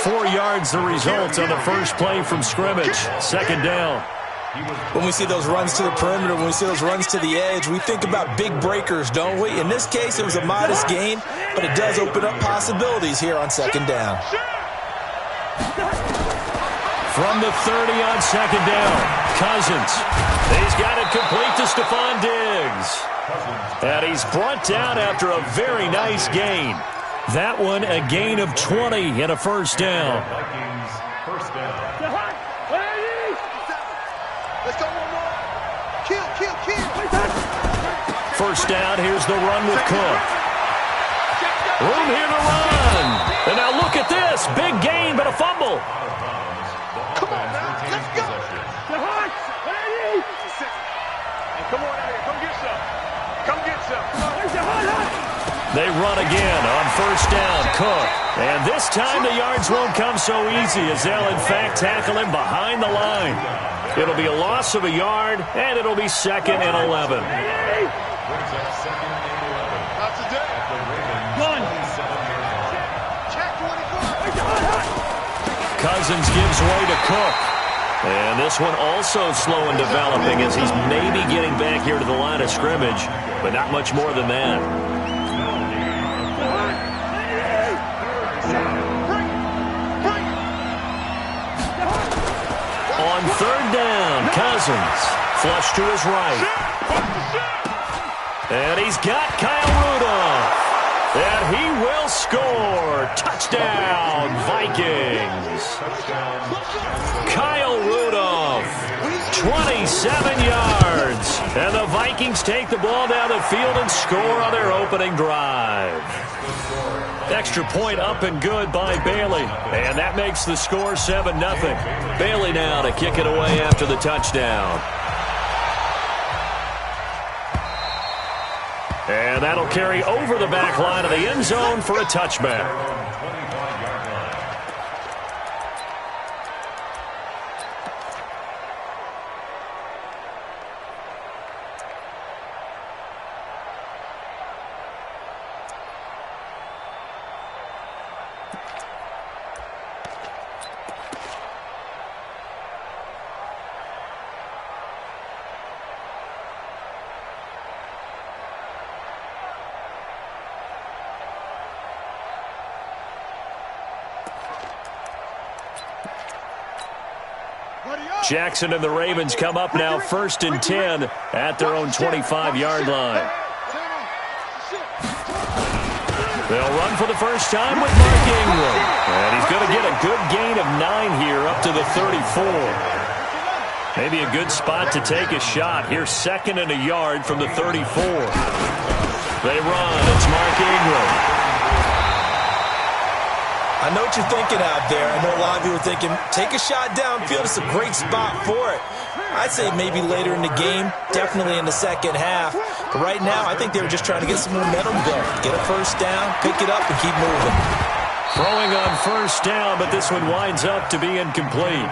4 yards the result on the first play from scrimmage. Second down. When we see those runs to the perimeter, when we see those runs to the edge, we think about big breakers, don't we? In this case, it was a modest gain, but it does open up possibilities here on second down. From the 30 on second down, Cousins. He's got it complete to Stephon Diggs. And he's brought down after a very nice gain. That one a gain of 20 and a first down. First down, here's the run with Cook. Room here to run. And now look at this. Big gain, but a fumble. Come on, man. Let's go. Come on out here. Come get some. Come get some. They run again on first down, Cook. And this time the yards won't come so easy as they'll, in fact, tackle him behind the line. It'll be a loss of a yard, and it'll be 2nd and 11. Cousins gives way to Cook. And this one also slow in developing as he's maybe getting back here to the line of scrimmage, but not much more than that. On third down, Cousins. Flush to his right. And he's got Kyle Rudolph. And he will score. Touchdown, Vikings. Kyle Rudolph, 27 yards. And the Vikings take the ball down the field and score on their opening drive. Extra point up and good by Bailey. And that makes the score 7-0. Bailey now to kick it away after the touchdown. And that'll carry over the back line of the end zone for a touchback. Jackson and the Ravens come up now 1st and 10 at their own 25-yard line. They'll run for the first time with Mark Ingram. And he's going to get a good gain of 9 here up to the 34. Maybe a good spot to take a shot. Here's 2nd and a yard from the 34. They run. It's Mark Ingram. I know what you're thinking out there. I know a lot of you are thinking, take a shot downfield. It's a great spot for it. I'd say maybe later in the game, definitely in the second half. But right now, I think they were just trying to get some momentum going. Get a first down, pick it up, and keep moving. Throwing on first down, but this one winds up to be incomplete.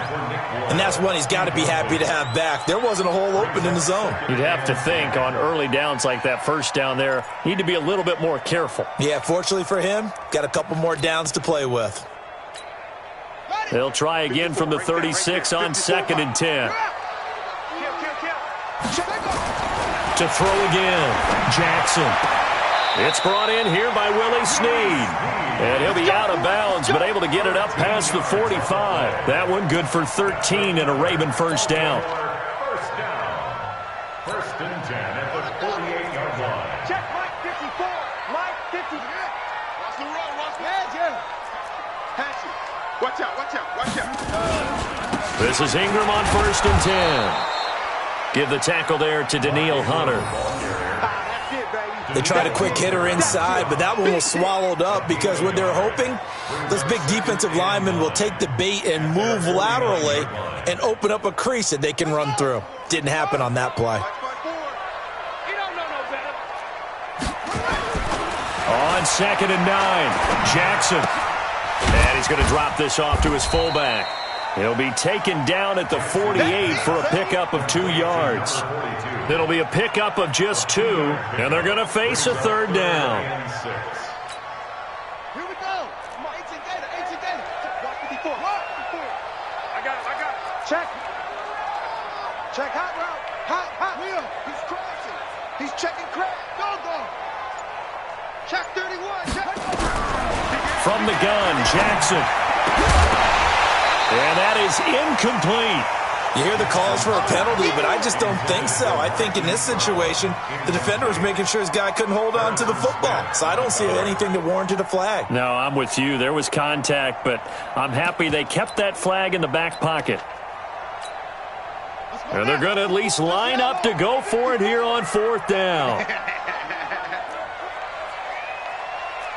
And that's one he's got to be happy to have back. There wasn't a hole open in the zone. You'd have to think on early downs like that first down there, need to be a little bit more careful. Yeah, fortunately for him, got a couple more downs to play with. They'll try again from the 36 on 2nd and 10. To throw again, Jackson. It's brought in here by Willie Snead. And he'll be out of bounds, but able to get it up past the 45. That one good for 13 and a Raven first down. First down. 1st and 10 at the 48-yard line. Check Mike 54. Mike 50. Watch the run. Watch the edge. Patch it. Watch out. Watch out. Watch out. This is Ingram on 1st and 10. Give the tackle there to Daniil Hunter. They tried a quick hitter inside, but that one was swallowed up because what they're hoping, those big defensive linemen will take the bait and move laterally and open up a crease that they can run through. Didn't happen on that play. On 2nd and 9, Jackson. And he's going to drop this off to his fullback. He'll be taken down at the 48 for a pickup of 2 yards. It'll be a pickup of just 2, and they're going to face a 3rd down. Here we go. Check. Check hot route. Hot. Wheel. He's crossing. He's checking crack. Go. Check 31. Check. From the gun, Jackson. And that is incomplete. You hear the calls for a penalty, but I just don't think so. I think in this situation, the defender was making sure his guy couldn't hold on to the football. So I don't see anything that warranted a flag. No, I'm with you. There was contact, but I'm happy they kept that flag in the back pocket. And they're going to at least line up to go for it here on 4th down.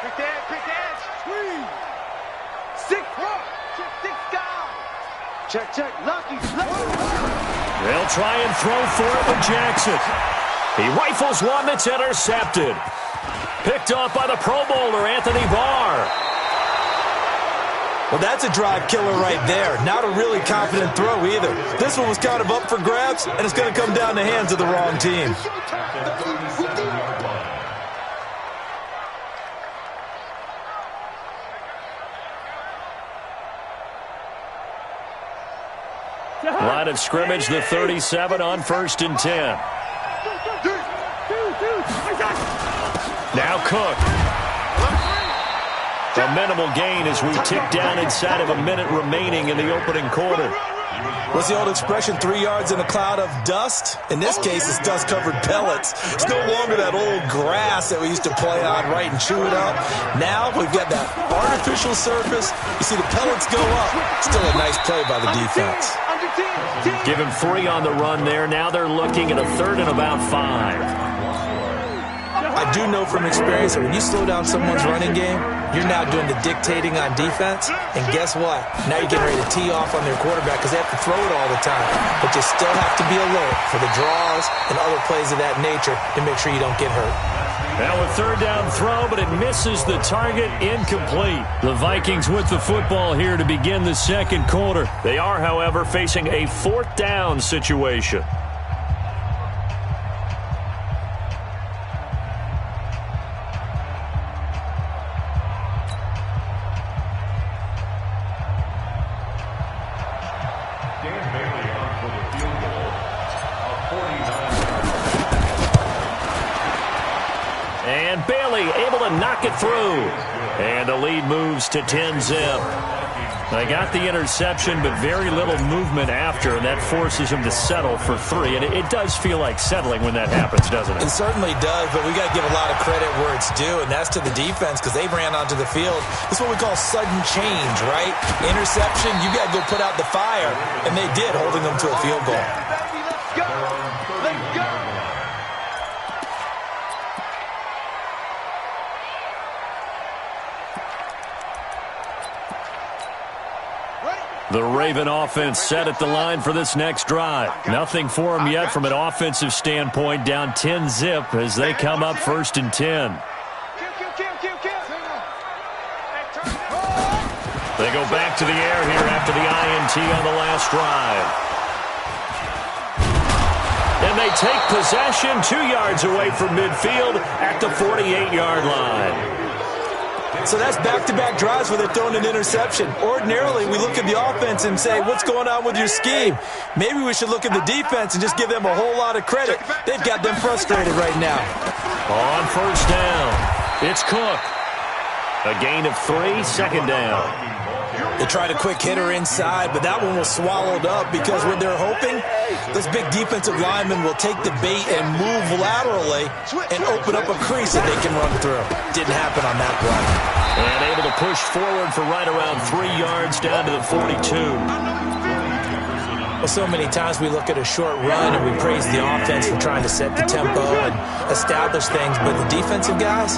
Quick edge. Squeeze. 6 guys. Check. Lucky. They'll try and throw for it with Jackson. He rifles one that's intercepted. Picked off by the Pro Bowler, Anthony Barr. Well, that's a drive killer right there. Not a really confident throw either. This one was kind of up for grabs, and it's going to come down the hands of the wrong team. Line of scrimmage, the 37 on 1st and 10. Now Cook. A minimal gain as we tick down inside of a minute remaining in the opening quarter. What's the old expression, 3 yards in a cloud of dust? In this case, it's dust-covered pellets. It's no longer that old grass that we used to play on, right, and chew it up. Now we've got that artificial surface. You see the pellets go up. Still a nice play by the defense. Give him 3 on the run there. Now they're looking at a 3rd and about 5. I do know from experience that when you slow down someone's running game, you're now doing the dictating on defense. And guess what? Now you're getting ready to tee off on their quarterback because they have to throw it all the time. But you still have to be alert for the draws and other plays of that nature to make sure you don't get hurt. Now a 3rd down throw, but it misses the target, incomplete. The Vikings with the football here to begin the 2nd quarter. They are, however, facing a 4th down situation. And Bailey able to knock it through. And the lead moves to 10-zip. They got the interception, but very little movement after, and that forces him to settle for 3. And it does feel like settling when that happens, doesn't it? It certainly does, but we got to give a lot of credit where it's due, and that's to the defense because they ran onto the field. This is what we call sudden change, right? Interception, you got to go put out the fire, and they did, holding them to a field goal. Let's go. The Raven offense set at the line for this next drive. Nothing for them yet from an offensive standpoint, down 10-zip as they come up 1st and 10. They go back to the air here after the INT on the last drive. And they take possession 2 yards away from midfield at the 48-yard line. So that's back-to-back drives where they're throwing an interception. Ordinarily, we look at the offense and say, what's going on with your scheme? Maybe we should look at the defense and just give them a whole lot of credit. They've got them frustrated right now. On 1st down, it's Cook. A gain of 3, 2nd down. They tried a quick hitter inside, but that one was swallowed up because what they're hoping, this big defensive lineman will take the bait and move laterally and open up a crease that they can run through. Didn't happen on that play. And able to push forward for right around 3 yards down to the 42. Well, so many times we look at a short run and we praise the offense for trying to set the tempo and establish things, but the defensive guys,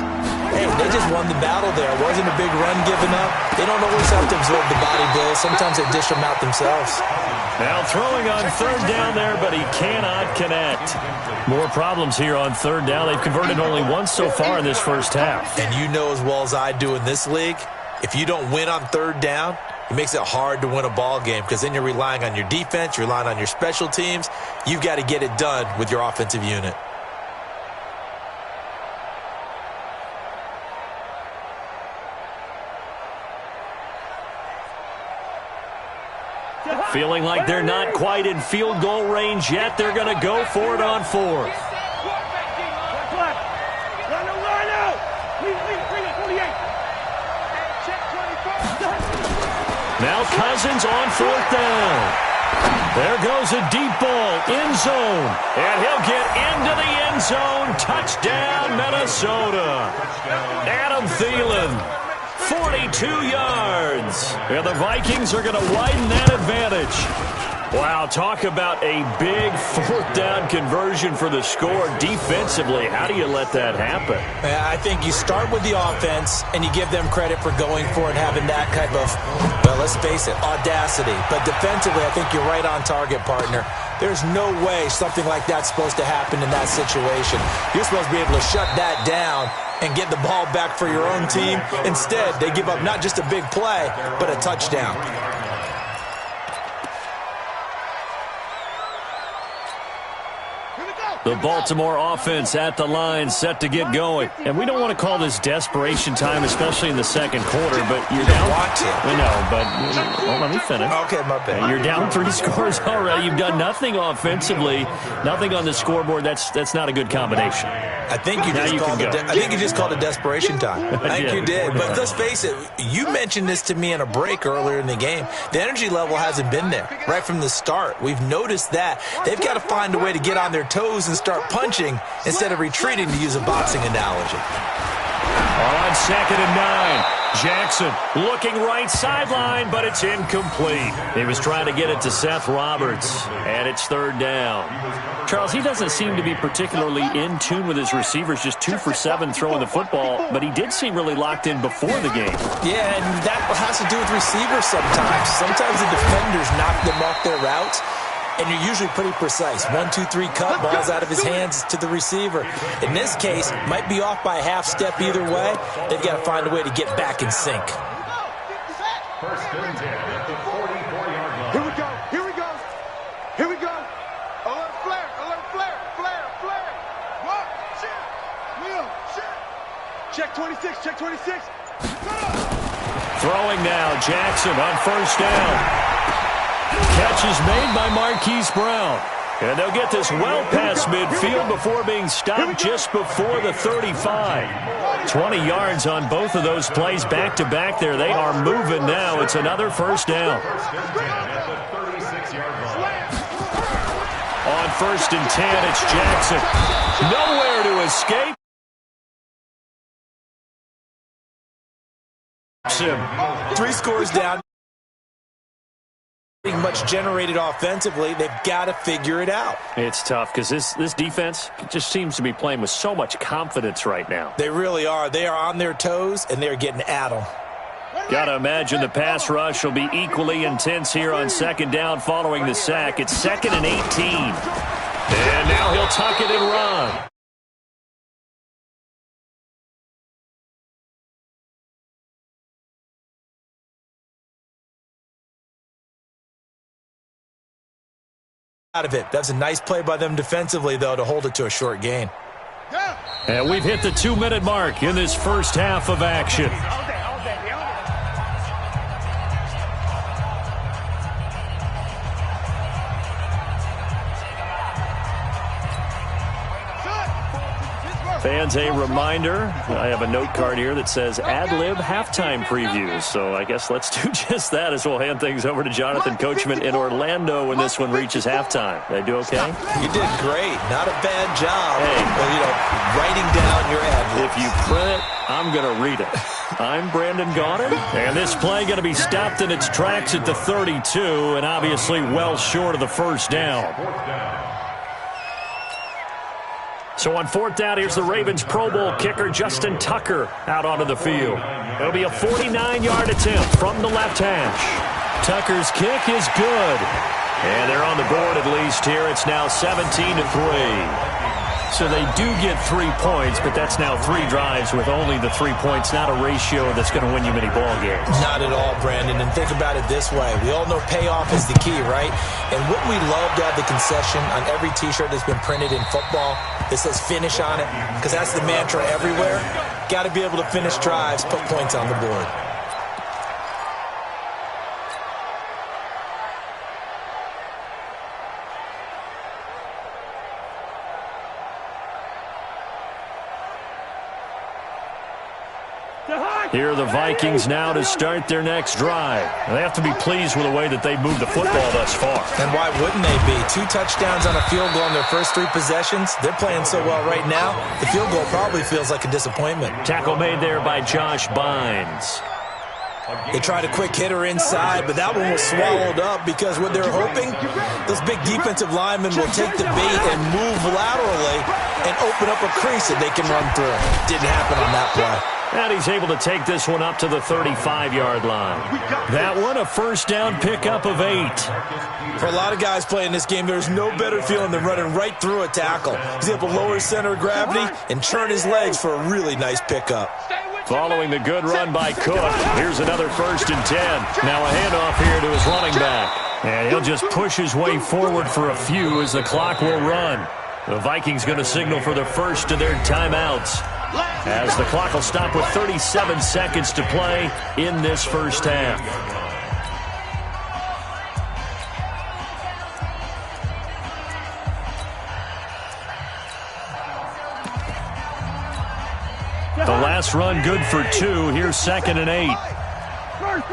hey, they just won the battle there. It wasn't a big run given up. They don't always have to absorb the body blows. Sometimes they dish them out themselves. Now throwing on 3rd down there, but he cannot connect. More problems here on 3rd down. They've converted only once so far in this first half. And you know as well as I do in this league, if you don't win on 3rd down, it makes it hard to win a ball game because then you're relying on your defense, you're relying on your special teams. You've got to get it done with your offensive unit. Feeling like they're not quite in field goal range yet. They're going to go for it on fourth. Now Cousins on fourth down. There goes a deep ball, end zone. And he'll get into the end zone. Touchdown, Minnesota. Adam Thielen, 42 yards. And the Vikings are going to widen that advantage. Wow, talk about a big fourth down conversion for the score defensively. How do you let that happen? I think you start with the offense, and you give them credit for going for it, having that type of, well, let's face it, audacity. But defensively, I think you're right on target, partner. There's no way something like that's supposed to happen in that situation. You're supposed to be able to shut that down and get the ball back for your own team. Instead, they give up not just a big play, but a touchdown. The Baltimore offense at the line, set to get going. And we don't want to call this desperation time, especially in the second quarter, but you're down. We know, but well, let me finish. Okay, my bad. You're down 3 scores already. You've done nothing offensively, nothing on the scoreboard. That's not a good combination. I think you just called it desperation time. I think you did. But let's face it, you mentioned this to me in a break earlier in the game. The energy level hasn't been there right from the start. We've noticed that. They've got to find a way to get on their toes and start punching instead of retreating, to use a boxing analogy. On 2nd and 9. Jackson looking right sideline, but it's incomplete. He was trying to get it to Seth Roberts, and it's 3rd down. Charles, he doesn't seem to be particularly in tune with his receivers, just 2 for 7 throwing the football, but he did seem really locked in before the game. Yeah, and that has to do with receivers sometimes. Sometimes the defenders knock them off their routes, and you're usually pretty precise. 1, 2, 3 cut, ball's out of his hands to the receiver. In this case, might be off by a half step either way. They've got to find a way to get back in sync. 1st and 10 at the 44-yard line. Here we go. Here we go. Here we go. Alert flare. Alert flare. Flare. Flare. What? Shit. Will. Shit. Check 26. Check 26. Throwing now, Jackson on 1st down. Catch is made by Marquise Brown. And they'll get this well past midfield before being stopped just before the 35. 20 yards on both of those plays back-to-back there. They are moving now. It's another 1st down. 1st and 10 at the 36-yard line. On 1st and 10, it's Jackson. Nowhere to escape. Him. 3 scores down. Much generated offensively. They've got to figure it out. It's tough because this defense just seems to be playing with so much confidence right now. They really are. They are on their toes, and they're getting at them. Got to imagine the pass rush will be equally intense here on 2nd down following the sack. It's 2nd and 18. And now he'll tuck it and run. Out of it. That's a nice play by them defensively, though, to hold it to a short gain. And we've hit the 2-minute mark in this first half of action. Fans, a reminder, I have a note card here that says ad-lib halftime previews. So I guess let's do just that as we'll hand things over to Jonathan Coachman in Orlando when this one reaches halftime. Did I do okay? You did great. Not a bad job. Hey. Writing down your ad-libs. If you print it, I'm going to read it. I'm Brandon Gaudin, and this play going to be stopped in its tracks at the 32, and obviously well short of the 1st down. 4th down. So on 4th down, here's the Ravens Pro Bowl kicker Justin Tucker out onto the field. It'll be a 49-yard attempt from the left hash. Tucker's kick is good. And they're on the board at least here. It's now 17-3. So they do get 3 points, but that's now 3 drives with only the 3 points, not a ratio that's going to win you many ball games. Not at all, Brandon. And think about it this way. We all know payoff is the key, right? And wouldn't we love to have the concession on every T-shirt that's been printed in football that says finish on it? Because that's the mantra everywhere. Got to be able to finish drives, put points on the board. Here are the Vikings now to start their next drive. They have to be pleased with the way that they've moved the football thus far. And why wouldn't they be? 2 touchdowns on a field goal in their first 3 possessions. They're playing so well right now, the field goal probably feels like a disappointment. Tackle made there by Josh Bynes. They tried a quick hitter inside, but that one was swallowed up because what they're hoping, those big defensive linemen will take the bait and move laterally and open up a crease that they can run through. Didn't happen on that play. And he's able to take this one up to the 35-yard line. That one, a first down pickup of 8. For a lot of guys playing this game, there's no better feeling than running right through a tackle. He's able to lower his center of gravity and churn his legs for a really nice pickup. Following the good run by Cook, here's another 1st and 10. Now a handoff here to his running back. And he'll just push his way forward for a few as the clock will run. The Vikings going to signal for the first of their timeouts, as the clock will stop with 37 seconds to play in this first half. The last run good for 2. Here's 2nd and 8. First.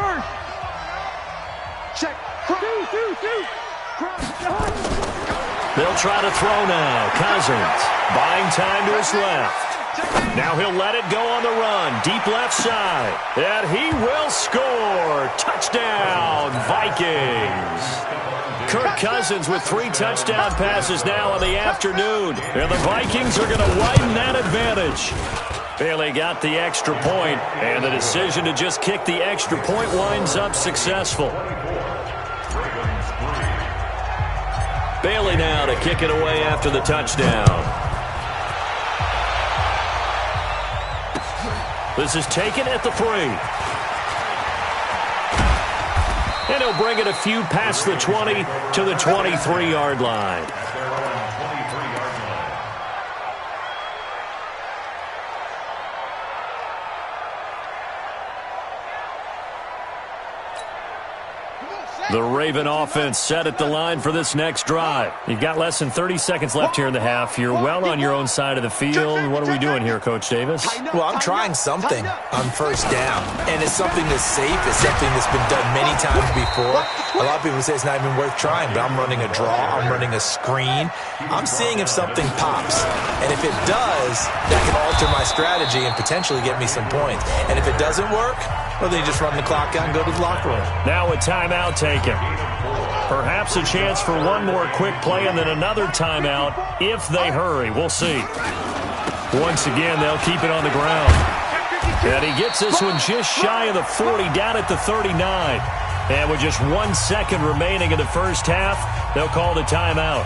Check. They'll try to throw now. Cousins buying time to his left. Now he'll let it go on the run. Deep left side. And he will score. Touchdown, Vikings. Kirk Cousins with 3 touchdown passes now in the afternoon. And the Vikings are going to widen that advantage. Bailey got the extra point, and the decision to just kick the extra point winds up successful. Bailey now to kick it away after the touchdown. This is taken at the 3. And he'll bring it a few past the 20 to the 23-yard line. The Raven offense set at the line for this next drive. You've got less than 30 seconds left here in the half. You're well on your own side of the field. What are we doing here, Coach Davis? Well, I'm trying something on first down, and it's something that's safe. It's something that's been done many times before. A lot of people say it's not even worth trying, but I'm running a draw. I'm running a screen. I'm seeing if something pops, and if it does, that can alter my strategy and potentially get me some points. And if it doesn't work, well, then you just run the clock out and go to the locker room. Now a timeout taken. Perhaps a chance for one more quick play and then another timeout if they hurry. We'll see. Once again, they'll keep it on the ground. And he gets this one just shy of the 40, down at the 39. And with just 1 second remaining in the first half, they'll call the timeout.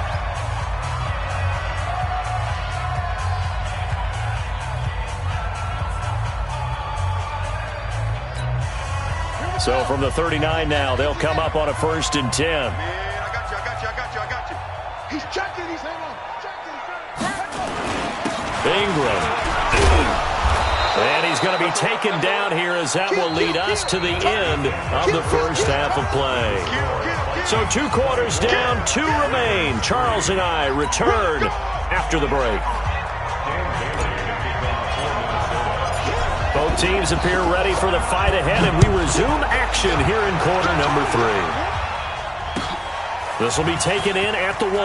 So from the 39 now, they'll come up on a 1st and 10. Man, I got you. He's checking, he's hanging on. Ingram. And he's going to be taken down here, as that will lead us to the end of the first half of play. So 2 quarters down, 2 remain. Charles and I return after the break. Both teams appear ready for the fight ahead, and we resume action here in quarter number 3. This will be taken in at the 1.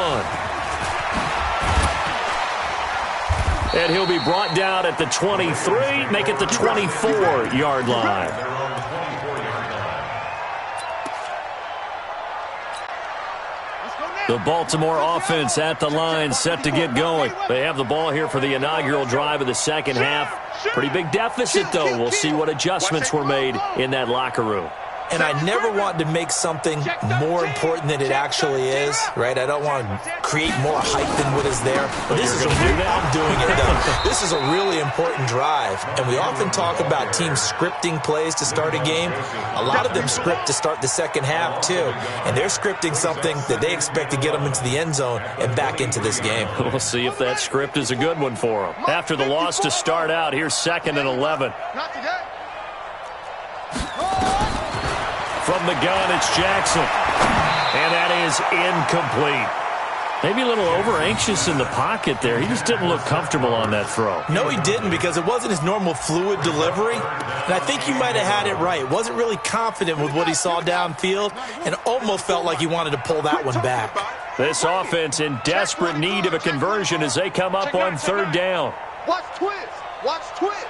And he'll be brought down at the 23, make it the 24-yard line. The Baltimore offense at the line, set to get going. They have the ball here for the inaugural drive of the second half. Pretty big deficit, though. We'll see what adjustments were made in that locker room. And I never want to make something more important than it actually is, right? I don't want to create more hype than what is there. But this is I'm doing it, though. This is a really important drive. And we often talk about teams scripting plays to start a game. A lot of them script to start the second half, too. And they're scripting something that they expect to get them into the end zone and back into this game. We'll see if that script is a good one for them. After the loss to start out, here's 2nd and 11. Not today. From the gun, it's Jackson. And that is incomplete. Maybe a little over-anxious in the pocket there. He just didn't look comfortable on that throw. No, he didn't, because it wasn't his normal fluid delivery. And I think you might have had it right. Wasn't really confident with what he saw downfield and almost felt like he wanted to pull that one back. This offense in desperate need of a conversion as they come up on third down. Watch twist. Watch twist.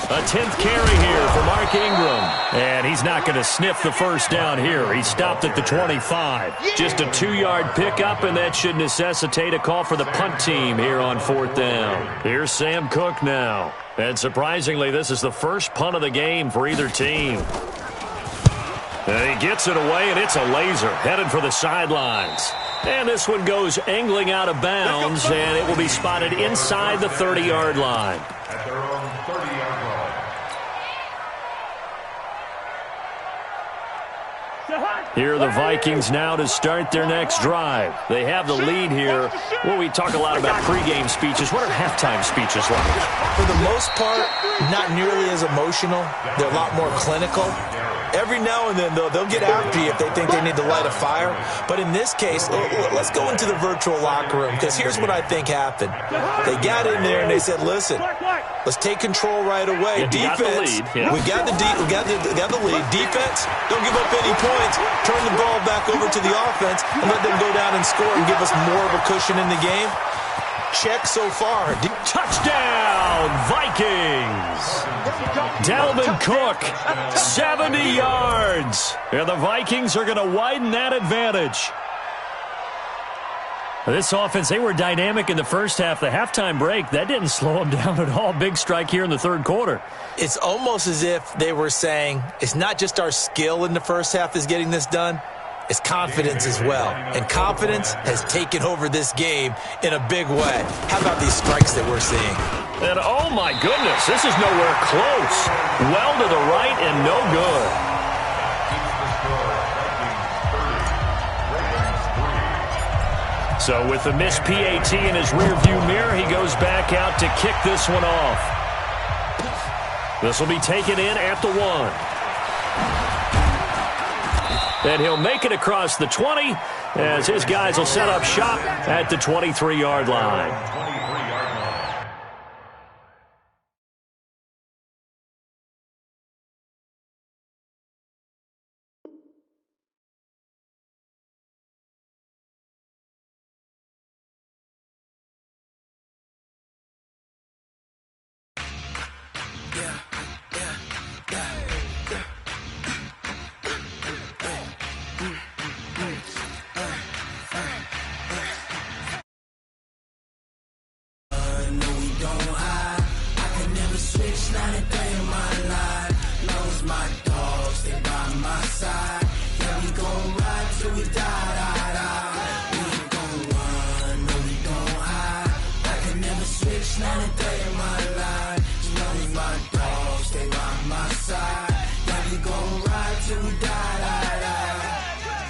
A 10th carry here for Mark Ingram. And he's not going to sniff the first down here. He stopped at the 25. Just a 2-yard pickup, and that should necessitate a call for the punt team here on fourth down. Here's Sam Cook now. And surprisingly, this is the first punt of the game for either team. And he gets it away, and it's a laser headed for the sidelines. And this one goes angling out of bounds, and it will be spotted inside the 30-yard line. At their own 30-yard line. Here are the Vikings now to start their next drive. They have the lead here. Well, we talk a lot about pregame speeches. What are halftime speeches like? For the most part, not nearly as emotional. They're a lot more clinical. Every now and then, they'll get after you if they think they need to light a fire. But in this case, let's go into the virtual locker room, because here's what I think happened. They got in there and they said, listen, let's take control right away. Defense, we got the lead. Defense, don't give up any points. Turn the ball back over to the offense and let them go down and score and give us more of a cushion in the game. Check so far. Touchdown, Vikings! Dalvin Cook, 70 yards. And the Vikings are going to widen that advantage. This offense, they were dynamic in the first half. The halftime break, that didn't slow them down at all. Big strike here in the third quarter. It's almost as if they were saying, it's not just our skill in the first half that's getting this done. It's confidence as well. And confidence has taken over this game in a big way. How about these strikes that we're seeing? And oh my goodness, this is nowhere close. Well to the right and no good. So with the missed PAT in his rearview mirror, he goes back out to kick this one off. This will be taken in at the 1. And he'll make it across the 20 as his guys will set up shop at the 23-yard line.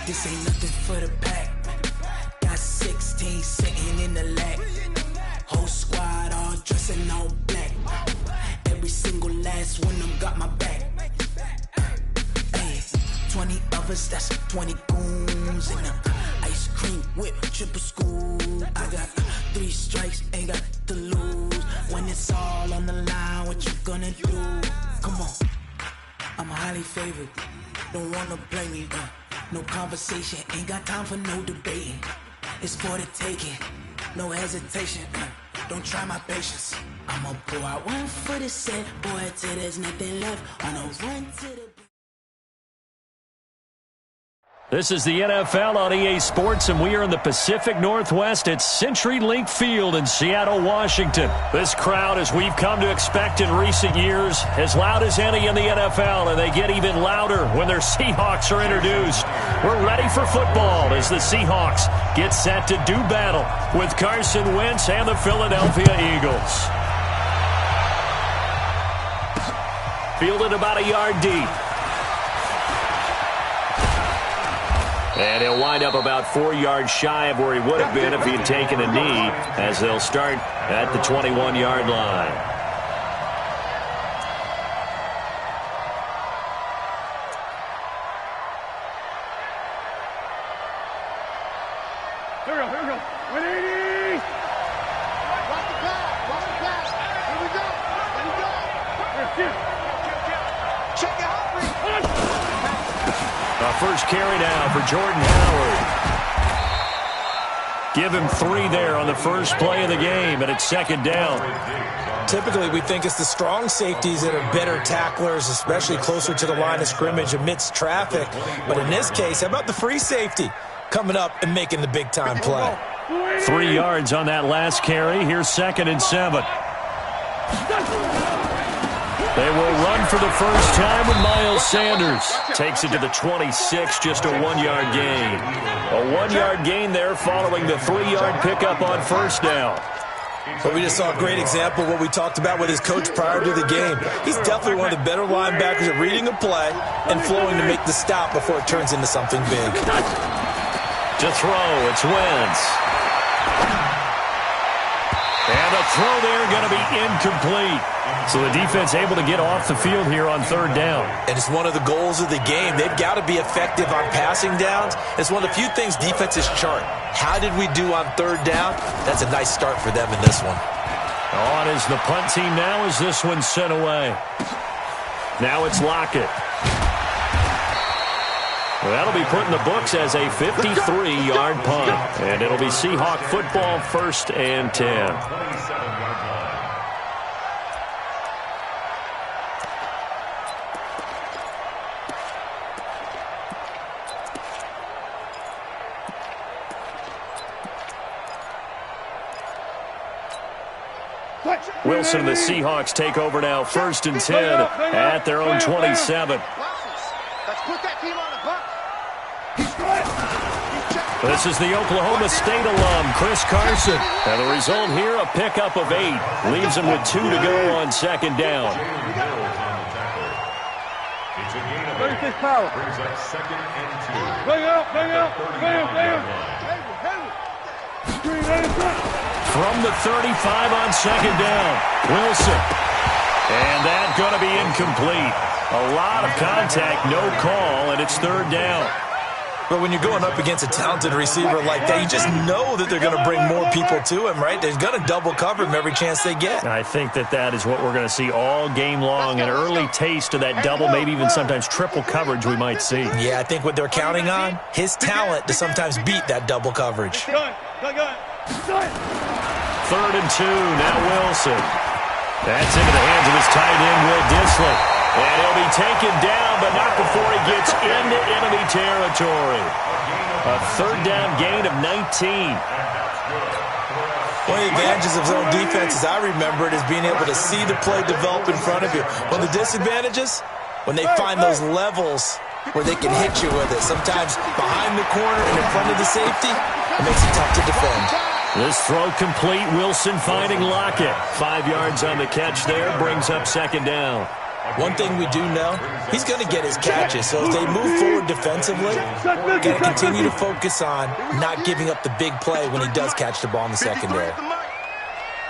This ain't nothing for the pack. Got 16 sitting in the lap. Whole squad all dressing all black. Every single last one of them got my back. Hey, 20 of us, that's 20 goons in them. Ice cream whip, triple school. I got 3 strikes, ain't got to lose. When it's all on the line, what you gonna do? Come on, I'm highly favored. Don't wanna play me, no conversation, ain't got time for no debating. It's for the taking, no hesitation. Don't try my patience. I'ma pour out one for the set, boy, till there's nothing left. On a run to the... This is the NFL on EA Sports, and we are in the Pacific Northwest at CenturyLink Field in Seattle, Washington. This crowd, as we've come to expect in recent years, as loud as any in the NFL, and they get even louder when their Seahawks are introduced. We're ready for football as the Seahawks get set to do battle with Carson Wentz and the Philadelphia Eagles. Fielded about a yard deep. And he'll wind up about 4 yards shy of where he would have been if he had taken a knee, as they'll start at the 21-yard line. Here we go, here we go. 180! Watch the pass, watch the pass. Here we go, here we go. Check it out, First carry now for Jordan Howard. Give him 3 there on the first play of the game, and it's second down. Typically, we think it's the strong safeties that are better tacklers, especially closer to the line of scrimmage amidst traffic. But in this case, how about the free safety coming up and making the big-time play? 3 yards on that last carry. Here's 2nd and 7. They will run for the first time with Miles Sanders. Takes it to the 26, just a 1-yard gain. A 1-yard gain there following the 3-yard pickup on first down. But we just saw a great example of what we talked about with his coach prior to the game. He's definitely one of the better linebackers at reading a play and flowing to make the stop before it turns into something big. To throw, it's Wentz. And a throw there going to be incomplete. So the defense able to get off the field here on third down. And it's one of the goals of the game. They've got to be effective on passing downs. It's one of the few things defenses chart. How did we do on third down? That's a nice start for them in this one. On is the punt team now as this one's sent away. Now it's Lockett. Well, that'll be put in the books as a 53-yard punt. And it'll be Seahawk football, 1st and 10. Wilson and the Seahawks take over now, 1st and 10 at their own 27. Let's put that team on the bus. This is the Oklahoma State alum, Chris Carson. And the result here, a pickup of 8. Leaves him with 2 to go on second down. It's a gain of 8. Brings up 2nd and 2. Bring out, bring out, bring out, bring out. From the 35 on second down, Wilson. And that's going to be incomplete. A lot of contact, no call, and it's third down. But when you're going up against a talented receiver like that, you just know that they're going to bring more people to him, right? They're going to double cover him every chance they get. I think that is what we're going to see all game long, an early taste of that double, maybe even sometimes triple coverage we might see. Yeah, I think what they're counting on, his talent to sometimes beat that double coverage. Third and 2, now Wilson. That's into the hands of his tight end, Will Dissly. And he'll be taken down, but not before he gets into enemy territory. A third down gain of 19. One of the advantages of zone defense, as I remember it, is being able to see the play develop in front of you. One of the disadvantages, when they find those levels where they can hit you with it. Sometimes behind the corner and in front of the safety, it makes it tough to defend. This throw complete. Wilson finding Lockett. 5 yards on the catch there. Brings up second down. One thing we do know, he's going to get his catches. So if they move forward defensively, got to continue to focus on not giving up the big play when he does catch the ball in the secondary.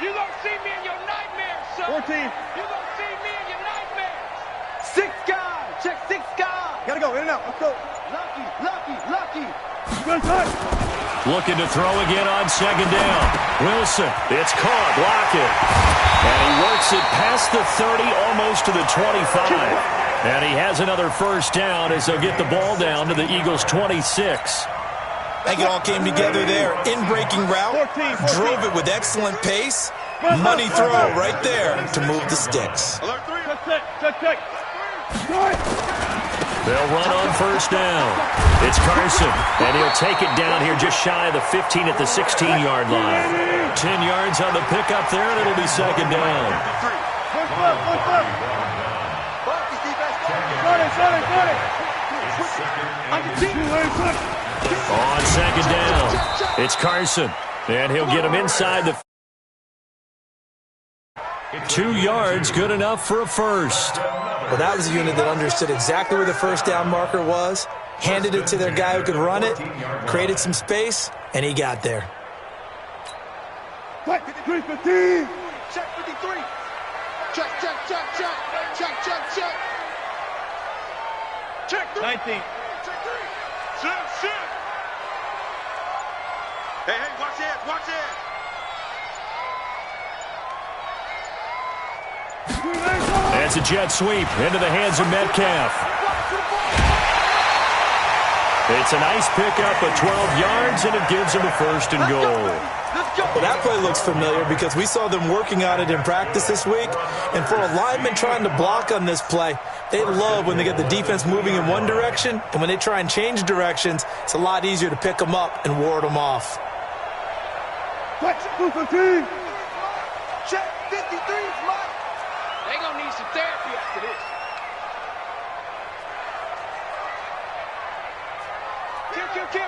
You don't see me in your nightmares, son. 14. You don't see me in your nightmares. 6 guys. Check 6 guys. Gotta go. In and out. Let's go. Lucky. Good touch. Looking to throw again on second down. Wilson, it's caught, Lockett. And he works it past the 30, almost to the 25. And he has another first down as they'll get the ball down to the Eagles' 26. I think it all came together there. In-breaking route, drove it with excellent pace. Money throw right there to move the sticks. Check. They'll run on first down. It's Carson, and he'll take it down here just shy of the 15 at the 16-yard line. 10 yards on the pickup there, and it'll be second down. On second down, it's Carson, and he'll get him inside the 2 yards, good enough for a first. Well, that was a unit that understood exactly where the first down marker was, handed it to their guy who could run it, created some space, and he got there. Check 53. Check 53. Check. Check 3. 19. Check 3. Shit. Hey, watch this, watch this. It's a jet sweep into the hands of Metcalf. It's a nice pickup of 12 yards, and it gives him a first and goal. Well, that play looks familiar because we saw them working on it in practice this week. And for a lineman trying to block on this play, they love when they get the defense moving in one direction, and when they try and change directions, it's a lot easier to pick them up and ward them off. Check 53's Mike. They gonna need some therapy after this.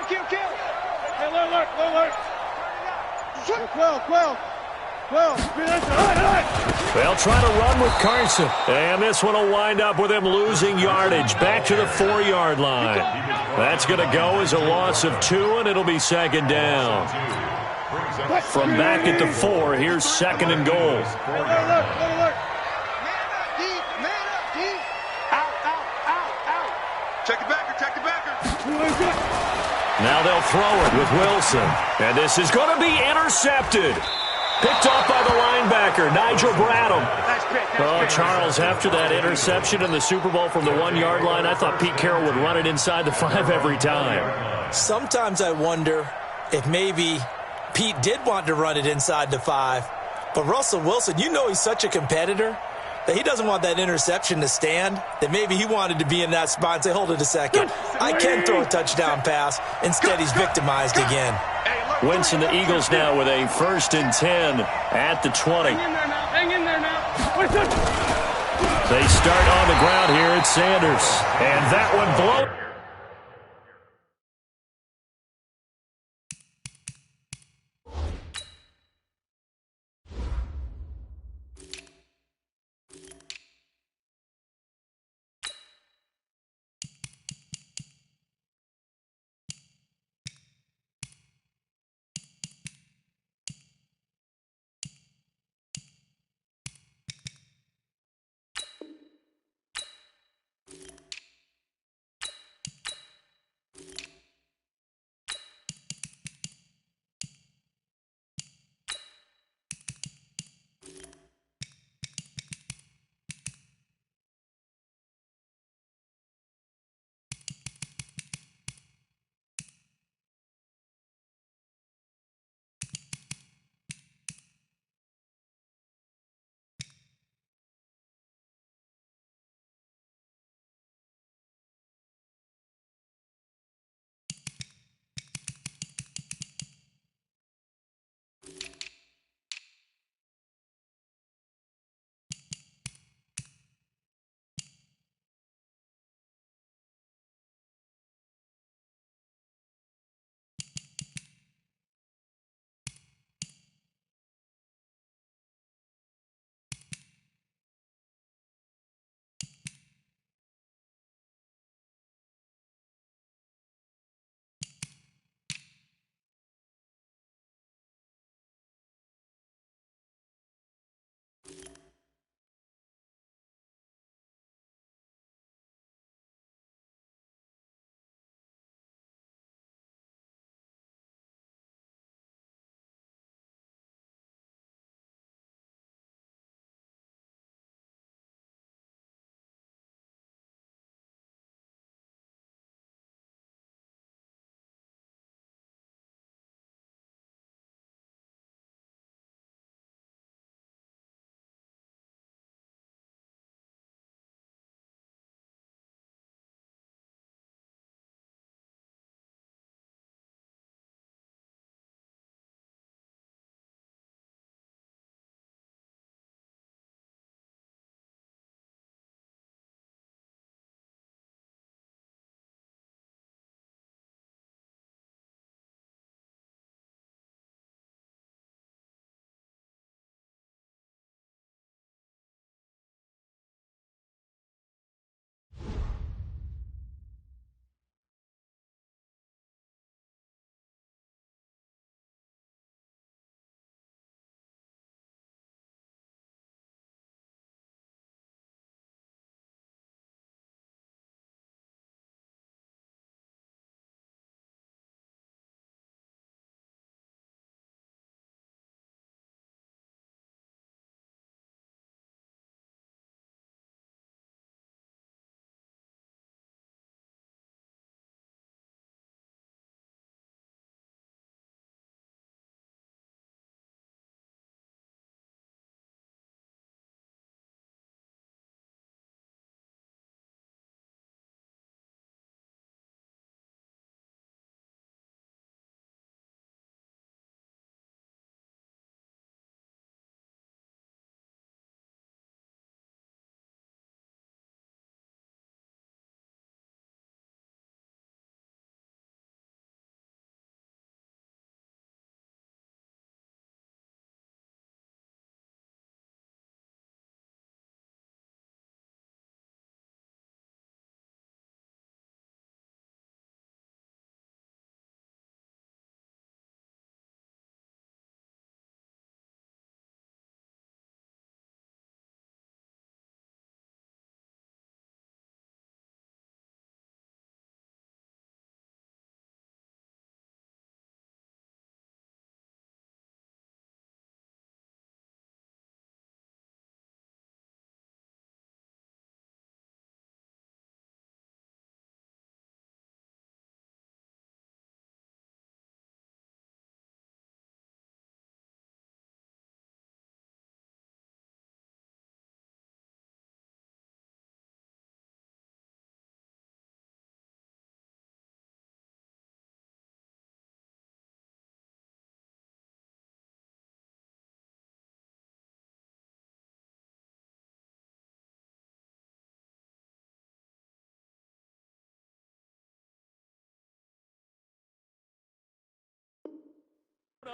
Kill. Hey, alert. 12. They'll try to run with Carson. And this one will wind up with him losing yardage back to the 4-yard line. That's going to go as a loss of 2, and it'll be second down. From back at the 4, here's second and goal. Alert. Man up, D. Out. Check the backer. Now they'll throw it with Wilson. And this is going to be intercepted. Picked off by the linebacker, Nigel Bradham. Oh, Charles, after that interception in the Super Bowl from the 1-yard line, I thought Pete Carroll would run it inside the 5 every time. Sometimes I wonder if maybe Pete did want to run it inside the 5. But Russell Wilson, you know he's such a competitor that he doesn't want that interception to stand, that maybe he wanted to be in that spot and say, hold it a second, I can throw a touchdown pass. Instead, he's victimized again. Wentz and the Eagles now with a 1st and 10 at the 20. Hang in there now. They start on the ground here at Sanders. And that one blown.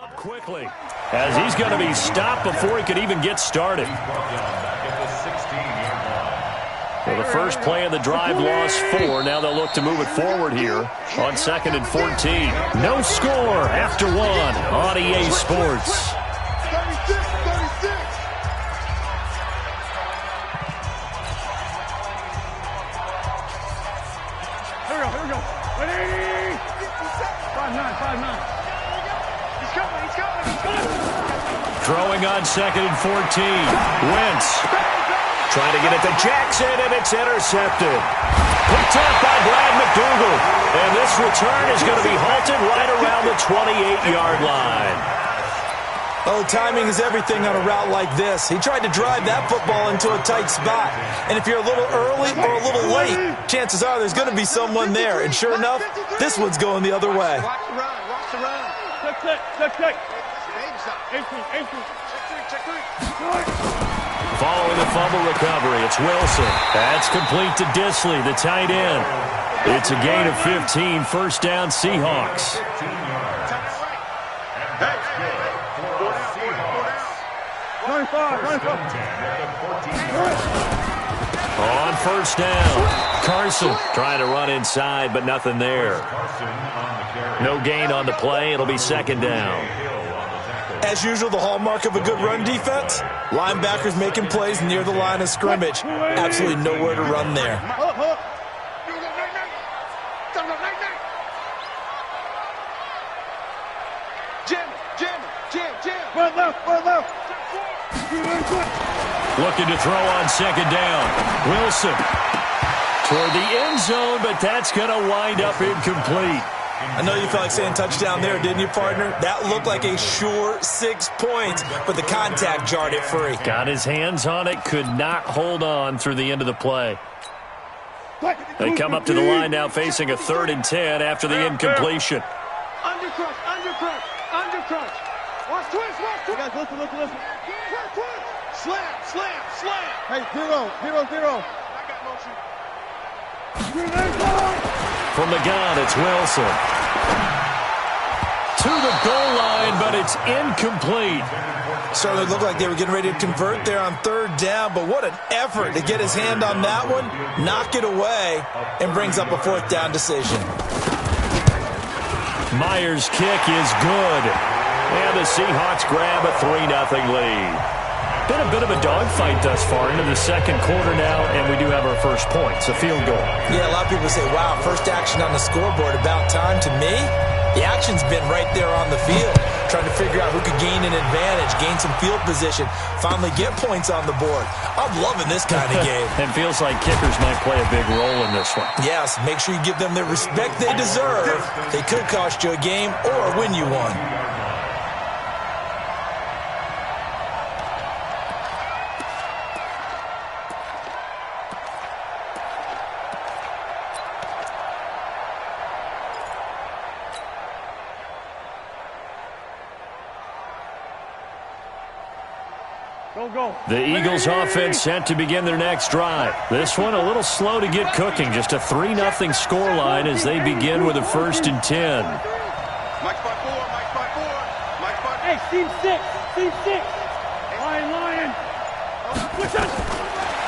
Up quickly, as he's going to be stopped before he could even get started. Well, the first play of the drive lost 4. Now they'll look to move it forward here on 2nd and 14. No score after 1 on EA Sports. 36. Here we go. Ready? 5-9. He's coming. Throwing on 2nd and 14. Wentz trying to get it to Jackson, and it's intercepted. Picked up by Brad McDougal. And this return is going to be halted right around the 28-yard line. Oh, timing is everything on a route like this. He tried to drive that football into a tight spot. And if you're a little early or a little late, chances are there's going to be someone there. And sure enough, this one's going the other way. Watch the run. Check. Following the fumble recovery, it's Wilson. That's complete to Disley, the tight end. It's a gain of 15, first down Seahawks. On first down, Carson trying to run inside, but nothing there. No gain on the play. It'll be 2nd down. As usual, the hallmark of a good run defense, linebackers making plays near the line of scrimmage. Absolutely nowhere to run there. Jim. Run left. Looking to throw on 2nd down. Wilson toward the end zone, but that's going to wind up incomplete. I know you felt like saying touchdown there, didn't you, partner? That looked like a sure 6 points, but the contact jarred it free. Got his hands on it, could not hold on through the end of the play. They come up to the line now facing a 3rd and 10 after the incompletion. Undercrunch. Watch twist. Guys, listen. Slam. Hey, 0. I got motion. From the gun, it's Wilson. To the goal line, but it's incomplete. Certainly looked like they were getting ready to convert there on 3rd down, but what an effort to get his hand on that one, knock it away, and brings up a 4th down decision. Myers' kick is good. And the Seahawks grab a 3-0 lead. Been a bit of a dogfight thus far into the 2nd quarter now, and we do have our first point. It's a field goal. Yeah, a lot of people say, wow, first action on the scoreboard, about time. To me, the action's been right there on the field, trying to figure out who could gain an advantage, gain some field position, finally get points on the board. I'm loving this kind of game. It feels like kickers might play a big role in this one. Yes, make sure you give them the respect they deserve. They could cost you a game or win you one. Go. The Eagles offense set to begin their next drive. This one a little slow to get cooking. Just a 3-0 scoreline as they begin with a 1st and 10. Mike spot 4. Hey, team 6. Lion.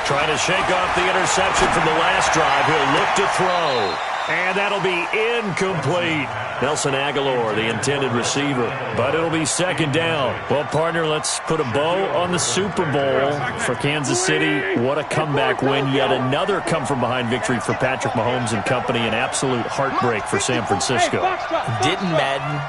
Trying to shake off the interception from the last drive. He'll look to throw. And that'll be incomplete. Nelson Aguilar, the intended receiver. But it'll be 2nd down. Well, partner, let's put a bow on the Super Bowl for Kansas City. What a comeback win. Yet another come-from-behind victory for Patrick Mahomes and company. An absolute heartbreak for San Francisco. Didn't Madden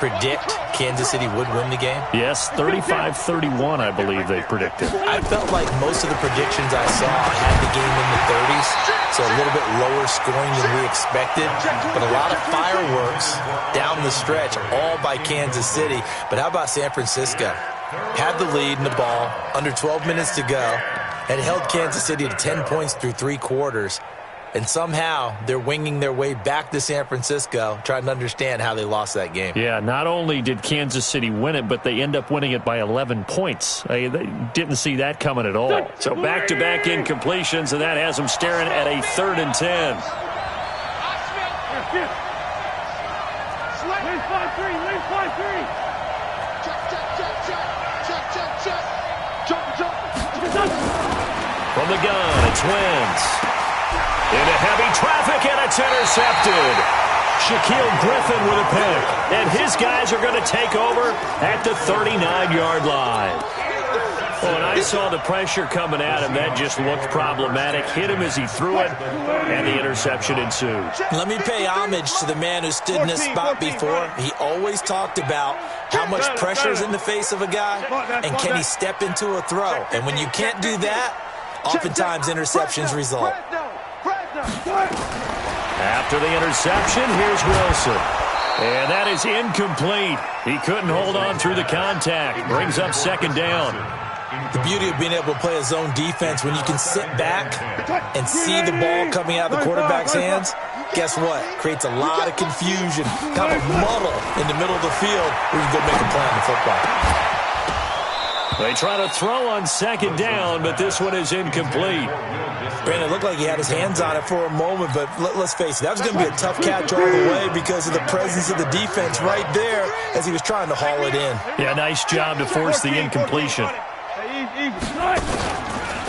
predict Kansas City would win the game? Yes, 35-31, I believe they predicted. I felt like most of the predictions I saw had the game in the 30s, so a little bit lower scoring than we expected, but a lot of fireworks down the stretch, all by Kansas City. But how about San Francisco? Had the lead in the ball, under 12 minutes to go, and held Kansas City to 10 points through 3 quarters. And somehow they're winging their way back to San Francisco, trying to understand how they lost that game. Yeah, not only did Kansas City win it, but they end up winning it by 11 points. They didn't see that coming at all. So back-to-back incompletions, and that has them staring at a 3rd and 10. Lane 5-3. From the gun, it's Wentz. Into heavy traffic, and it's intercepted. Shaquille Griffin with a pick. And his guys are going to take over at the 39-yard line. When I saw the pressure coming at him, that just looked problematic. Hit him as he threw it, and the interception ensued. Let me pay homage to the man who stood in this spot before. He always talked about how much pressure is in the face of a guy, and can he step into a throw. And when you can't do that, oftentimes interceptions result. After the interception, here's Wilson. And that is incomplete. He couldn't hold on through the contact. Brings up second down. The beauty of being able to play a zone defense, when you can sit back and see the ball coming out of the quarterback's hands, guess what? Creates a lot of confusion, kind of a muddle in the middle of the field where you can go make a play on the football. They try to throw on second down, but this one is incomplete. Brandon, it looked like he had his hands on it for a moment, but let's face it, that was going to be a tough catch all the way because of the presence of the defense right there as he was trying to haul it in. Yeah, nice job to force the incompletion.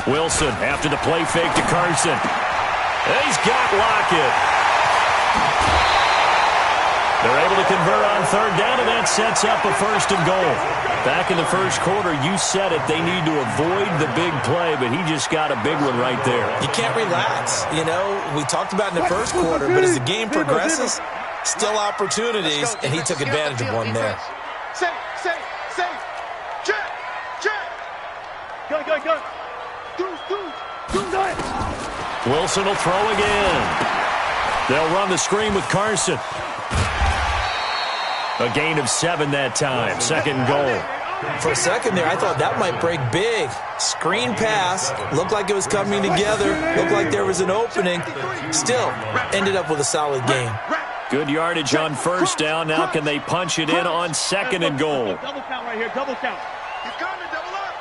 Wilson after the play fake to Carson. He's got Lockett. They're able to convert on third down, and that sets up a first and goal. Back in the first quarter, you said it, they need to avoid the big play, but he just got a big one right there. You can't relax. You know, we talked about in the first quarter, but as the game progresses, still opportunities, and he took advantage of one there. Safe. Check. Go. Wilson will throw again. They'll run the screen with Carson. A gain of 7 that time. Second goal. For a second there, I thought that might break big. Screen pass. Looked like it was coming together. Looked like there was an opening. Still, ended up with a solid game. Good yardage on first down. Now can they punch it in on second and goal? Double count right here. Double count. He's coming. Double up.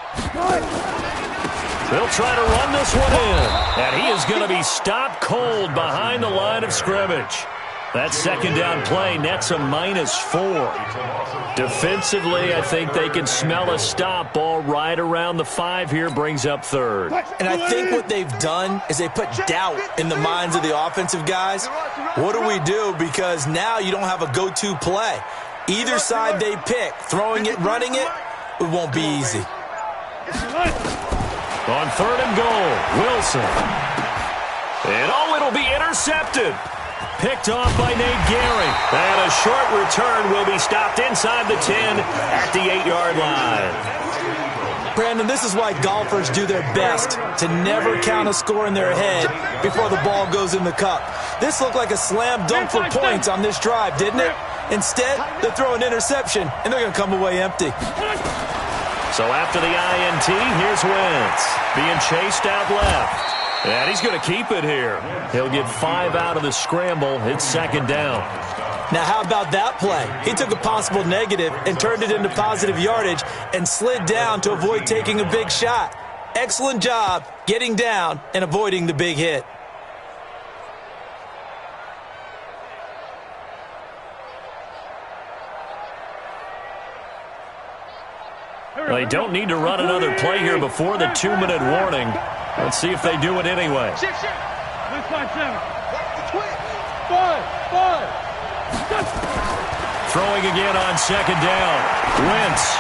They'll try to run this one in. And he is going to be stopped cold behind the line of scrimmage. That second down play nets a -4. Defensively, I think they can smell a stop. Ball right around the 5 here, brings up third. And I think what they've done is they put doubt in the minds of the offensive guys. What do we do? Because now you don't have a go-to play. Either side they pick, throwing it, running it, it won't be easy. On third and goal, Wilson. And it'll be intercepted. Picked off by Nate Gehring. And a short return will be stopped inside the 10 at the 8-yard line. Brandon, this is why golfers do their best to never count a score in their head before the ball goes in the cup. This looked like a slam dunk for points on this drive, didn't it? Instead, they throw an interception, and they're going to come away empty. So after the INT, here's Wentz being chased out left. And he's going to keep it here. He'll get 5 out of the scramble. It's second down. Now, how about that play? He took a possible negative and turned it into positive yardage and slid down to avoid taking a big shot. Excellent job getting down and avoiding the big hit. They don't need to run another play here before the 2-minute warning. Let's see if they do it anyway. Throwing again on second down. Wentz.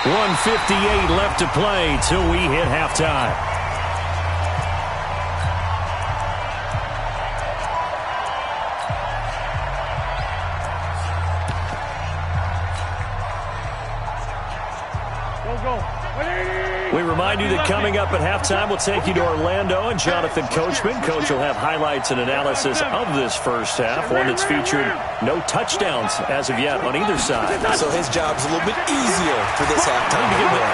1:58 left to play till we hit halftime. We remind you that coming up at halftime, we'll take you to Orlando and Jonathan Coachman. Coach will have highlights and analysis of this first half, one that's featured no touchdowns as of yet on either side. So his job's a little bit easier for this halftime.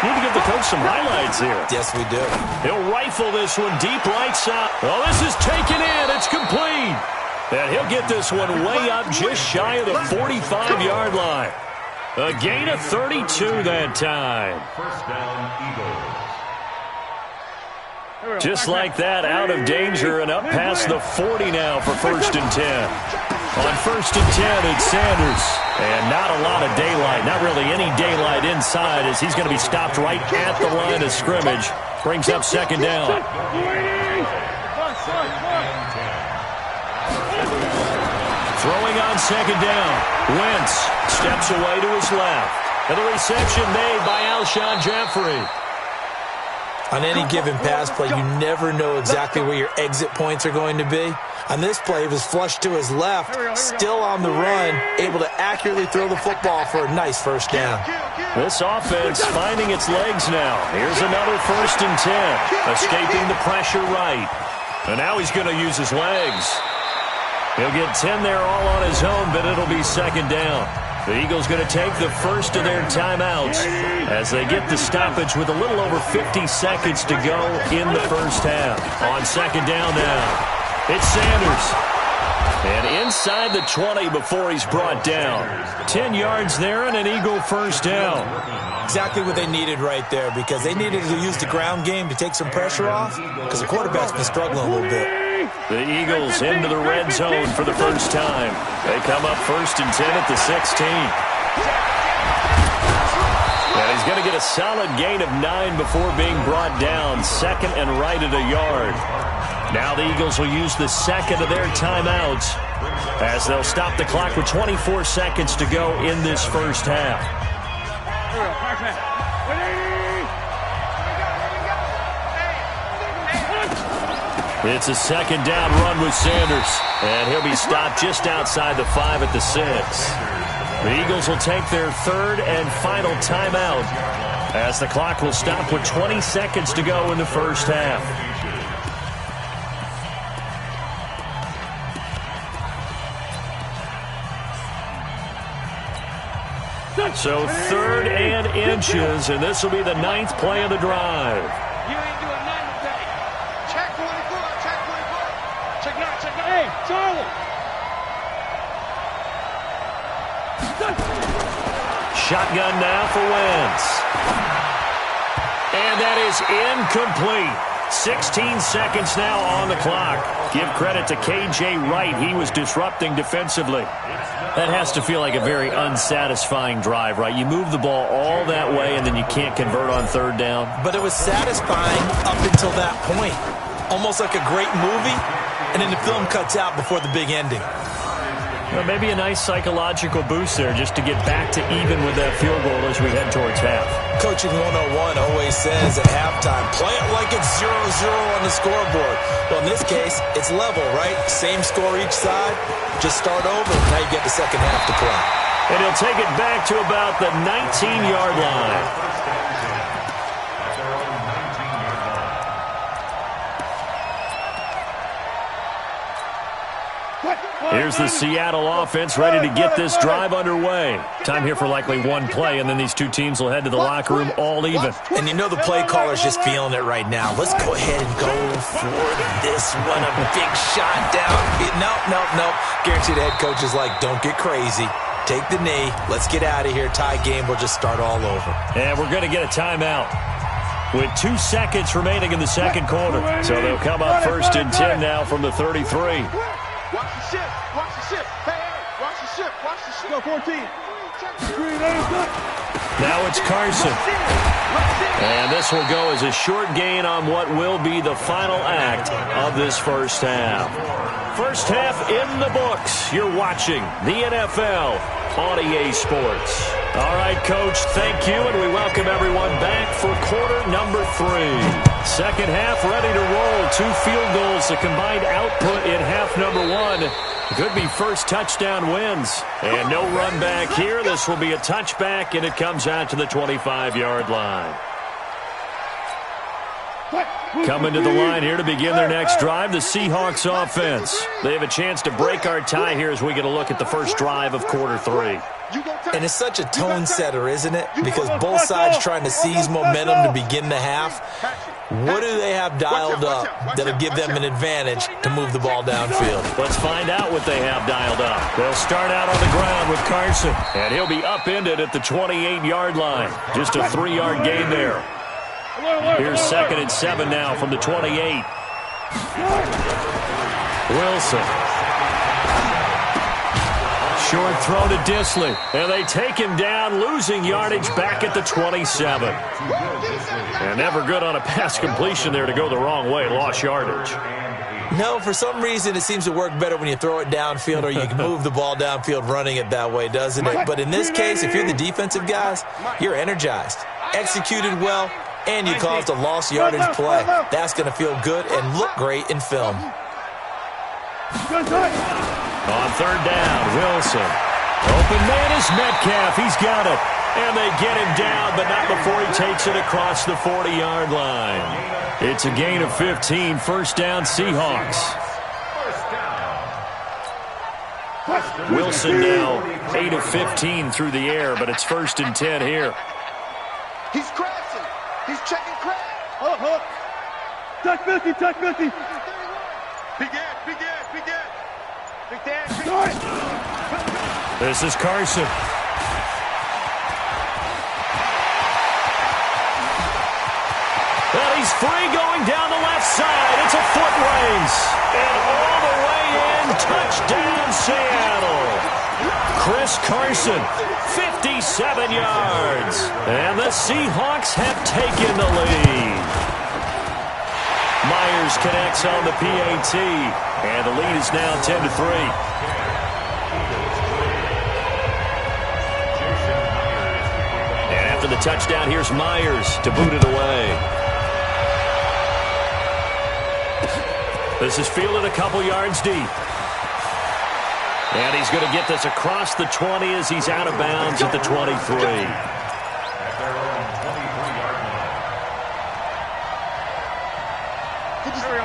Need to give the coach some highlights here. Yes, we do. He'll rifle this one deep right side. Oh, this is taken in. It's complete. And he'll get this one way up just shy of the 45-yard line. A gain of 32 that time. First down, Eagles. Just like that, out of danger and up past the 40 now for first and 10. On 1st and 10, it's Sanders. And not a lot of daylight, not really any daylight inside, as he's going to be stopped right at the line of scrimmage. Brings up 2nd down. Throwing on 2nd down. Wentz steps away to his left. And the reception made by Alshon Jeffrey. On any given pass play, you never know exactly where your exit points are going to be. On this play, it was flushed to his left, still on the run, able to accurately throw the football for a nice 1st down. This offense finding its legs now. Here's another 1st and 10, escaping the pressure right. And now he's going to use his legs. He'll get 10 there all on his own, but it'll be 2nd down. The Eagles going to take the first of their timeouts as they get the stoppage with a little over 50 seconds to go in the 1st half. On 2nd down now, it's Sanders. And inside the 20 before he's brought down. 10 yards there and an Eagle 1st down. Exactly what they needed right there, because they needed to use the ground game to take some pressure off, because the quarterback's been struggling a little bit. The Eagles into the red zone for the first time. They come up 1st and 10 at the 16. And he's going to get a solid gain of 9 before being brought down. 2nd and right at a yard. Now the Eagles will use the 2nd of their timeouts as they'll stop the clock with 24 seconds to go in this 1st half. It's a 2nd down run with Sanders, and he'll be stopped just outside the 5 at the 6. The Eagles will take their 3rd and final timeout as the clock will stop with 20 seconds to go in the 1st half. So 3rd and inches, and this will be the 9th play of the drive. You ain't doing nothing today. Check 24, check 24. Check now, check now. Hey, Charlie. Shotgun now for Wentz. And that is incomplete. 16 seconds now on the clock. Give credit to K.J. Wright. He was disrupting defensively. That has to feel like a very unsatisfying drive, right? You move the ball all that way, and then you can't convert on 3rd down. But it was satisfying up until that point. Almost like a great movie, and then the film cuts out before the big ending. Well, maybe a nice psychological boost there just to get back to even with that field goal as we head towards half. Coaching 101 always says at halftime, play it like it's 0-0 on the scoreboard. Well, in this case, it's level, right? Same score each side. Just start over. Now you get the 2nd half to play. And he'll take it back to about the 19-yard line. Here's the Seattle offense ready to get this drive underway. Time here for likely one play, and then these two teams will head to the locker room all even. And you know the play caller's just feeling it right now. Let's go ahead and go for this one. A big shot down. Nope. Guarantee the head coach is like, don't get crazy. Take the knee. Let's get out of here. Tie game. We'll just start all over. And we're going to get a timeout with 2 seconds remaining in the 2nd quarter. So they'll come up 1st and 10 now from the 33. Watch the ship. Watch the ship. Hey, watch the ship. Watch the ship. Go 14. Now it's Carson. And this will go as a short gain on what will be the final act of this 1st half. 1st half in the books. You're watching the NFL on EA Sports. All right, Coach, thank you, and we welcome everyone back for quarter number 3. 2nd half ready to roll. 2 field goals, the combined output in half number 1. Could be first touchdown wins. And no run back here. This will be a touchback, and it comes out to the 25-yard line. Coming to the line here to begin their next drive, the Seahawks offense. They have a chance to break our tie here as we get a look at the first drive of quarter 3. And it's such a tone setter, isn't it? Because both sides trying to seize momentum to begin the half. What do they have dialed up that'll give them an advantage to move the ball downfield? Let's find out what they have dialed up. They'll start out on the ground with Carson, and he'll be upended at the 28-yard line. Just a 3-yard gain there. Here's 2nd and 7 now from the 28. Wilson. short throw to Disley. And they take him down, losing yardage back at the 27. And never good on a pass completion there to go the wrong way. Lost yardage. No, for some reason it seems to work better when you throw it downfield or you can move the ball downfield running it that way, doesn't it? But in this case, if you're the defensive guys, you're energized, executed well, and you caused a lost yardage play. That's going to feel good and look great in film. On third down, Wilson. Open man is Metcalf. He's got it. And they get him down, but not before he takes it across the 40-yard line. It's a gain of 15. First down, Seahawks. Wilson now 8 of 15 through the air, but it's 1st and 10 here. He's crashing. He's checking crash. Hold. Touch 50, touch 50. Big Dan. This is Carson. And he's free going down the left side. It's a foot race. And all the way in, touchdown Seattle. Chris Carson, 57 yards. And the Seahawks have taken the lead. Myers connects on the PAT. And the lead is now 10-3. After the touchdown, here's Myers to boot it away. This is fielded a couple yards deep. And he's going to get this across the 20 as he's out of bounds at the 23.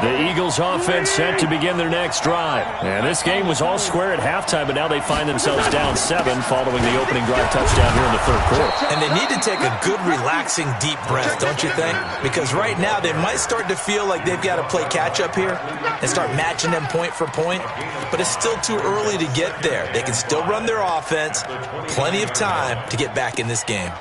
The Eagles offense set to begin their next drive. And this game was all square at halftime, but now they find themselves down 7 following the opening drive touchdown here in the third quarter. And they need to take a good, relaxing, deep breath, don't you think? Because right now they might start to feel like they've got to play catch-up here and start matching them point for point. But it's still too early to get there. They can still run their offense. Plenty of time to get back in this game.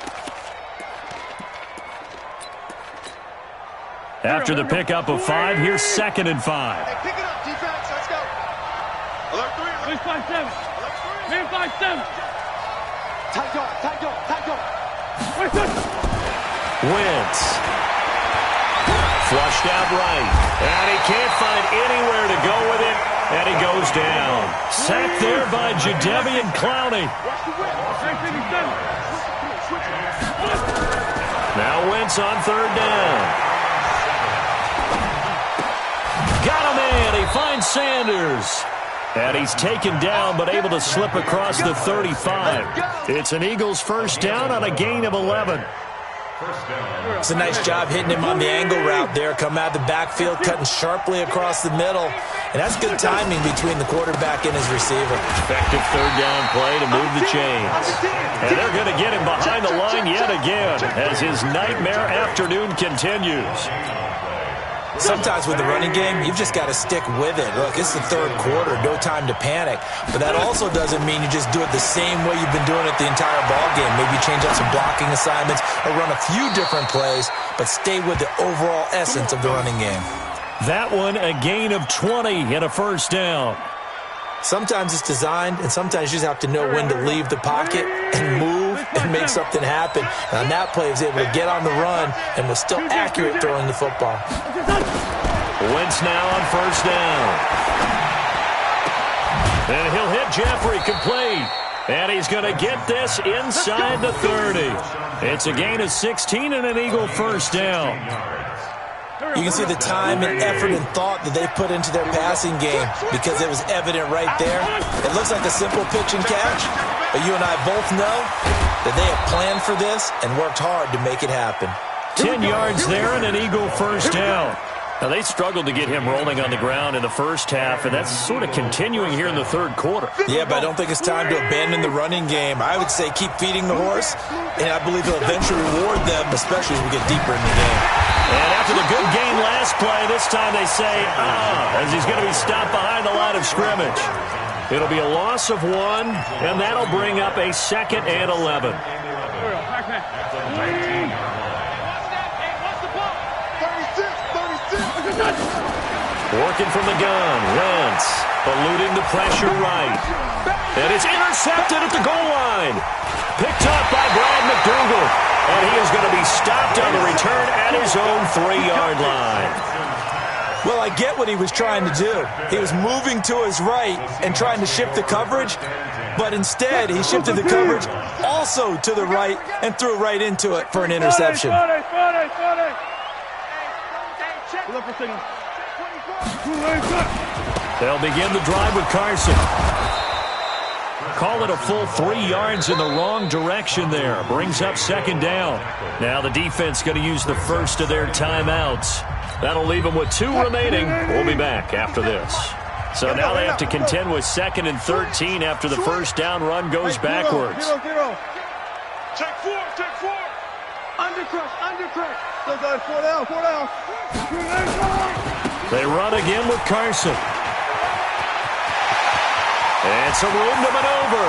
After the pickup of 5, here's 2nd and 5. Hey, pick it up, defense. Let's go. Alert 3. 5-7. Man 5-7. Tight guard. Wentz. Flushed out right. And he can't find anywhere to go with it. And he goes down. Sacked there by Jadeveon Clowney. Now Wentz on third down. Got him in. He finds Sanders. And he's taken down but able to slip across the 35. It's an Eagles first down on a gain of 11. It's a nice job hitting him on the angle route there. Come out of the backfield, cutting sharply across the middle. And that's good timing between the quarterback and his receiver. Effective third down play to move the chains. And they're going to get him behind the line yet again as his nightmare afternoon continues. Sometimes with the running game, you've just got to stick with it. Look, it's the third quarter, no time to panic. But that also doesn't mean you just do it the same way you've been doing it the entire ball game. Maybe change up some blocking assignments or run a few different plays, but stay with the overall essence of the running game. That one, a gain of 20 and a first down. Sometimes it's designed, and sometimes you just have to know when to leave the pocket and move and make something happen. And on that play, he was able to get on the run and was still accurate throwing the football. Wentz now on first down. And he'll hit Jeffrey complete. And he's going to get this inside the 30. It's a gain of 16 and an Eagle first down. You can see the time and effort and thought that they put into their passing game because it was evident right there. It looks like a simple pitch and catch, but you and I both know that they have planned for this and worked hard to make it happen. 10 yards there and an Eagle first down. Now, they struggled to get him rolling on the ground in the first half, and that's sort of continuing here in the third quarter. Yeah, but I don't think it's time to abandon the running game. I would say keep feeding the horse, and I believe he'll eventually reward them, especially as we get deeper in the game. And after the good gain last play, this time they say, as he's going to be stopped behind the line of scrimmage. It'll be a loss of 1, and that'll bring up a 2nd and 11. Working from the gun, Wentz. eluding the pressure right. And it's intercepted at the goal line. Picked up by Brad McDougal. And he is going to be stopped on the return at his own 3-yard line. Well, I get what he was trying to do. He was moving to his right and trying to shift the coverage, but instead he shifted the coverage also to the right and threw right into it for an interception. They'll begin the drive with Carson. Call it a full 3 yards in the wrong direction there. Brings up second down. Now the defense going to use the first of their timeouts. That'll leave them with 2 remaining. We'll be back after this. So now they have to contend with 2nd and 13 after the first down run goes backwards. Check 4. Undercrush. 4 down. They run again with Carson. And some room to maneuver.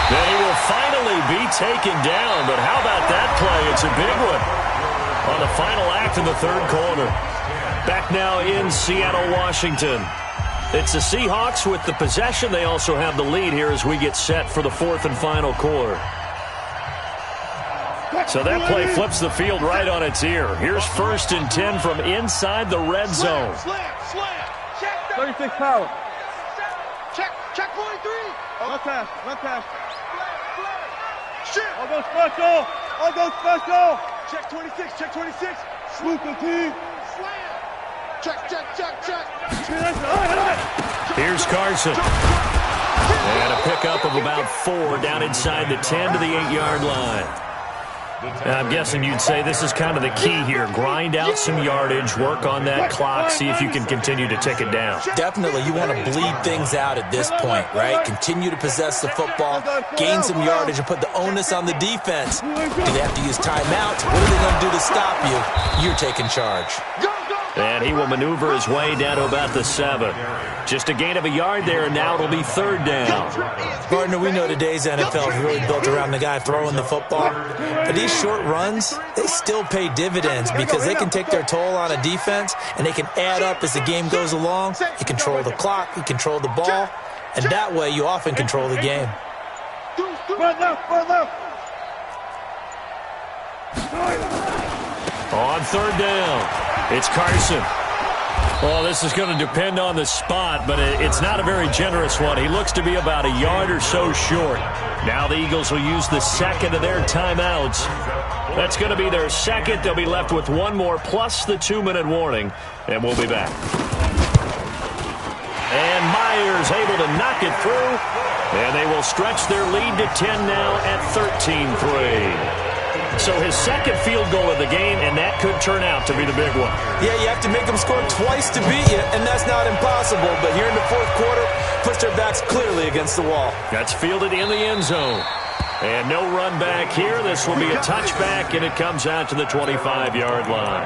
Then he will finally be taken down, but how about that play? It's a big one on the final act in the third quarter. Back now in Seattle, Washington. It's the Seahawks with the possession. They also have the lead here as we get set for the 4th and final quarter. So that play flips the field right on its ear. Here's 1st and 10 from inside the red zone. Slam. 36 power. Check 43. Left pass. Shit. I'll go special. Check 26. Swoop the team. Slam. Check. Here's Carson. And a pickup of about 4 down inside the 10 to the 8-yard line. I'm guessing you'd say this is kind of the key here. Grind out some yardage, work on that clock, see if you can continue to tick it down. Definitely, you want to bleed things out at this point, right? Continue to possess the football, gain some yardage, and put the onus on the defense. Do they have to use timeouts? What are they going to do to stop you? You're taking charge. And he will maneuver his way down to about the 7. Just a gain of a yard there, and now it'll be 3rd down. Partner, we know today's NFL is really built around the guy throwing the football. But these short runs, they still pay dividends because they can take their toll on a defense, and they can add up as the game goes along. You control the clock, you control the ball, and that way you often control the game. Run left. On 3rd down. It's Carson. Well, this is going to depend on the spot, but it's not a very generous one. He looks to be about a yard or so short. Now the Eagles will use the 2nd of their timeouts. That's going to be their 2nd. They'll be left with 1 more plus the 2-minute warning, and we'll be back. And Myers able to knock it through, and they will stretch their lead to 10 now at 13-3. So his 2nd field goal of the game, and that could turn out to be the big one. Yeah, you have to make them score twice to beat you, and that's not impossible. But here in the 4th quarter, puts their backs clearly against the wall. That's fielded in the end zone. And no run back here. This will be a touchback, and it comes out to the 25-yard line.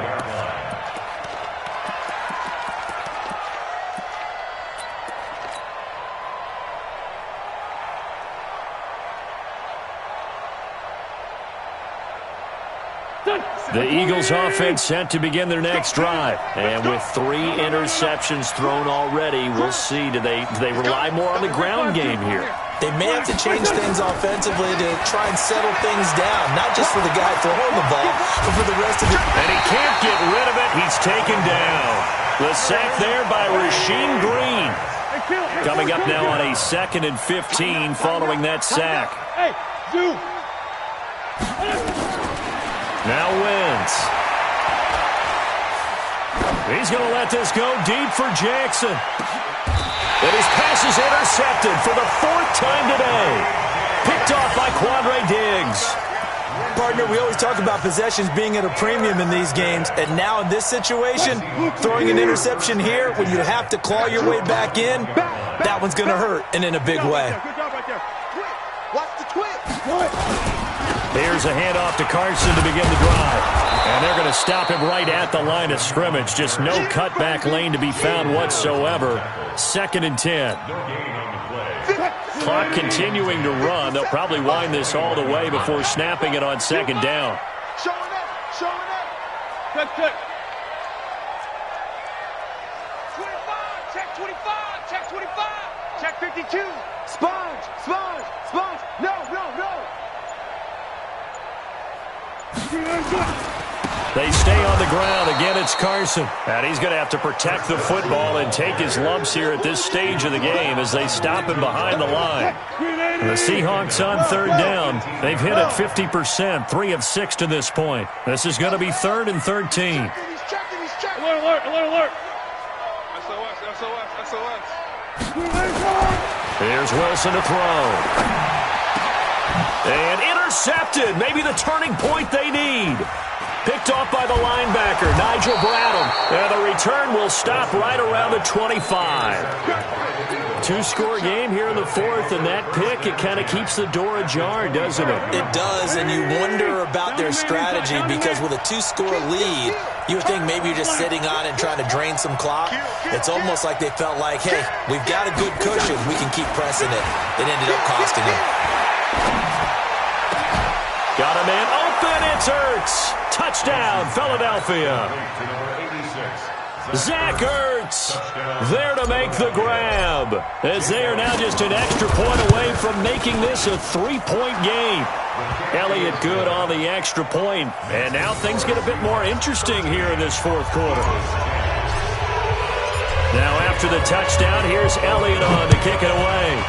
The Eagles offense set to begin their next drive. And with 3 interceptions thrown already, we'll see. Do they rely more on the ground game here? They may have to change things offensively to try and settle things down, not just for the guy throwing the ball, but for the rest of the... And he can't get rid of it. He's taken down. The sack there by Rasheem Green. Coming up now on a 2nd and 15 following that sack. Hey, dude. Now Wentz. He's going to let this go deep for Jackson. And his pass is intercepted for the 4th time today. Picked off by Quandre Diggs. Partner, we always talk about possessions being at a premium in these games, and now in this situation, throwing an interception here when you have to claw your way back in, that one's going to hurt, and in a big way. Good job right there. Watch the twist. Here's a handoff to Carson to begin the drive. And they're going to stop him right at the line of scrimmage. Just no cutback lane to be found whatsoever. 2nd and 10. Clock continuing to run. They'll probably wind this all the way before snapping it on 2nd down. Showing up. Check. 25, check 25, check 25, check 52. Sponge. No. They stay on the ground. Again, it's Carson. And he's going to have to protect the football and take his lumps here at this stage of the game as they stop him behind the line. And the Seahawks on third down. They've hit it 50%, 3 of 6 to this point. This is going to be 3rd and 13. He's checking. Alert. SOS. Here's Wilson to throw. And intercepted. Maybe the turning point they need. Picked off by the linebacker, Nigel Bradham. And the return will stop right around the 25. 2-score game here in the 4th, and that pick, it kind of keeps the door ajar, doesn't it? It does, and you wonder about their strategy because with a 2-score lead, you would think maybe you're just sitting on it and trying to drain some clock. It's almost like they felt like, hey, we've got a good cushion. We can keep pressing it. It ended up costing them. Got a man open. It's Ertz. Touchdown, Philadelphia. Zach Ertz there to make the grab, as they are now just an extra point away from making this a 3-point game. Elliott good on the extra point, and now things get a bit more interesting here in this 4th quarter. Now after the touchdown, here's Elliott on to kick it away.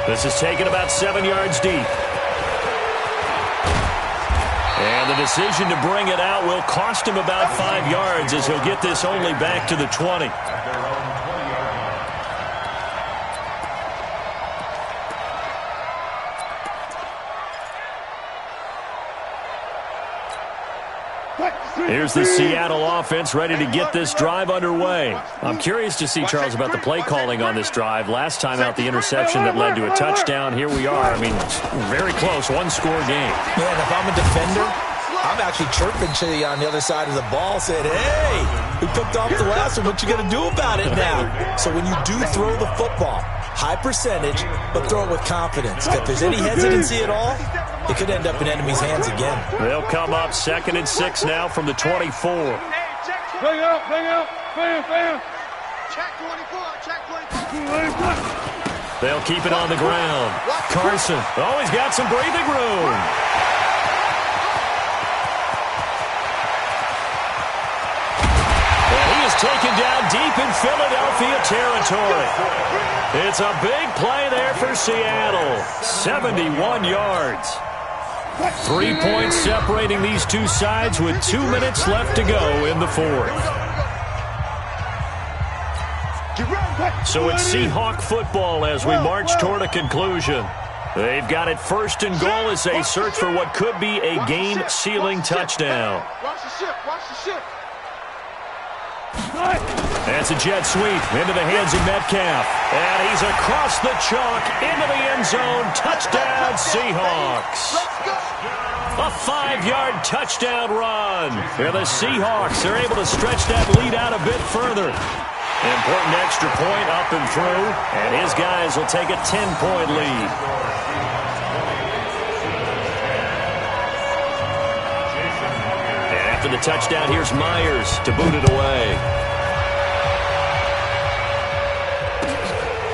This is taken about 7 yards deep. And the decision to bring it out will cost him about 5 yards as he'll get this only back to the 20. Here's the Seattle offense ready to get this drive underway. I'm curious to see, Charles, about the play calling on this drive. Last time out, the interception that led to a touchdown. Here we are. I mean, very close, 1-score game. Man, if I'm a defender, I'm actually chirping to you on the other side of the ball, saying, hey, we picked off the last one. What you going to do about it now? So when you do throw the football, high percentage, but throw it with confidence. If there's any hesitancy at all, it could end up in enemy's hands again. They'll come up 2nd and 6 now from the 24. Bring out. Fan. Check 24. They'll keep it on the ground. Carson, he's got some breathing room. And he is taken down deep in Philadelphia territory. It's a big play there for Seattle. 71 yards. 3 points separating these two sides with 2 minutes left to go in the 4th. So it's Seahawk football as we march toward a conclusion. They've got it 1st and goal as they search for what could be a game-sealing touchdown. Watch the ship. That's a jet sweep into the hands of Metcalf. And he's across the chalk into the end zone. Touchdown, Seahawks. A 5-yard touchdown run. And the Seahawks are able to stretch that lead out a bit further. Important extra point up and through. And his guys will take a 10-point lead. And after the touchdown, here's Myers to boot it away.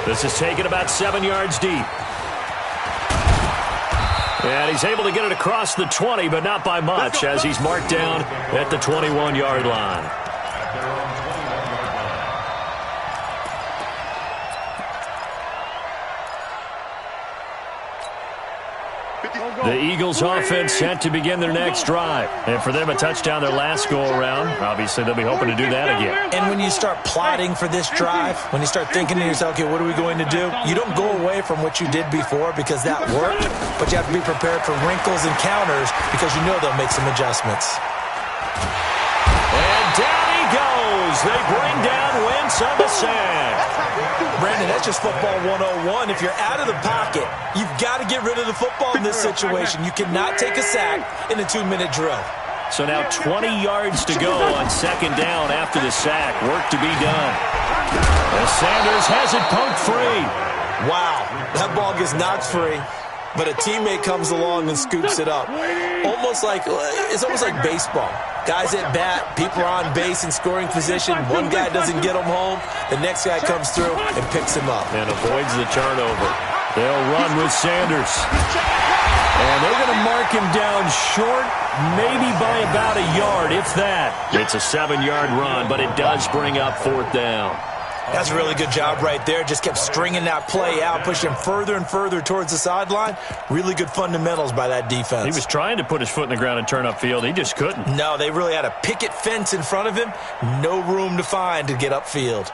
This is taken about 7 yards deep. And he's able to get it across the 20, but not by much, as he's marked down at the 21-yard line. The Eagles offense set to begin their next drive. And for them, a touchdown their last go-around. Obviously, they'll be hoping to do that again. And when you start plotting for this drive, when you start thinking to yourself, okay, what are we going to do? You don't go away from what you did before because that worked, but you have to be prepared for wrinkles and counters because you know they'll make some adjustments. And down he goes. They bring down Wentz on the sack. Brandon, that's just football 101. If you're out of the pocket, you've got to get rid of the football in this situation. You cannot take a sack in a 2-minute drill. So now 20 yards to go on 2nd down after the sack. Work to be done. As Sanders has it poked free. Wow, that ball gets knocked free, but a teammate comes along and scoops it up. almost like baseball. Guys at bat, people are on base in scoring position. One guy doesn't get him home. The next guy comes through and picks him up. And avoids the turnover. They'll run with Sanders. And they're going to mark him down short, maybe by about a yard, if that. It's a 7-yard run, but it does bring up 4th down. That's a really good job right there. Just kept stringing that play out, pushing him further and further towards the sideline. Really good fundamentals by that defense. He was trying to put his foot in the ground and turn upfield. He just couldn't. No, they really had a picket fence in front of him. No room to find to get upfield.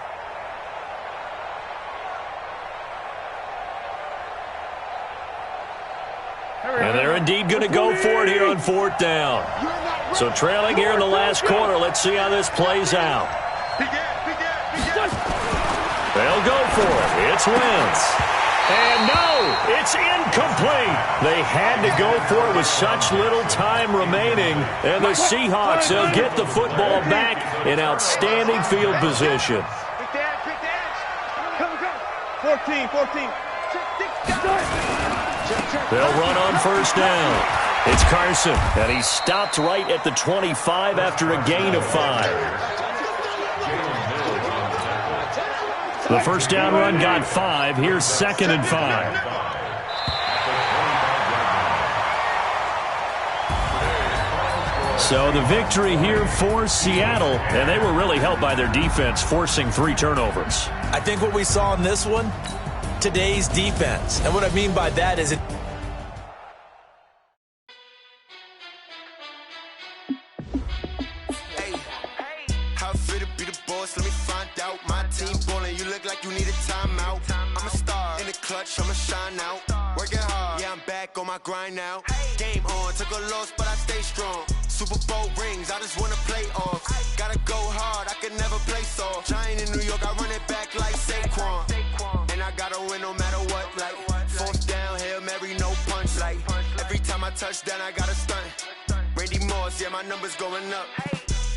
And they're indeed going to go for it here on 4th down. So trailing here in the last quarter. Let's see how this plays out. They'll go for it. It's Wentz. And no, it's incomplete. They had to go for it with such little time remaining. And the Seahawks will get the football back in outstanding field position. 14. They'll run on 1st down. It's Carson, and he stopped right at the 25 after a gain of 5. The 1st down run got 5. Here's 2nd and 5. So the victory here for Seattle, and they were really helped by their defense, forcing 3 turnovers. I think what we saw in this one, today's defense. And what I mean by that is it. How fit to be the boss? Let me find out. My team ballin', you look like you need a timeout. I'm a star in the clutch, I'ma shine out. Working hard, yeah, I'm back on my grind now. Game on, took a loss, but I stay strong. Super Bowl rings, I just wanna play off. Gotta go hard, I can never play soft. Giant in New York, I run it back like Saquon. And I gotta win no matter what, like 4th down, Hail Mary, no punch. Like every time I touch down, I gotta stunt. Randy Moss, yeah, my numbers going up.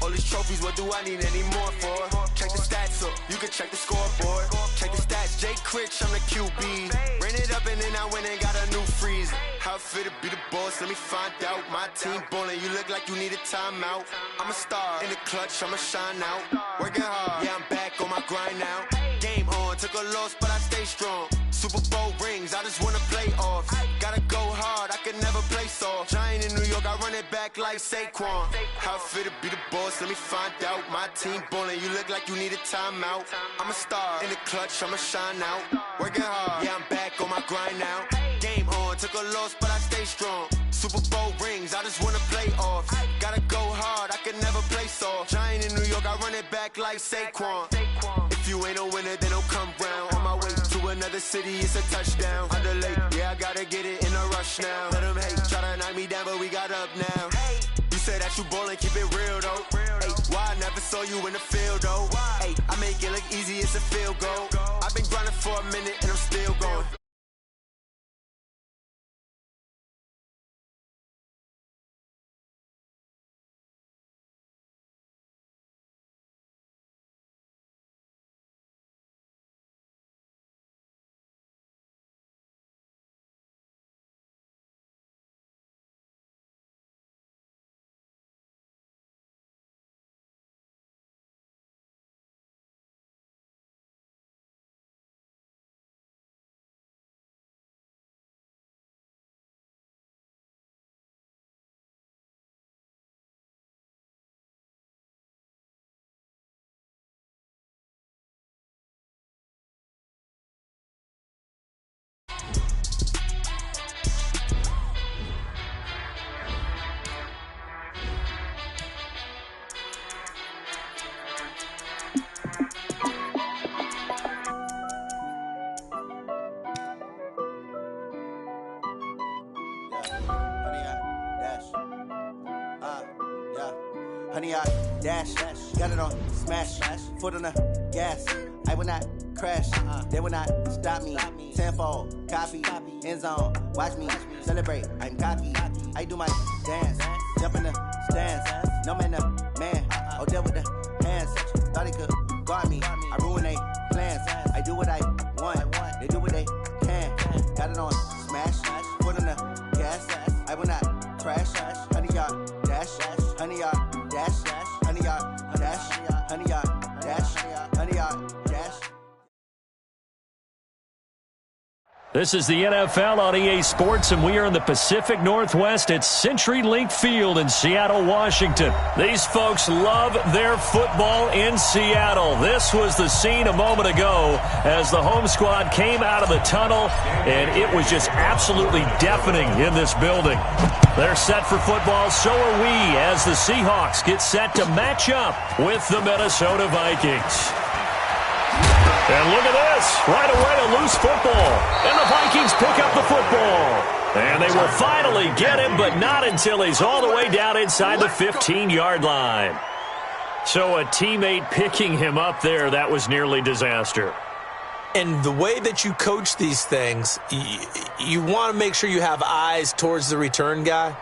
All these trophies, what do I need any more for? Check the stats up, you can check the scoreboard. Check the stats, Jay Critch, I'm the QB. Ran it up and then I went and got a new freeze. How fit to be the boss, let me find out. My team ballin', you look like you need a timeout. I'm a star in the clutch, I'ma shine out. Working hard, yeah, I'm back on my grind now. Game on, took a loss, but I stay strong. Super Bowl rings, I just wanna play off. Gotta go hard, I can never play soft. Giant in New York, I run it back like Saquon. How fit to be the boss, let me find out. My team ballin', you look like you need a timeout. I'm a star in the clutch, I'ma shine out. Working hard, yeah, I'm back on my grind now. Game on, took a loss, but I stay strong. Super Bowl rings, I just wanna play off. Gotta go hard, I can never play soft. Giant in New York, I run it back like Saquon. If you ain't a winner, then don't come round. On my way to another city, it's a touchdown. Underlay, yeah, I gotta get it in a rush now. Let them hate, try to knock me down, but we got up now. You say that you ballin', keep it real though. Hey, why I never saw you in the field though? Hey, I make it look easy, it's a field goal. I've been grinding for a minute and I'm still going. Honey, I dash, got it on smash, foot on the gas. I will not crash, they will not stop me. Tenfold, copy, end zone, watch me celebrate. I'm cocky, I do my dance, jump in the stands. No man, the man, oh, deal with the hands. Thought he could guard me, I ruin they plans. I do what I want, they do what they can. Got it on smash, foot on the gas. I will not crash. dash, 100-yard dash, 100-yard dash, 100-yard dash. This is the NFL on EA Sports, and we are in the Pacific Northwest at CenturyLink Field in Seattle, Washington. These folks love their football in Seattle. This was the scene a moment ago as the home squad came out of the tunnel, and it was just absolutely deafening in this building. They're set for football, so are we, as the Seahawks get set to match up with the Minnesota Vikings. And look at this. Right away, a loose football. And the Vikings pick up the football. And they will finally get him, but not until he's all the way down inside the 15-yard line. So a teammate picking him up there, that was nearly disaster. And the way that you coach these things, you want to make sure you have eyes towards the return guy,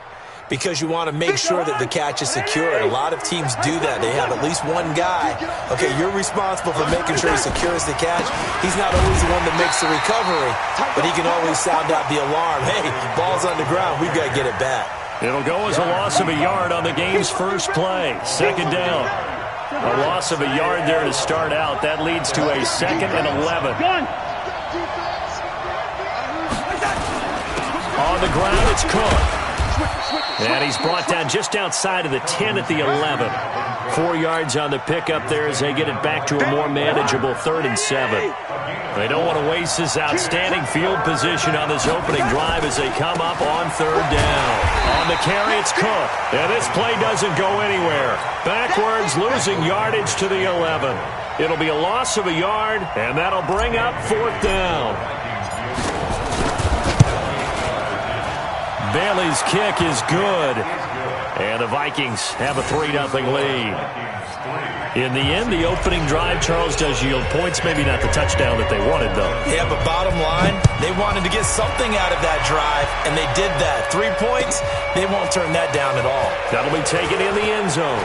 because you want to make sure that the catch is secure. A lot of teams do that. They have at least one guy. Okay, you're responsible for making sure he secures the catch. He's not always the one that makes the recovery, but he can always sound out the alarm. Hey, ball's on the ground. We've got to get it back. It'll go as a loss of a yard on the game's first play. Second down. A loss of a yard there to start out. That leads to a 2nd and 11. On the ground, it's Cook. And he's brought down just outside of the 10 at the 11. 4 yards on the pickup there as they get it back to a more manageable 3rd and 7. They don't want to waste this outstanding field position on this opening drive as they come up on 3rd down. On the carry, it's Cook. And this play doesn't go anywhere. Backwards, losing yardage to the 11. It'll be a loss of a yard, and that'll bring up 4th down. Bailey's kick is good. And the Vikings have a 3-0 lead. In the end, the opening drive, Charles, does yield points. Maybe not the touchdown that they wanted, though. Yeah, but bottom line, they wanted to get something out of that drive, and they did that. 3 points, they won't turn that down at all. That'll be taken in the end zone.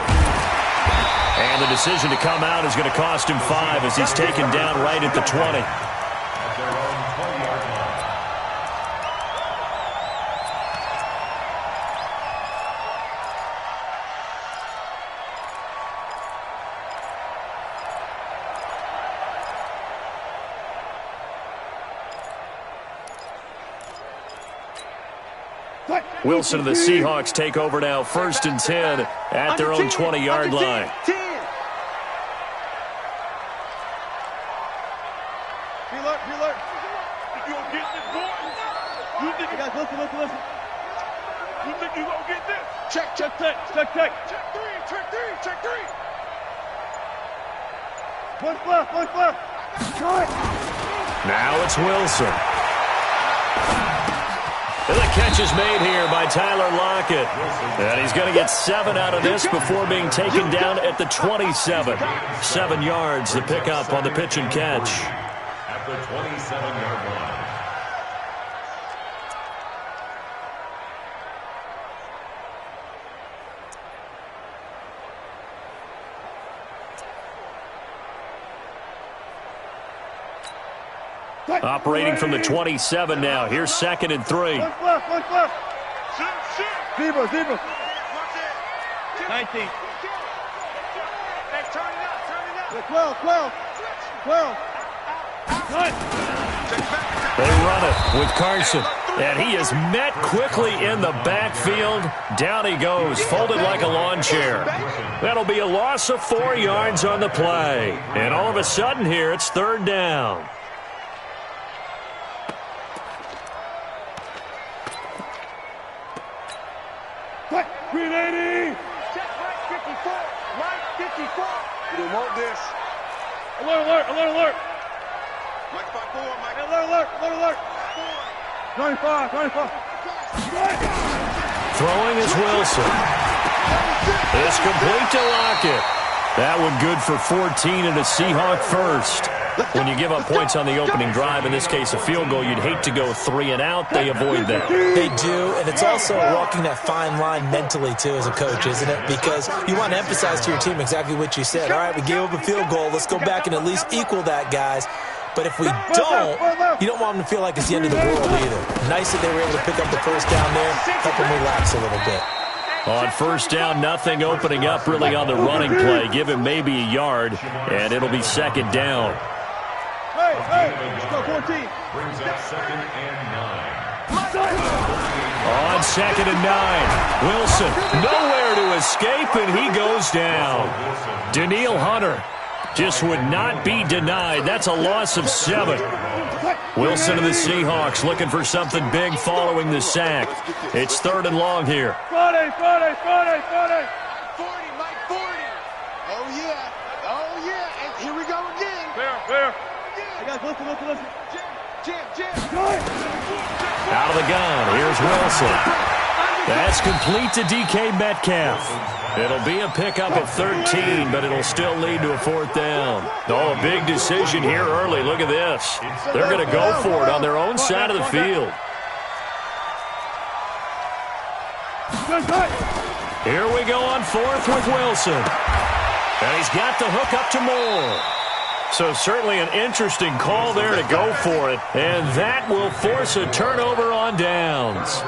And the decision to come out is going to cost him 5 as he's taken down right at the 20. Wilson and the Seahawks take over now, 1st and 10 at their own 20-yard line. Be alert. You gonna get this, boy? You think you guys listen. You think you gonna get this? Check. Check 3. Push left. Now it's Wilson. And the catch is made here by Tyler Lockett. And he's going to get 7 out of this before being taken down at the 27. 7 yards, the pickup on the pitch and catch. At the 27-yard line. Operating from the 27 now. Here's 2nd and 3. Left. Zebra. 19. Hey, turn it up. 12. They run it with Carson. And he is met quickly in the backfield. Down he goes, folded like a lawn chair. That'll be a loss of 4 yards on the play. And all of a sudden here, it's 3rd down. Green 80. Check right 54. You don't want this. Alert. Mike 54, Mike. Alert. 95. Throwing is Wilson. It's complete to Lockett. That one good for 14 and a Seahawk first. When you give up points on the opening drive, in this case a field goal, you'd hate to go 3 and out. They avoid that. They do, and it's also walking that fine line mentally, too, as a coach, isn't it? Because you want to emphasize to your team exactly what you said. All right, we gave up a field goal. Let's go back and at least equal that, guys. But if we don't, you don't want them to feel like it's the end of the world either. Nice that they were able to pick up the 1st down there, help them relax a little bit. On first down, nothing opening up really on the running play. Give him maybe a yard, and it'll be second down. Hey, let's go 14. Brings up 2nd and 9. On 2nd and 9, Wilson nowhere to escape, and he goes down. Danielle Hunter just would not be denied. That's a loss of 7. Wilson and the Seahawks looking for something big following the sack. It's 3rd and long here. Friday. 40, Mike, 40. Oh, yeah, and here we go again. Fair. Hey, guys, listen. Jam. Out of the gun, here's Wilson. That's complete to DK Metcalf. It'll be a pickup at 13, but it'll still lead to a 4th down. Oh, a big decision here early. Look at this. They're going to go for it on their own side of the field. Here we go on 4th with Wilson. And he's got the hook up to Moore. So certainly an interesting call there to go for it. And that will force a turnover on downs.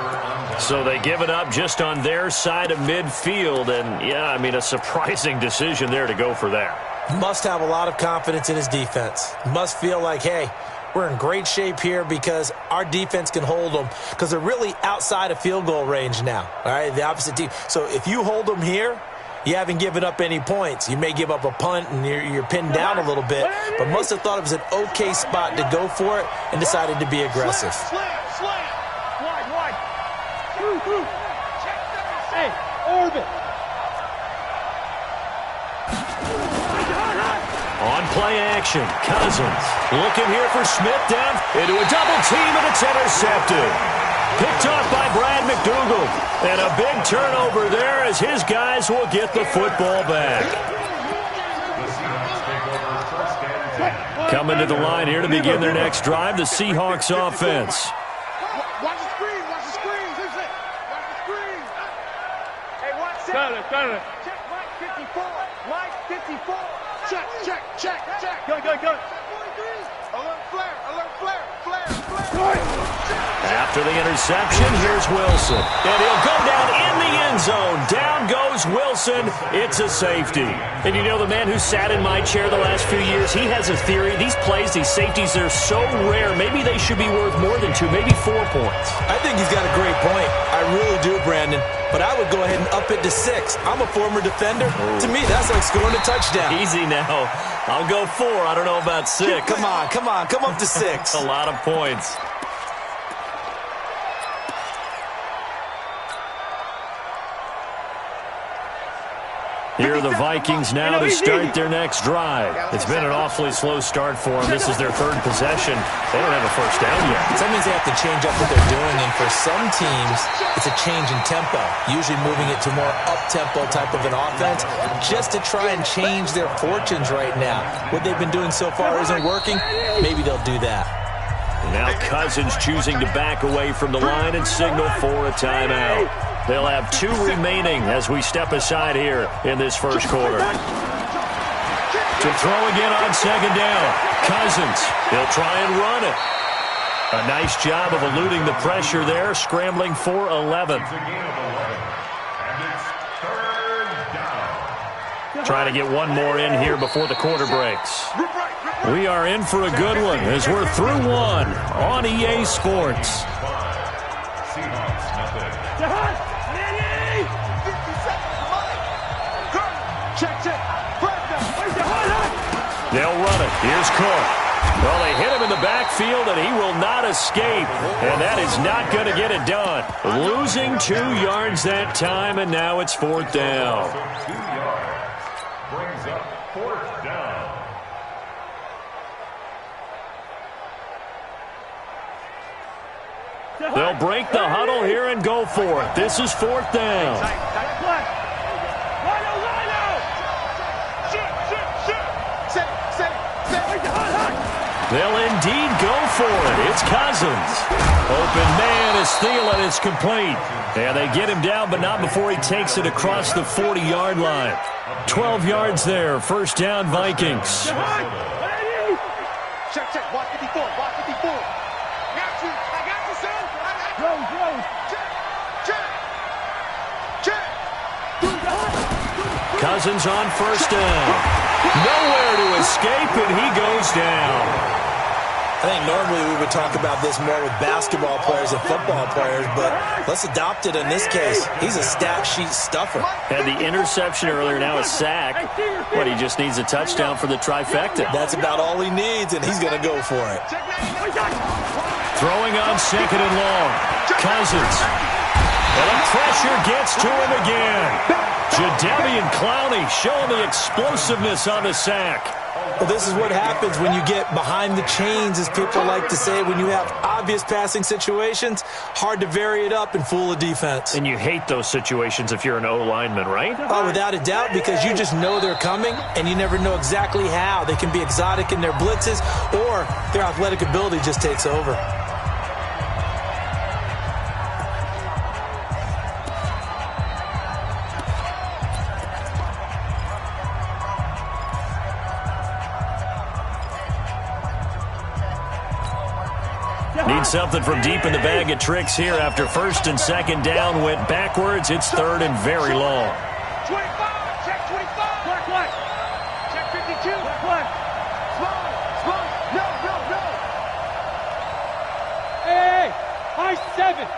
So they give it up just on their side of midfield. And, yeah, I mean, a surprising decision there to go for that. Must have a lot of confidence in his defense. Must feel like, hey, we're in great shape here because our defense can hold them because they're really outside of field goal range now. All right, the opposite team. So if you hold them here, you haven't given up any points. You may give up a punt and you're pinned down a little bit, but must have thought it was an okay spot to go for it and decided to be aggressive. Slam. Wide. Through. Hey, orbit. On play action, Cousins looking here for Smith down into a double team, and it's intercepted. Picked off by Brad McDougal. And a big turnover there as his guys will get the football back. Coming to the line here to begin their next drive, the Seahawks offense. Watch the screen. Watch the screen. Hey, watch it. Got it. Check Mike 54. Check. Go. Alert flare. After the interception, here's Wilson. And he'll go down in the end zone. Down goes Wilson. It's a safety. And you know, the man who sat in my chair the last few years, he has a theory. These plays, these safeties, they're so rare. Maybe they should be worth more than 2, maybe 4 points. I think he's got a great point. I really do, Brandon. But I would go ahead and up it to 6. I'm a former defender. To me, that's like scoring a touchdown. Easy now. I'll go 4. I don't know about 6. Come on. Come up to 6. A lot of points. Here are the Vikings now to start their next drive. It's been an awfully slow start for them. This is their 3rd possession. They don't have a first down yet. That means they have to change up what they're doing, and for some teams, it's a change in tempo, usually moving it to more up-tempo type of an offense just to try and change their fortunes right now. What they've been doing so far isn't working. Maybe they'll do that. Now Cousins choosing to back away from the line and signal for a timeout. They'll have 2 remaining as we step aside here in this first quarter. To throw again on 2nd down. Cousins, he'll try and run it. A nice job of eluding the pressure there, scrambling for 11. Trying to get one more in here before the quarter breaks. We are in for a good one as we're through 1 on EA Sports. They'll run it. Here's Cook. Well, they hit him in the backfield, and he will not escape. And that is not going to get it done. Losing 2 yards that time, and now it's 4th down. So 2 yards brings up 4th down. They'll break the huddle here and go for it. This is 4th down. They'll indeed go for it. It's Cousins. Open man is Thielen. It's complete. And they get him down, but not before he takes it across the 40-yard line. 12 yards there. First down, Vikings. Check. Watch 54. I got you, son. Check. Cousins on first down. Nowhere to escape, and he goes down. I think normally we would talk about this more with basketball players and football players, but let's adopt it in this case. He's a stat sheet stuffer. Had the interception earlier, now a sack. But he just needs a touchdown for the trifecta. That's about all he needs, and he's going to go for it. Throwing on second and long. Cousins. And the pressure gets to him again. Jadeveon Clowney showing the explosiveness on the sack. Well, this is what happens when you get behind the chains, as people like to say. When you have obvious passing situations, hard to vary it up and fool a defense. And you hate those situations if you're an O-lineman, right? Oh, without a doubt, because you just know they're coming, and you never know exactly how. They can be exotic in their blitzes, or their athletic ability just takes over. Need something from deep in the bag of tricks here after first and second down went backwards. It's third and very long. 25, check 25. Black, black. Check 52. Black, black. Small. No. Hey, high 7.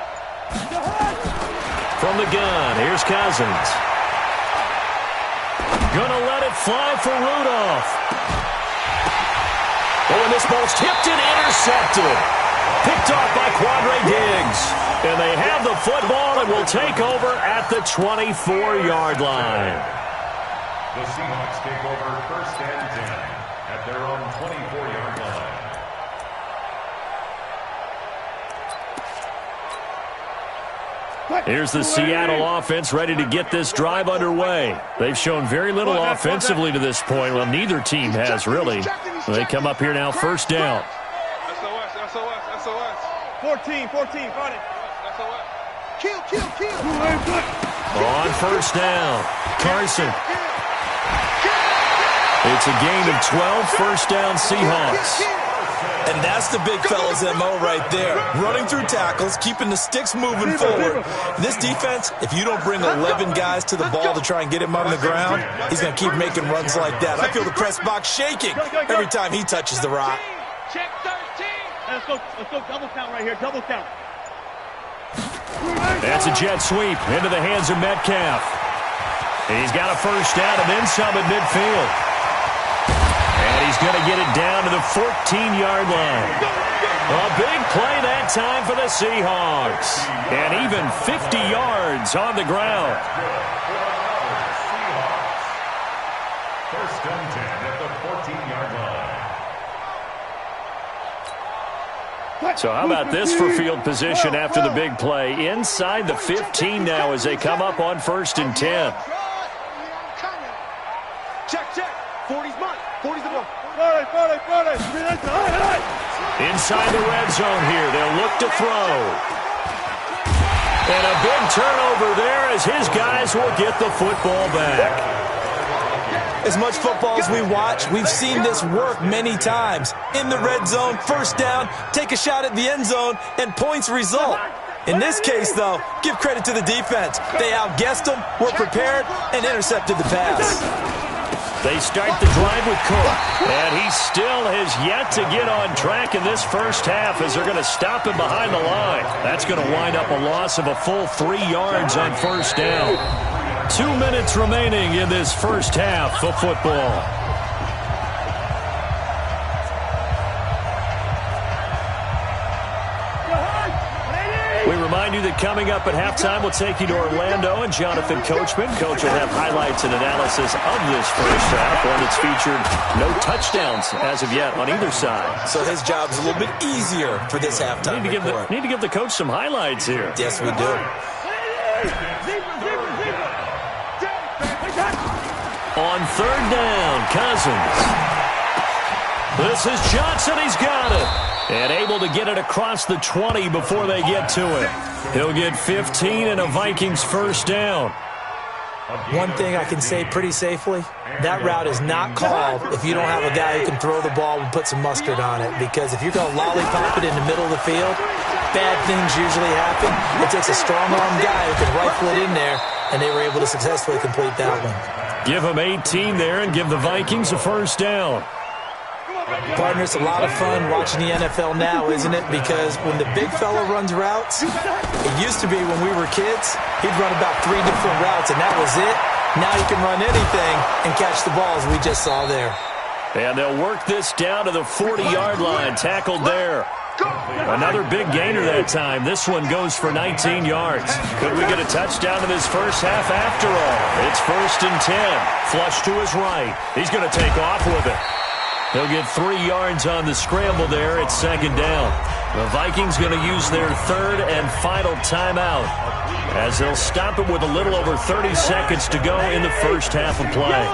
From the gun, here's Cousins. Gonna let it fly for Rudolph. Oh, and this ball's tipped and intercepted. Picked off by Quandre Diggs. And they have the football and will take over at the 24-yard line. The Seahawks take over first and 10 at their own 24-yard line. Here's the Seattle offense ready to get this drive underway. They've shown very little offensively to this point. Well, neither team has, really. They come up here now, first down. SOS. 14, got it. SOS. Kill. On first down, Carson. It's a gain of 12, first down Seahawks. And that's the big fella's MO right there. Running through tackles, keeping the sticks moving forward. This defense, if you don't bring 11 guys to the ball to try and get him on the ground, he's going to keep making runs like that. I feel the press box shaking every time he touches the rock. Check 13. Let's go double count right here, double count. That's a jet sweep into the hands of Metcalf. He's got a first down and then some at midfield. And he's going to get it down to the 14-yard line. A big play that time for the Seahawks. And even 50 yards on the ground. First and 10 at the 14-yard line. So how about this for field position after the big play? Inside the 15 now as they come up on first and 10. Check. 40's mine. 40's the ball. Inside the red zone here. They'll look to throw. And a big turnover there as his guys will get the football back. As much football as we watch, we've seen this work many times. In the red zone, first down, take a shot at the end zone, and points result. In this case, though, give credit to the defense. They outguessed them, were prepared, and intercepted the pass. They start the drive with Cook, and he still has yet to get on track in this first half as they're going to stop him behind the line. That's going to wind up a loss of a full 3 yards on first down. 2 minutes remaining in this first half of football. We remind you that coming up at halftime, we'll take you to Orlando and Jonathan Coachman. Coach will have highlights and analysis of this first half, one that's featured no touchdowns as of yet on either side. So his job's a little bit easier for this halftime report. Need to give the coach some highlights here. Yes, we do. On third down, Cousins. This is Johnson. He's got it. And able to get it across the 20 before they get to it. He'll get 15 and a Vikings first down. One thing I can say pretty safely, that route is not called if you don't have a guy who can throw the ball and put some mustard on it. Because if you're going to lollipop it in the middle of the field, bad things usually happen. It takes a strong-arm guy who can rifle it in there, and they were able to successfully complete that one. Give them 18 there and give the Vikings a first down. Partner, it's a lot of fun watching the NFL now, isn't it? Because when the big fella runs routes, it used to be when we were kids, he'd run about 3 different routes, and that was it. Now he can run anything and catch the balls we just saw there. And they'll work this down to the 40-yard line, tackled there. Another big gainer that time. This one goes for 19 yards. Could we get a touchdown in this first half after all? It's 1st and 10. Flush to his right. He's going to take off with it. He'll get 3 yards on the scramble there. It's 2nd down. The Vikings going to use their 3rd and final timeout as they'll stop it with a little over 30 seconds to go in the first half of play.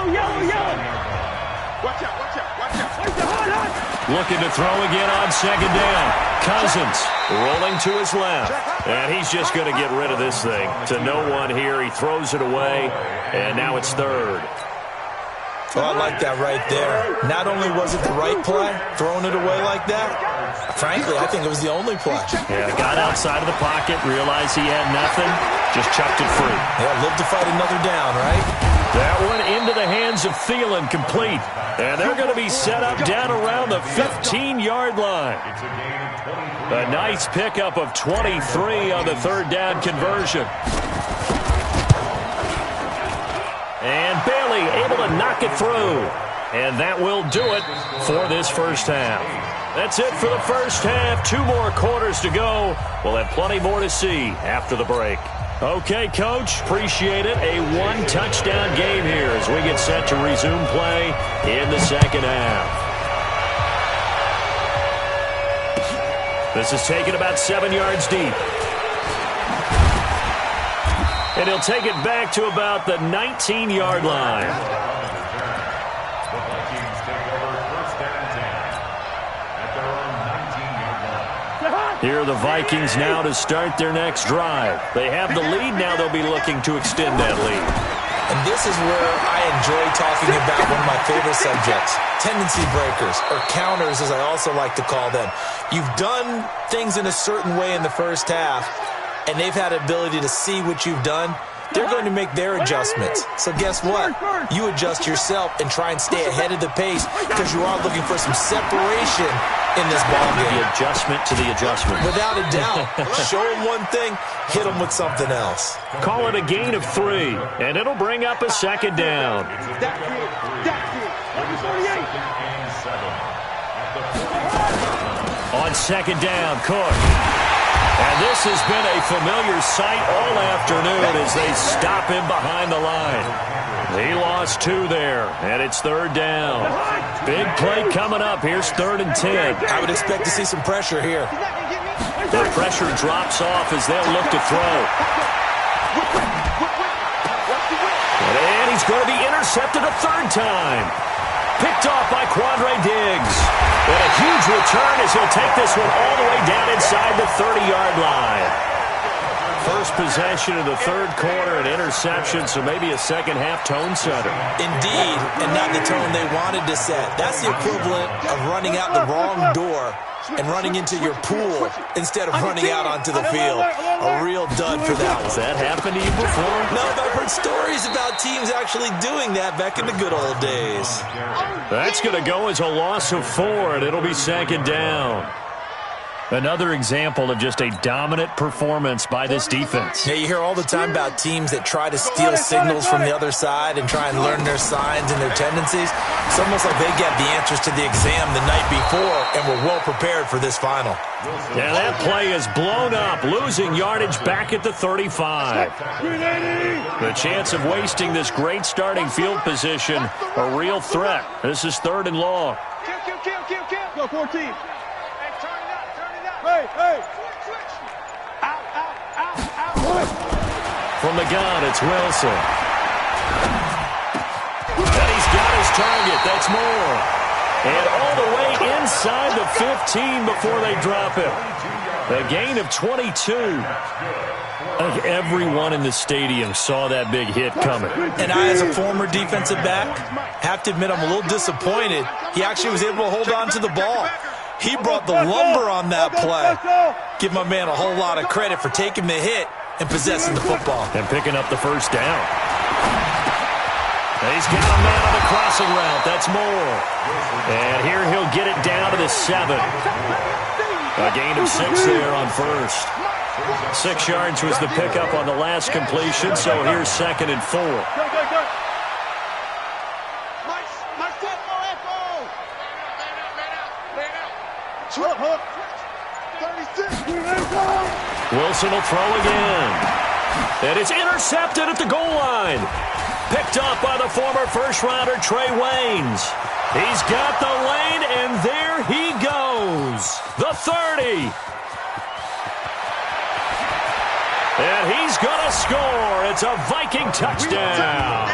Looking to throw again on 2nd down. Cousins rolling to his left. And he's just going to get rid of this thing. To no one here. He throws it away. And now it's 3rd. Oh, I like that right there. Not only was it the right play, throwing it away like that, frankly, I think it was the only play. Yeah, got outside of the pocket, realized he had nothing, just chucked it free. Yeah, live to fight another down, right? That one into the hands of Thielen, complete. And they're going to be set up down around the 15-yard line. A nice pickup of 23 on the 3rd down conversion. And Bailey able to knock it through. And that will do it for this first half. That's it for the first half. 2 more quarters to go. We'll have plenty more to see after the break. Okay, Coach, appreciate it. A 1-touchdown game here as we get set to resume play in the second half. This is taken about 7 yards deep. And he'll take it back to about the 19-yard line. The Vikings take over 1st and 10 at their own 19-yard line. Here are the Vikings now to start their next drive. They have the lead. Now they'll be looking to extend that lead. And this is where I enjoy talking about one of my favorite subjects, tendency breakers, or counters as I also like to call them. You've done things in a certain way in the first half, and they've had the ability to see what you've done. They're going to make their adjustments. So guess what? You adjust yourself and try and stay ahead of the pace because you are looking for some separation in this ball game. The adjustment to the adjustment. Without a doubt. Show them one thing, hit them with something else. Call it a gain of 3, and it'll bring up a 2nd down. On 2nd down, Cook. And this has been a familiar sight all afternoon as they stop him behind the line. He lost 2 there, and it's 3rd down. Big play coming up. Here's 3rd and 10. I would expect to see some pressure here. The pressure drops off as they'll look to throw. And he's going to be intercepted a 3rd time. Picked off by Quandre Diggs. And a huge return as he'll take this one all the way down inside the 30-yard line. First possession of the 3rd quarter, an interception, so maybe a second-half tone setter. Indeed, and not the tone they wanted to set. That's the equivalent of running out the wrong door and running into your pool instead of running out onto the field. A real dud for that one. Has that happened to you before? No, but I've heard stories about teams actually doing that back in the good old days. That's going to go as a loss of 4, and it'll be 2nd down. Another example of just a dominant performance by this defense. Yeah, you hear all the time about teams that try to steal signals from the other side and try and learn their signs and their tendencies. It's almost like they got the answers to the exam the night before and were well prepared for this final. Yeah, that play is blown up, losing yardage back at the 35. The chance of wasting this great starting field position, a real threat. This is 3rd and long. Go 14. Hey, hey. From the gun, it's Wilson. And he's got his target. That's Moore. And all the way inside the 15 before they drop it. A gain of 22. I think everyone in the stadium saw that big hit coming. And I, as a former defensive back, have to admit I'm a little disappointed. He actually was able to hold on to the ball. He brought the lumber on that play. Give my man a whole lot of credit for taking the hit and possessing the football. And picking up the first down. He's got a man on the crossing route. That's more. And here he'll get it down to the 7. A gain of 6 there on first. 6 yards was the pickup on the last completion, so here's 2nd and 4. Wilson will throw again. And it's intercepted at the goal line. Picked up by the former first-rounder Trey Waynes. He's got the lane, and there he goes. The 30. And he's going to score. It's a Viking touchdown.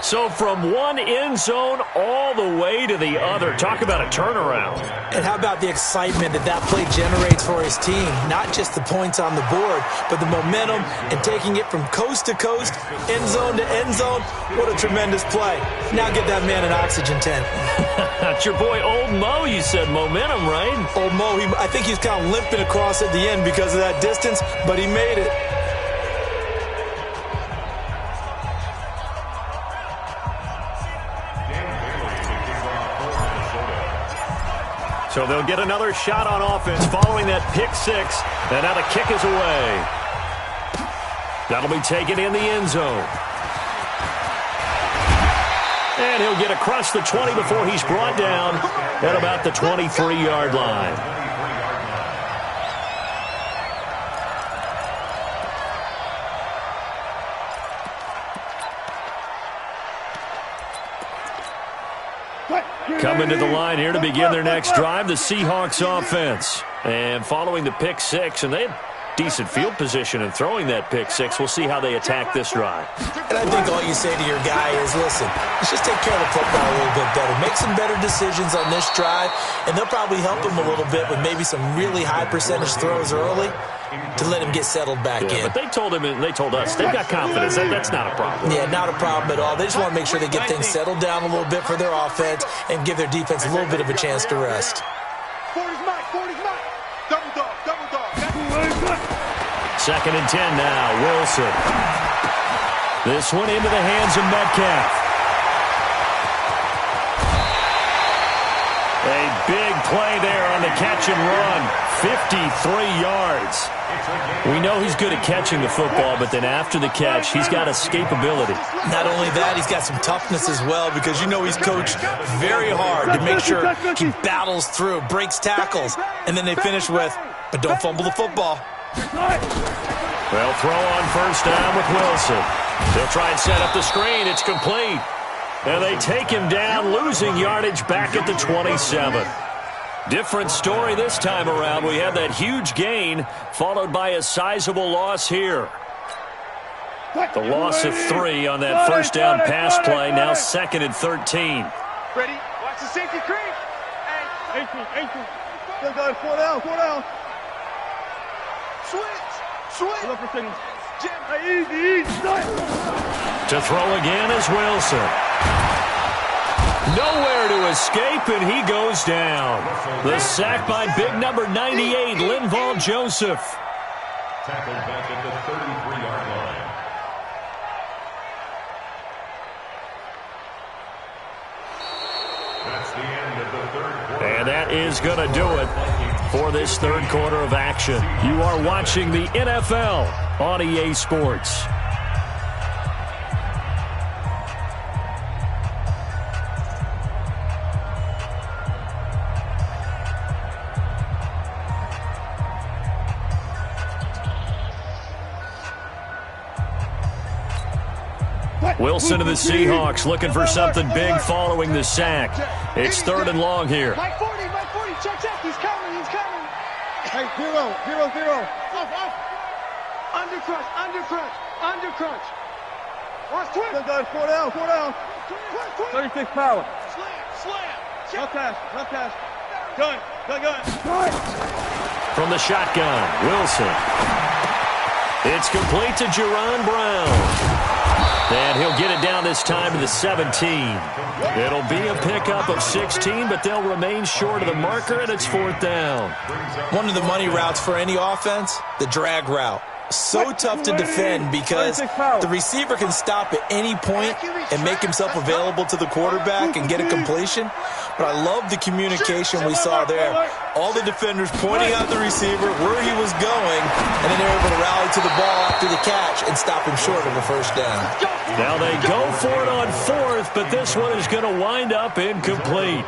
So from one end zone all the way to the other. Talk about a turnaround. And how about the excitement that play generates for his team? Not just the points on the board, but the momentum and taking it from coast to coast, end zone to end zone. What a tremendous play. Now get that man an oxygen tent. That's your boy Old Mo. You said momentum, right? Old Mo, I think he's kind of limping across at the end because of that distance, but he made it. So they'll get another shot on offense following that pick 6. And now the kick is away. That'll be taken in the end zone. And he'll get across the 20 before he's brought down at about the 23-yard line. Coming to the line here to begin their next drive, the Seahawks offense. And following the pick 6, and they had decent field position in throwing that pick 6. We'll see how they attack this drive. And I think all you say to your guy is, listen, let's just take care of the football a little bit better. Make some better decisions on this drive, and they'll probably help him a little bit with maybe some really high percentage throws early to let him get settled back in. But they told him, and they told us, they've got confidence. That's not a problem. Yeah, not a problem at all. They just want to make sure they get things settled down a little bit for their offense and give their defense a little bit of a chance to rest. 40's Mike. Double dog. 2nd and 10 now, Wilson. This one into the hands of Metcalf. A big play there on the catch and run. 53 yards. We know he's good at catching the football, but then after the catch, he's got escapability. Not only that, he's got some toughness as well, because you know he's coached very hard to make sure he battles through, breaks tackles, and then they finish with, but don't fumble the football. They'll throw on first down with Wilson. They'll try and set up the screen. It's complete. And they take him down, losing yardage back at the 27. Different story this time around. We had that huge gain followed by a sizable loss here. The loss of 3 on that first down pass play. Now 2nd and 13. Ready? Watch the safety creep. 18. Still going. 4 down. Switch. Easy. To throw again is Wilson. Nowhere to escape, and he goes down. The sack by big number 98, Linval Joseph. Tackled back at the 33-yard line. That's the end of the third quarter. And that is going to do it for this third quarter of action. You are watching the NFL on EA Sports. Wilson of the Seahawks looking for something big following the sack. It's 3rd and long here. Mike 40, check, he's coming. Hey, 0. Off. Under crunch. Watch twin. 4 down. 36 power. Left hash. Gun. From the shotgun, Wilson. It's complete to Jerron Brown. And he'll get it down this time to the 17. It'll be a pickup of 16, but they'll remain short of the marker, and it's 4th down. One of the money routes for any offense, the drag route. So tough to defend because the receiver can stop at any point and make himself available to the quarterback and get a completion. But I love the communication we saw there. All the defenders pointing out the receiver where he was going, and then they're able to rally to the ball after the catch and stop him short of a first down. Now they go for it on 4th, but this one is going to wind up incomplete.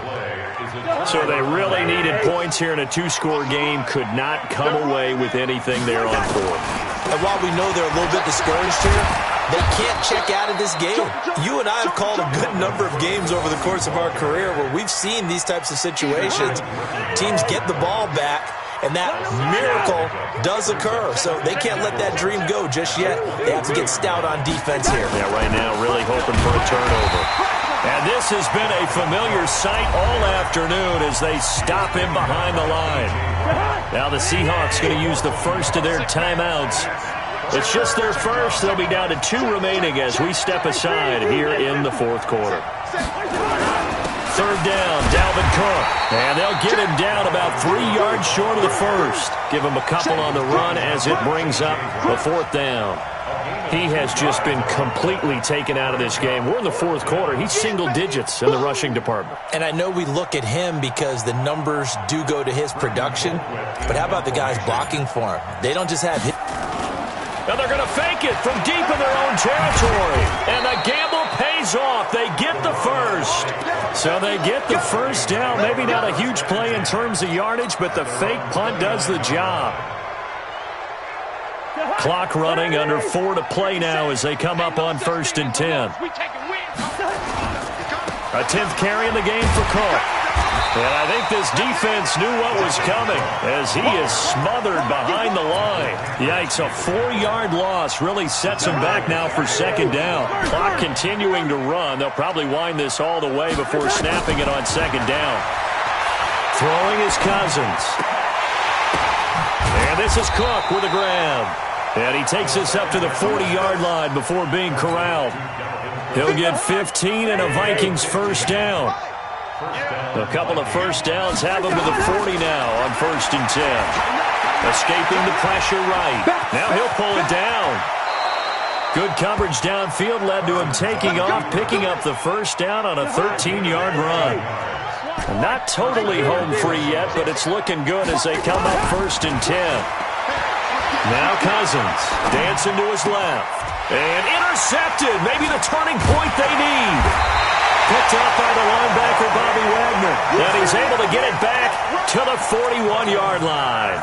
So they really needed points here in a 2-score game. Could not come away with anything there on 4th. And while we know they're a little bit discouraged here, they can't check out of this game. You and I have called a good number of games over the course of our career where we've seen these types of situations. Teams get the ball back, and that miracle does occur. So they can't let that dream go just yet. They have to get stout on defense here. Yeah, right now really hoping for a turnover. And this has been a familiar sight all afternoon as they stop him behind the line. Now the Seahawks going to use the first of their timeouts. It's just their first. They'll be down to 2 remaining as we step aside here in the 4th quarter. 3rd down, Dalvin Cook. And they'll get him down about 3 yards short of the first. Give him a couple on the run as it brings up the 4th down. He has just been completely taken out of this game. We're in the 4th quarter. He's single digits in the rushing department. And I know we look at him because the numbers do go to his production. But how about the guys blocking for him? They don't just have hit. Now they're going to fake it from deep in their own territory. And the gamble pays off. They get the first. So they get the first down. Maybe not a huge play in terms of yardage, but the fake punt does the job. Clock running, under 4 to play now as they come up on 1st and 10. A 10th carry in the game for Cook. And I think this defense knew what was coming as he is smothered behind the line. Yikes, a 4-yard loss really sets him back now for 2nd down. Clock continuing to run. They'll probably wind this all the way before snapping it on 2nd down. Throwing is Cousins. And this is Cook with a grab. And he takes this up to the 40-yard line before being corralled. He'll get 15 and a Vikings first down. A couple of first downs have him to the 40 now on 1st and 10. Escaping the pressure right. Now he'll pull it down. Good coverage downfield led to him taking off, picking up the first down on a 13-yard run. Not totally home free yet, but it's looking good as they come up 1st and 10. Now Cousins dancing to his left. And intercepted. Maybe the turning point they need. Picked up by the linebacker, Bobby Wagner. And he's able to get it back to the 41-yard line.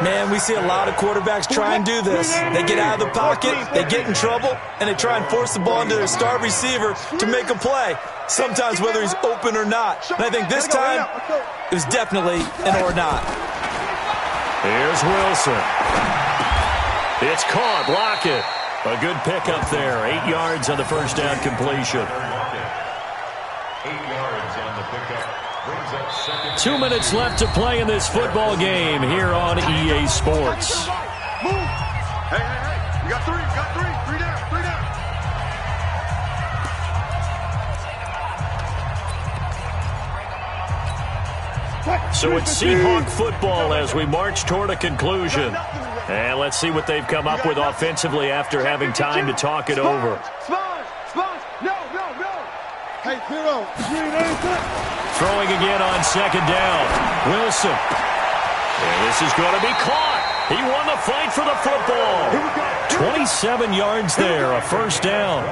Man, we see a lot of quarterbacks try and do this. They get out of the pocket, they get in trouble, and they try and force the ball into their star receiver to make a play. Sometimes whether he's open or not. And I think this time, it was definitely an or not. Here's Wilson. It's caught. Lockett. A good pickup there. 8 yards on the first down completion. 8 yards on the pickup. Brings up 2nd. 2 minutes left to play in this football game here on EA Sports. Move. Hey. You got 3. Three down. So it's Seahawk football as we march toward a conclusion. And let's see what they've come up with offensively after having time to talk it over. No. Hey, 0. Throwing again on 2nd down. Wilson. And this is going to be caught. He won the fight for the football. 27 yards there, a first down.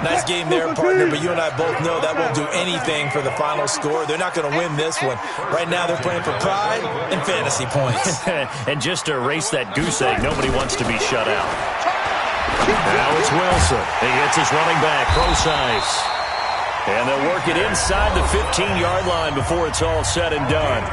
Nice game there, partner, but you and I both know that won't do anything for the final score. They're not going to win this one. Right now they're playing for pride and fantasy points. And just to erase that goose egg, nobody wants to be shut out. Now it's Wilson. He hits his running back, Procise. And they'll work it inside the 15-yard line before it's all said and done.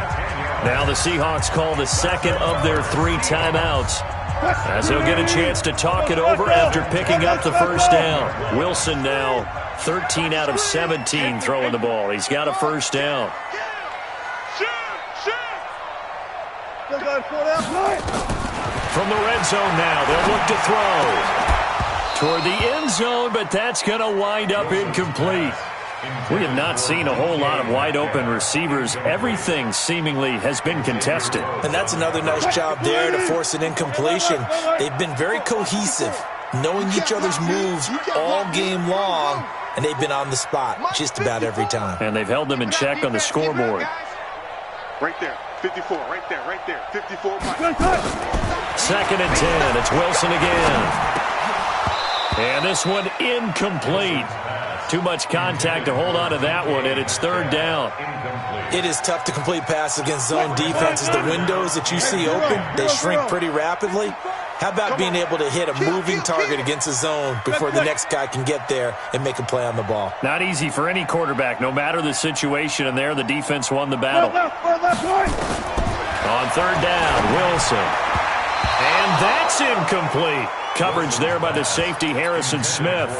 Now the Seahawks call the second of their 3 timeouts. As he'll get a chance to talk it over after picking up the first down. Wilson now 13 out of 17 throwing the ball. He's got a first down. From the red zone now, they'll look to throw toward the end zone, but that's going to wind up incomplete. We have not seen a whole lot of wide-open receivers. Everything seemingly has been contested. And that's another nice job there to force an incompletion. They've been very cohesive, knowing each other's moves all game long, and they've been on the spot just about every time. And they've held them in check on the scoreboard. Right there, 54, right there, 54. Second and 10, it's Wilson again. And this one incomplete. Too much contact to hold on to that one, and it's third down. It is tough to complete passes against zone defenses. The windows that you see open, they shrink pretty rapidly. How about being able to hit a moving target against a zone before the next guy can get there and make a play on the ball? Not easy for any quarterback, no matter the situation, and there the defense won the battle. On third down, Wilson. And that's incomplete. Coverage there by the safety, Harrison Smith.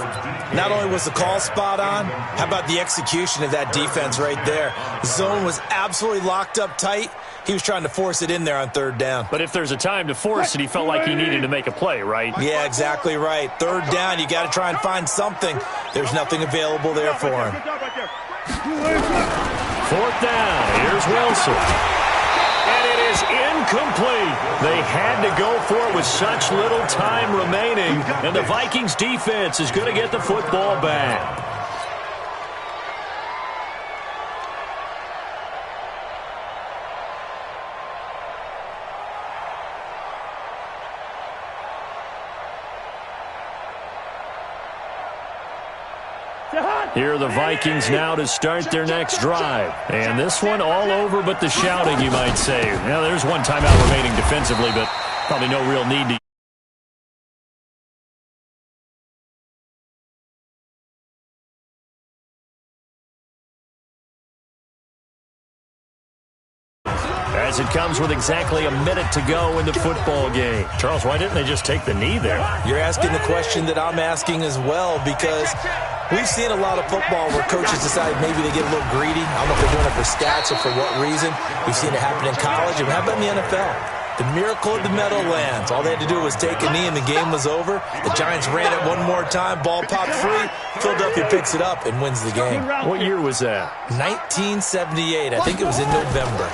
Not only was the call spot on, how about the execution of that defense right there? The zone was absolutely locked up tight. He was trying to force it in there on third down. But if there's a time to force it, he felt like he needed to make a play, right? Yeah, exactly right. Third down, you got to try and find something. There's nothing available there for him. Fourth down, here's Wilson. And it is incomplete. They had to go for it with such little time remaining, and the Vikings defense is going to get the football back. Here are the Vikings now to start their next drive. And this one all over but the shouting, you might say. Now, there's one timeout remaining defensively, but probably no real need to. As it comes with exactly a minute to go in the football game. Charles, why didn't they just take the knee there? You're asking the question that I'm asking as well, because we've seen a lot of football where coaches decide maybe they get a little greedy. I don't know if they're doing it for stats or for what reason. We've seen it happen in college. And how about in the NFL? The miracle of the Meadowlands. All they had to do was take a knee and the game was over. The Giants ran it one more time. Ball popped free. Philadelphia picks it up and wins the game. What year was that? 1978. I think it was in November.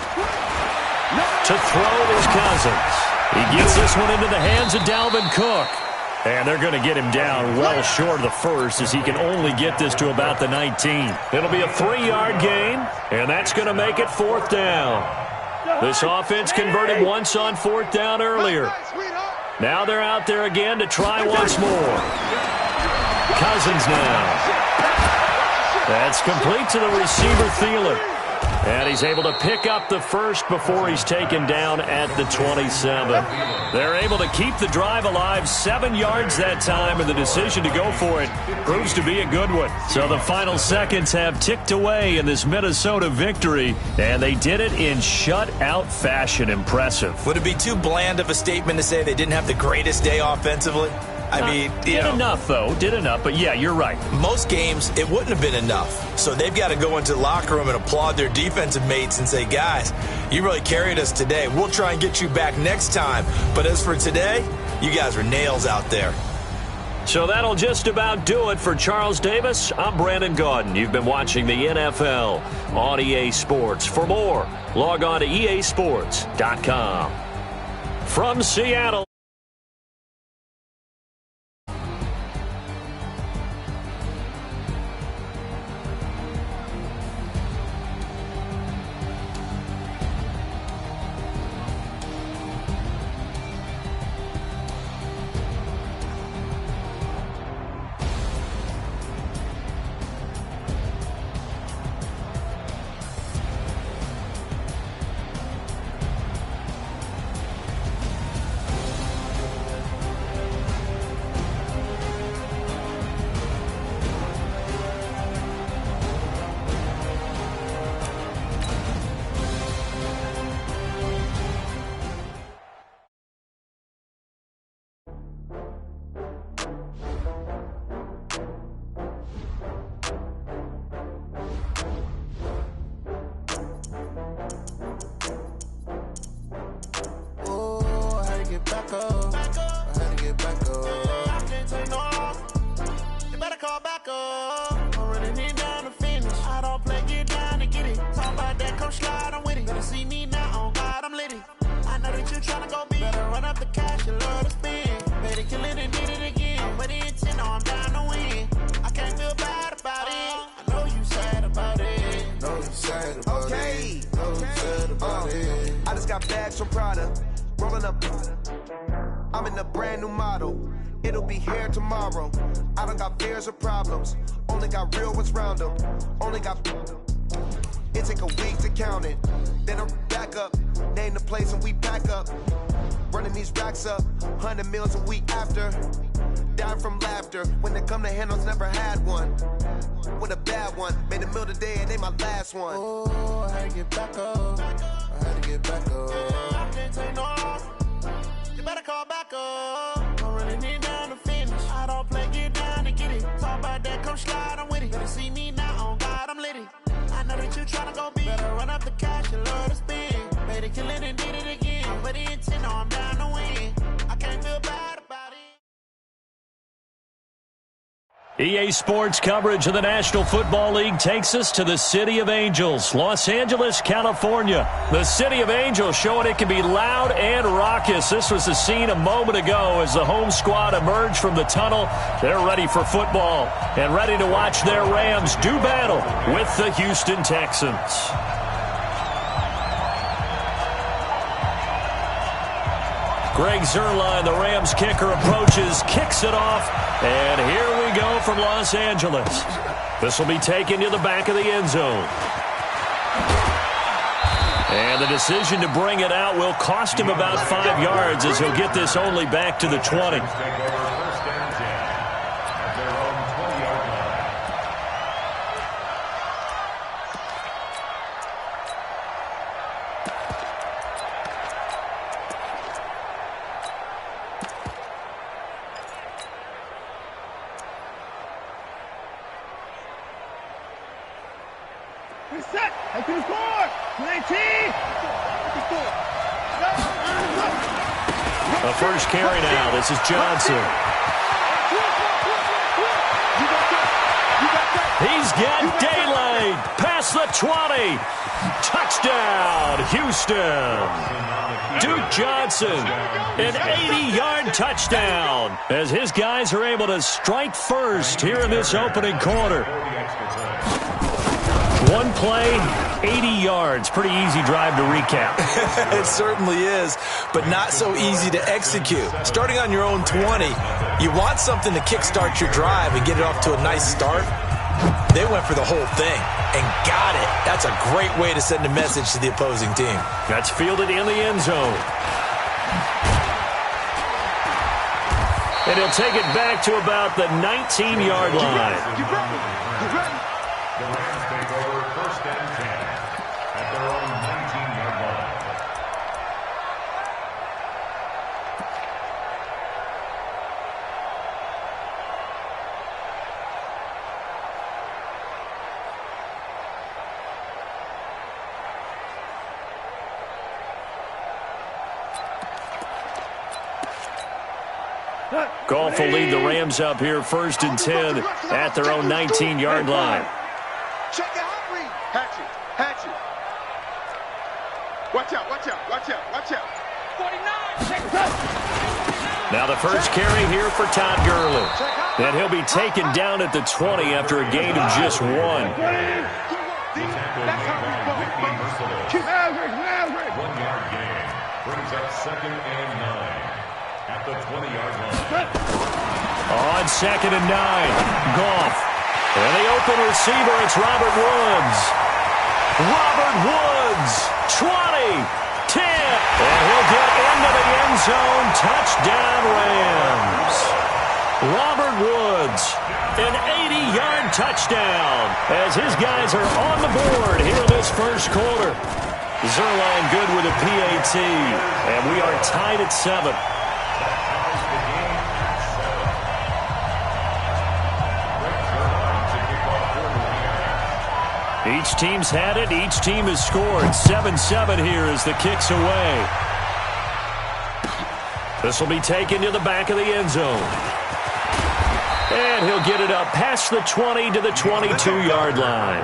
To throw is Cousins. He gets this one into the hands of Dalvin Cook. And they're going to get him down well short of the first, as he can only get this to about the 19. It'll be a 3-yard gain, and that's going to make it fourth down. This offense converted once on fourth down earlier. Now they're out there again to try once more. Cousins now. That's complete to the receiver, Thielen. And he's able to pick up the first before he's taken down at the 27. They're able to keep the drive alive, 7 yards that time, and the decision to go for it proves to be a good one. So the final seconds have ticked away in this Minnesota victory, and they did it in shutout fashion. Impressive. Would it be too bland of a statement to say they didn't have the greatest day offensively? I mean, did enough, though. Did enough, but yeah, you're right. Most games, it wouldn't have been enough. So they've got to go into the locker room and applaud their defensive mates and say, guys, you really carried us today. We'll try and get you back next time. But as for today, you guys were nails out there. So that'll just about do it for Charles Davis. I'm Brandon Gaudin. You've been watching the NFL on EA Sports. For more, log on to easports.com. From Seattle. you tryna go be. Better run up the cash, you love to spend. Better kill it and did it again. But the intent, no, I'm down to win. I can't feel bad about it. I know you sad about it. Know you sad about it. Know you sad about it. I just got bags from Prada. Rolling up. I'm in a brand new model. It'll be here tomorrow. I don't got fears or problems. Only got real ones round them. Only got. It take a week to count it. Then I'm back up. Name the place and we pack up. Running these racks up. 100 meals a week after. Down from laughter. When they come to handles, never had one. With a bad one. Made a meal today and they my last one. Oh, I had to get back up. I had to get back up. I can't take no loss. You better call back up. I'm running it down to finish. I don't play, get down to get it. Talk about that, come slide, I'm with it. Better see me now, on God, I'm litty. I know that you tryna go be. Better run up the cash, you love to spend. Better kill it and did it again. But the intent, no, I'm down to win. I can't feel bad about it. EA Sports coverage of the National Football League takes us to the City of Angels, Los Angeles, California. The City of Angels showing it can be loud and raucous. This was the scene a moment ago as the home squad emerged from the tunnel. They're ready for football and ready to watch their Rams do battle with the Houston Texans. Greg Zuerlein, the Rams kicker, approaches, kicks it off, and here we go from Los Angeles. This will be taken to the back of the end zone. And the decision to bring it out will cost him about 5 yards as he'll get this only back to the 20. Set. Head to the score. 19. The first carry now. This is Johnson. He's got daylight. Past the 20. Touchdown, Houston. Duke Johnson, an 80-yard touchdown as his guys are able to strike first here in this opening quarter. One play, 80 yards. Pretty easy drive to recap. It certainly is, but not so easy to execute. Starting on your own 20, you want something to kickstart your drive and get it off to a nice start. They went for the whole thing and got it. That's a great way to send a message to the opposing team. That's fielded in the end zone. And he'll take it back to about the 19-yard line. The Rams take over first and 10 at their own 19-yard line. Goff will lead the Rams up here first and 10 at their own 19-yard line. Check out read. Hatchet. Watch out. Watch out. 49. Now the first carry here for Todd Gurley. And he'll be taken down at the 20 after a gain of just 1. Keep average. 1 yard gain brings up 2nd and 9 at the 20-yard line. On 2nd and 9, Goff. And the open receiver, it's Robert Woods. 20, 10, and he'll get into the end zone. Touchdown, Rams. Robert Woods, an 80-yard touchdown as his guys are on the board here in this first quarter. Zuerlein good with a PAT, and we are tied at 7. Each team's had it. Each team has scored. 7-7 here as the kick's away. This will be taken to the back of the end zone. And he'll get it up past the 20 to the 22-yard line.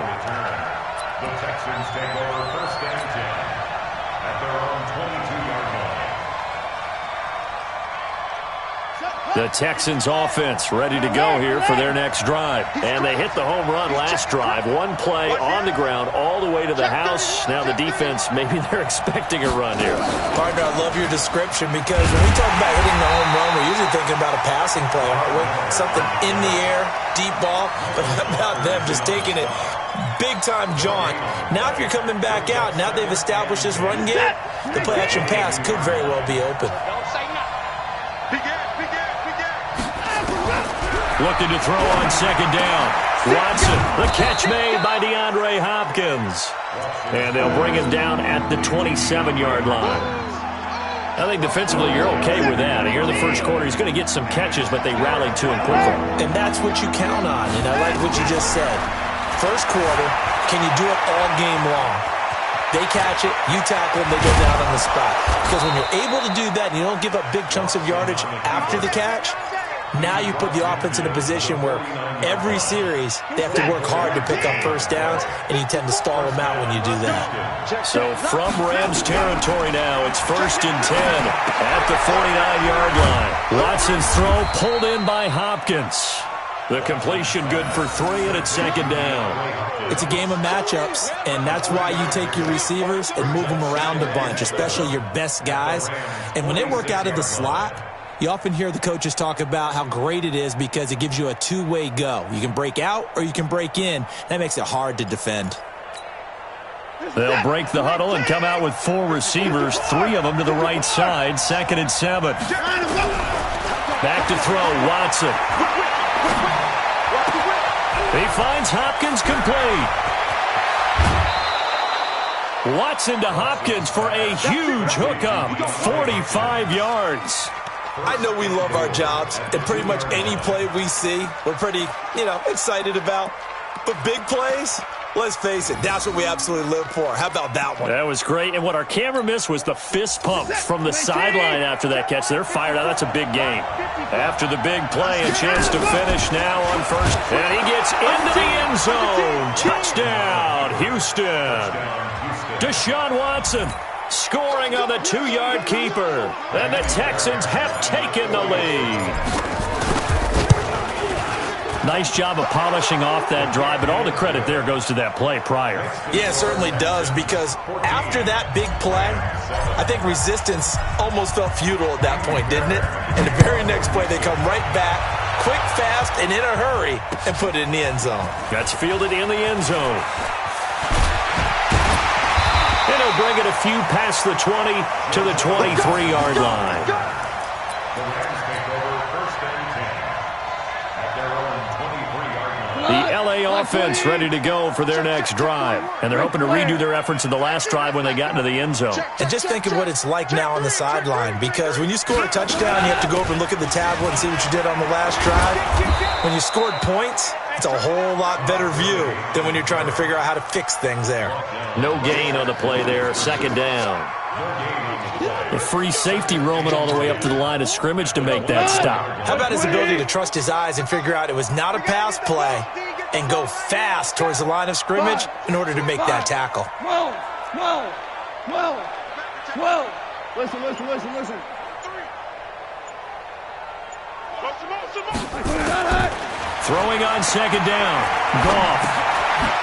The Texans take over first and 10 at their own 22-yard line. The Texans offense ready to go here for their next drive. And they hit the home run last drive. One play on the ground all the way to the house. Now the defense, maybe they're expecting a run here. Partner, I love your description because when we talk about hitting the home run, we're usually thinking about a passing play, aren't we? Something in the air, deep ball. But how about them just taking it big-time jaunt? Now if you're coming back out, now they've established this run game, the play-action pass could very well be open. Looking to throw on second down. Watson, the catch made by DeAndre Hopkins. And they'll bring him down at the 27-yard line. I think defensively you're okay with that. Here in the first quarter, he's going to get some catches, but they rallied to him quickly. And that's what you count on, and I like what you just said. First quarter, can you do it all game long? They catch it, you tackle them, they go down on the spot. Because when you're able to do that and you don't give up big chunks of yardage after the catch, now you put the offense in a position where every series they have to work hard to pick up first downs, and you tend to stall them out when you do that. So from Rams territory now, it's 1st and 10 at the 49-yard line. Watson's throw pulled in by Hopkins. The completion good for 3, and it's second down. It's a game of matchups, and that's why you take your receivers and move them around a bunch, especially your best guys. And when they work out of the slot, you often hear the coaches talk about how great it is because it gives you a two-way go. You can break out or you can break in. That makes it hard to defend. They'll break the huddle and come out with 4 receivers, 3 of them to the right side, 2nd and 7. Back to throw, Watson. He finds Hopkins complete. Watson to Hopkins for a huge hookup, 45 yards. I know we love our jobs, and pretty much any play we see, we're pretty, excited about. But big plays, let's face it, that's what we absolutely live for. How about that one? That was great. And what our camera missed was the fist pump from the sideline after that catch. They're fired out. That's a big game. After the big play, a chance to finish now on first. And he gets into the end zone. Touchdown, Houston. Deshaun Watson scoring on the 2-yard keeper. And the Texans have taken the lead. Nice job of polishing off that drive, but all the credit there goes to that play prior. Yeah, it certainly does, because after that big play, I think resistance almost felt futile at that point, didn't it? And the very next play, they come right back, quick, fast, and in a hurry, and put it in the end zone. That's fielded in the end zone. And he'll bring it a few past the 20 to the 23-yard line. The LA offense ready to go for their next drive. And they're hoping to redo their efforts in the last drive when they got into the end zone. And just think of what it's like now on the sideline, because when you score a touchdown, you have to go over and look at the tablet and see what you did on the last drive. When you scored points, it's a whole lot better view than when you're trying to figure out how to fix things there. No gain on the play there, second down. The free safety roaming all the way up to the line of scrimmage to make that stop. How about his ability to trust his eyes and figure out it was not a pass play and go fast towards the line of scrimmage in order to make that tackle? Whoa. Listen. Throwing on second down. Goff.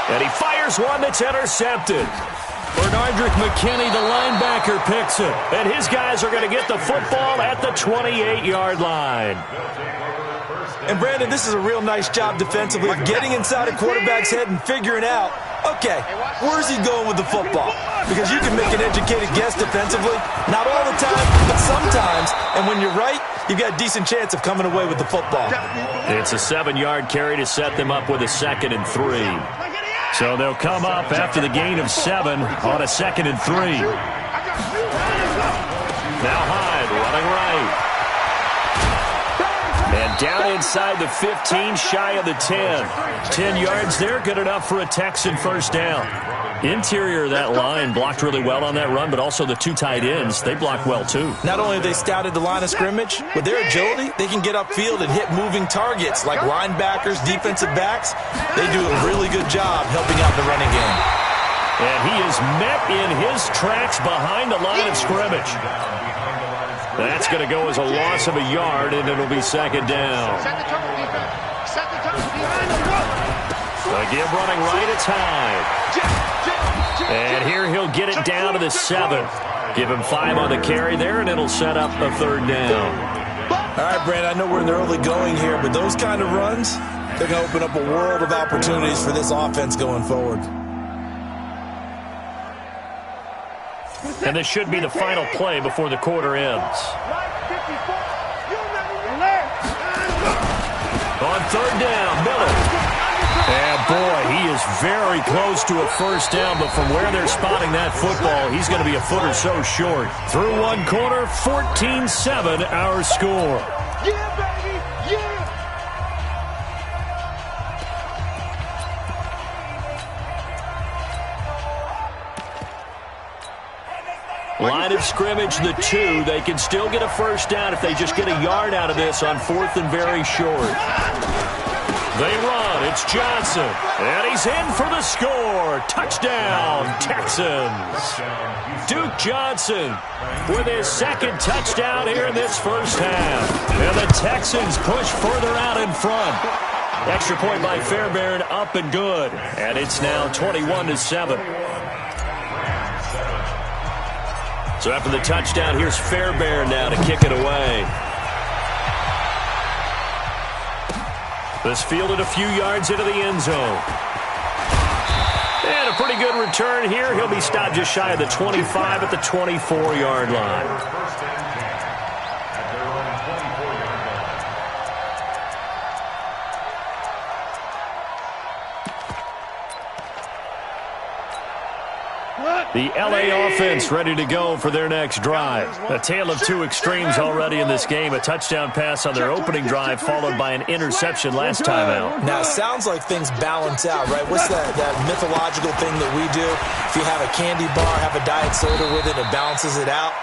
And he fires one that's intercepted. Bernardrick McKinney, the linebacker, picks it. And his guys are going to get the football at the 28-yard line. And, Brandon, this is a real nice job defensively of getting inside a quarterback's head and figuring out, okay, where's he going with the football? Because you can make an educated guess defensively. Not all the time, but sometimes. And when you're right, you've got a decent chance of coming away with the football. It's a 7-yard carry to set them up with a 2nd and 3. So they'll come up after the gain of 7 on a 2nd and 3. Now Hyde running right. And down inside the 15, shy of the 10. 10 yards there, good enough for a Texan first down. Interior of that line blocked really well on that run, but also the 2 tight ends, they blocked well too. Not only have they scouted the line of scrimmage, with their agility, they can get upfield and hit moving targets like linebackers, defensive backs. They do a really good job helping out the running game. And he is met in his tracks behind the line of scrimmage. That's going to go as a loss of a yard, and it'll be second down. Set the tone, defense. Set the tone, defense. Again, running right, it's Hyde. And here he'll get it down to the 7. Give him 5 on the carry there, and it'll set up a third down. All right, Brandon, I know we're in the early going here, but those kind of runs, they're going to open up a world of opportunities for this offense going forward. And this should be the final play before the quarter ends. On third down, Miller. And boy, he is very close to a first down, but from where they're spotting that football, he's going to be a foot or so short. Through one quarter, 14-7 our score. Yeah, baby, yeah. Line of scrimmage, the 2. They can still get a first down if they just get a yard out of this on 4th and very short. They run. It's Johnson. And he's in for the score. Touchdown, Texans. Duke Johnson with his second touchdown here in this first half. And the Texans push further out in front. Extra point by Fairbairn, up and good. And it's now 21-7. So after the touchdown, here's Fairbairn now to kick it away. This fielded a few yards into the end zone. And a pretty good return here. He'll be stopped just shy of the 25 at the 24-yard line. The LA offense ready to go for their next drive. A tale of two extremes already in this game. A touchdown pass on their opening drive followed by an interception last time out. Now, it sounds like things balance out, right? What's that mythological thing that we do? If you have a candy bar, have a diet soda with it, it balances it out.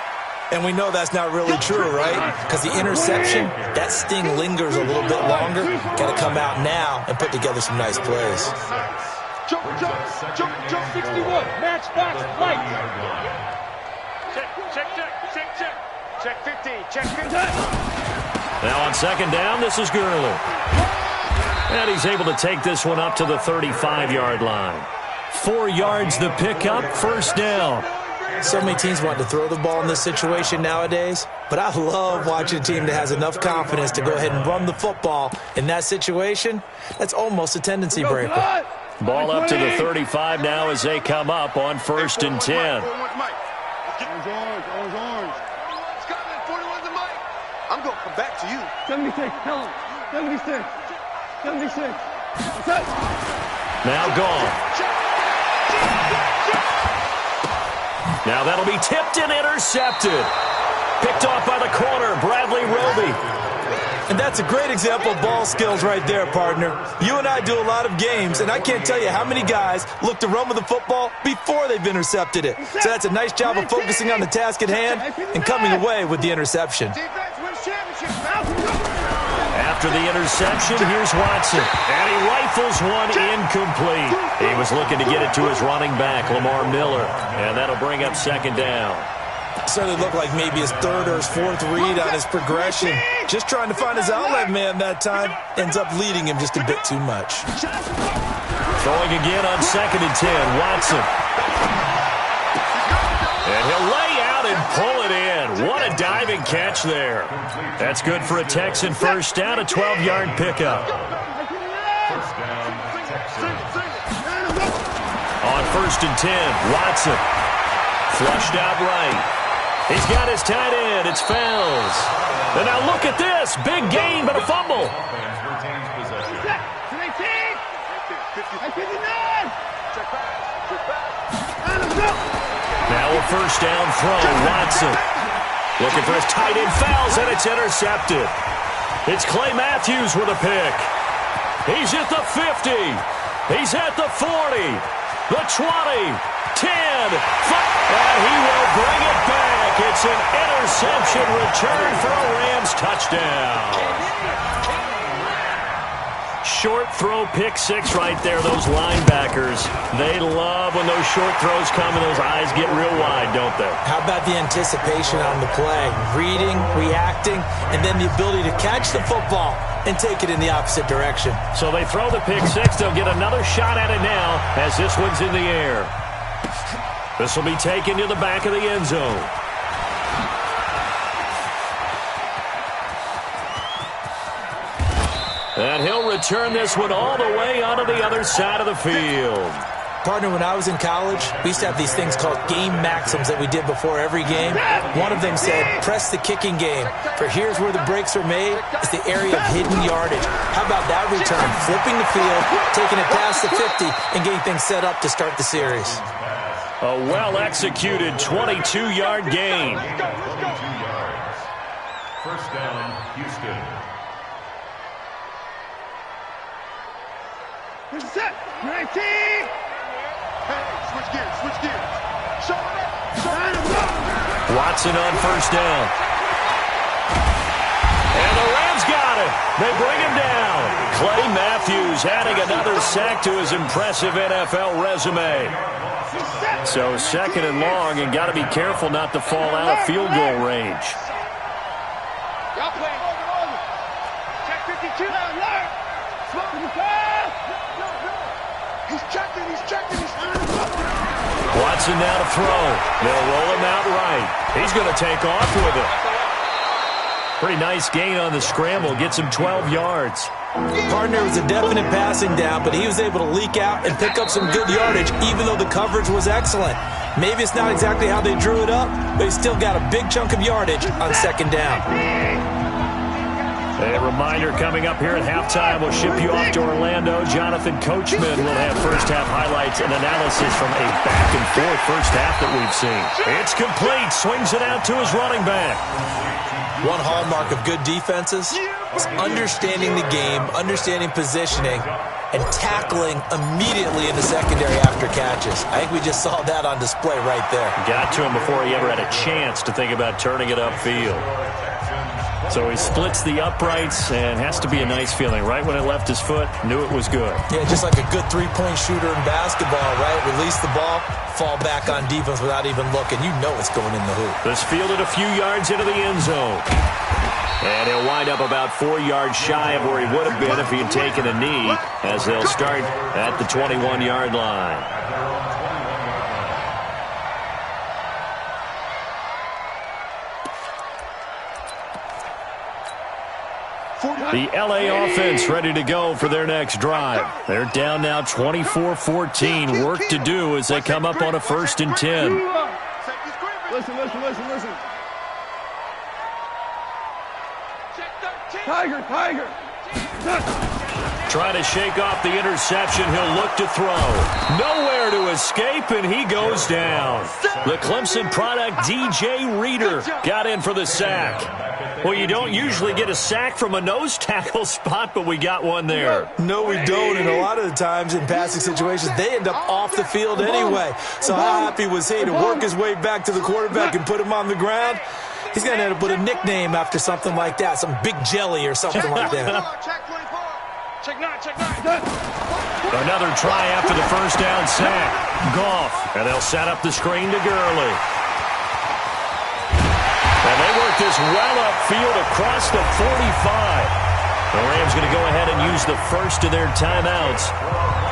And we know that's not really true, right? Because the interception, that sting lingers a little bit longer. Got to come out now and put together some nice plays. Jump, 61. Matchbox, light. Check 15. Check 15. Now on second down, this is Gurley. And he's able to take this one up to the 35-yard line. 4 yards the pickup, first down. So many teams want to throw the ball in this situation nowadays, but I love watching a team that has enough confidence to go ahead and run the football in that situation. That's almost a tendency breaker. Ball up to the 35 now as they come up on 1st and 10. I'm going to come back to you. 76, tell him. 76. 76. Now gone. Now that'll be tipped and intercepted. Picked off by the corner, Bradley Roby. And that's a great example of ball skills right there, partner. You and I do a lot of games, and I can't tell you how many guys look to run with the football before they've intercepted it. So that's a nice job of focusing on the task at hand and coming away with the interception. After the interception, here's Watson. And he rifles one incomplete. He was looking to get it to his running back, Lamar Miller. And that'll bring up second down. Certainly looked like maybe his 3rd or his 4th read on his progression. Just trying to find his outlet man that time. Ends up leading him just a bit too much. Throwing again on 2nd and 10, Watson. And he'll lay out and pull it in. What a diving catch there. That's good for a Texan first down, a 12-yard pickup. On 1st and 10, Watson. Flushed out right. He's got his tight end. It's Fells. And now look at this. Big gain, but a fumble. Now a first down throw. Watson. Looking for his tight end. Fells, and it's intercepted. It's Clay Matthews with a pick. He's at the 50. He's at the 40. The 20. 10, 5, and he will bring it back. It's an interception return for a Rams touchdown. Short throw pick six right there, those linebackers. They love when those short throws come and those eyes get real wide, don't they? How about the anticipation on the play? Reading, reacting, and then the ability to catch the football and take it in the opposite direction. So they throw the pick six. They'll get another shot at it now as this one's in the air. This will be taken to the back of the end zone. And he'll return this one all the way onto the other side of the field. Partner, when I was in college, we used to have these things called game maxims that we did before every game. One of them said, press the kicking game. For here's where the breaks are made. It's the area of hidden yardage. How about that return? Flipping the field, taking it past the 50, and getting things set up to start the series. A well-executed 22-yard gain. 22 yards. First down, Houston. Set. 19. Hey, switch gears. Show it. Watson on first down. And the Rams got him. They bring him down. Clay Matthews adding another sack to his impressive NFL resume. So second and long, and got to be careful not to fall out of field goal range. Y'all playing. Check 52. He's checking. Watson now to throw. They'll roll him out right. He's going to take off with it. Pretty nice gain on the scramble. Gets him 12 yards. Partner was a definite passing down, but he was able to leak out and pick up some good yardage, even though the coverage was excellent. Maybe it's not exactly how they drew it up, but he still got a big chunk of yardage on second down. A reminder coming up here at halftime, we'll ship you off to Orlando. Jonathan Coachman will have first-half highlights and analysis from a back-and-forth first half that we've seen. It's complete. Swings it out to his running back. One hallmark of good defenses is understanding the game, understanding positioning, and tackling immediately in the secondary after catches. I think we just saw that on display right there. Got to him before he ever had a chance to think about turning it upfield. So he splits the uprights, and has to be a nice feeling. Right when it left his foot, knew it was good. Yeah, just like a good three-point shooter in basketball, right? Release the ball, fall back on defense without even looking. You know it's going in the hoop. This fielded a few yards into the end zone. And he'll wind up about 4 yards shy of where he would have been if he had taken a knee, as they'll start at the 21-yard line. The LA offense ready to go for their next drive. They're down now 24-14. Work to do as they come up on a 1st and 10. Listen. Tiger. Trying to shake off the interception. He'll look to throw. Nowhere to escape, and he goes down. The Clemson product, DJ Reader, got in for the sack. Well, you don't usually get a sack from a nose tackle spot, but we got one there. No, we don't, and a lot of the times in passing situations, they end up off the field anyway. So how happy was he to work his way back to the quarterback and put him on the ground? He's going to end up with a nickname after something like that, some Big Jelly or something like that. Check 9. Another try after the first down sack. Goff, and they'll set up the screen to Gurley. And they work this well upfield across the 45. The Rams going to go ahead and use the first of their timeouts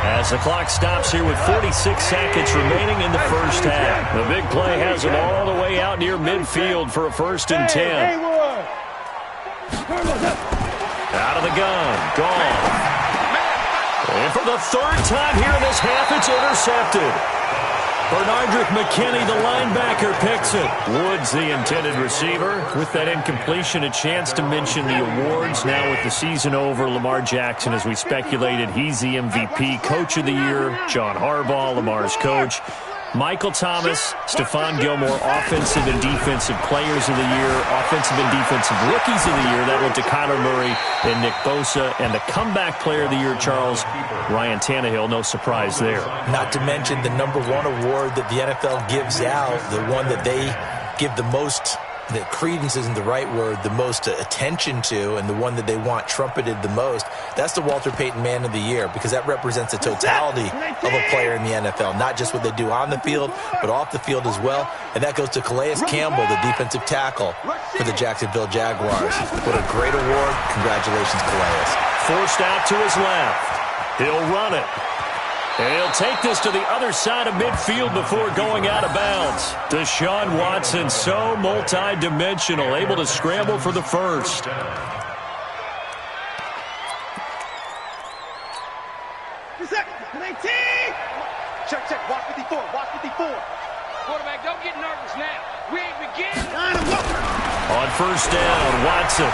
as the clock stops here with 46 seconds remaining in the first half. The big play has them all the way out near midfield for a 1st and 10. Out of the gun. Gone. And for the 3rd time here in this half, it's intercepted. Bernardrick McKinney, the linebacker, picks it. Woods, the intended receiver. With that incompletion, a chance to mention the awards. Now with the season over, Lamar Jackson, as we speculated, he's the MVP. Coach of the Year, John Harbaugh, Lamar's coach. Michael Thomas, Stephon Gilmore, Offensive and Defensive Players of the Year, Offensive and Defensive Rookies of the Year. That went to Kyler Murray and Nick Bosa. And the Comeback Player of the Year, Charles, Ryan Tannehill. No surprise there. Not to mention the #1 award that the NFL gives out, the one that they give the most the credence isn't the right word, the most attention to, and the one that they want trumpeted the most, that's the Walter Payton Man of the Year, because that represents the totality of a player in the NFL, not just what they do on the field, but off the field as well. And that goes to Calais Campbell, the defensive tackle for the Jacksonville Jaguars. What a great award. Congratulations, Calais. Forced out to his left. He'll run it. And he'll take this to the other side of midfield before going out of bounds. Deshaun Watson, so multi-dimensional, able to scramble for the first. Check, watch 54, watch 54. Quarterback, don't get nervous now. We ain't beginning. On first down, Watson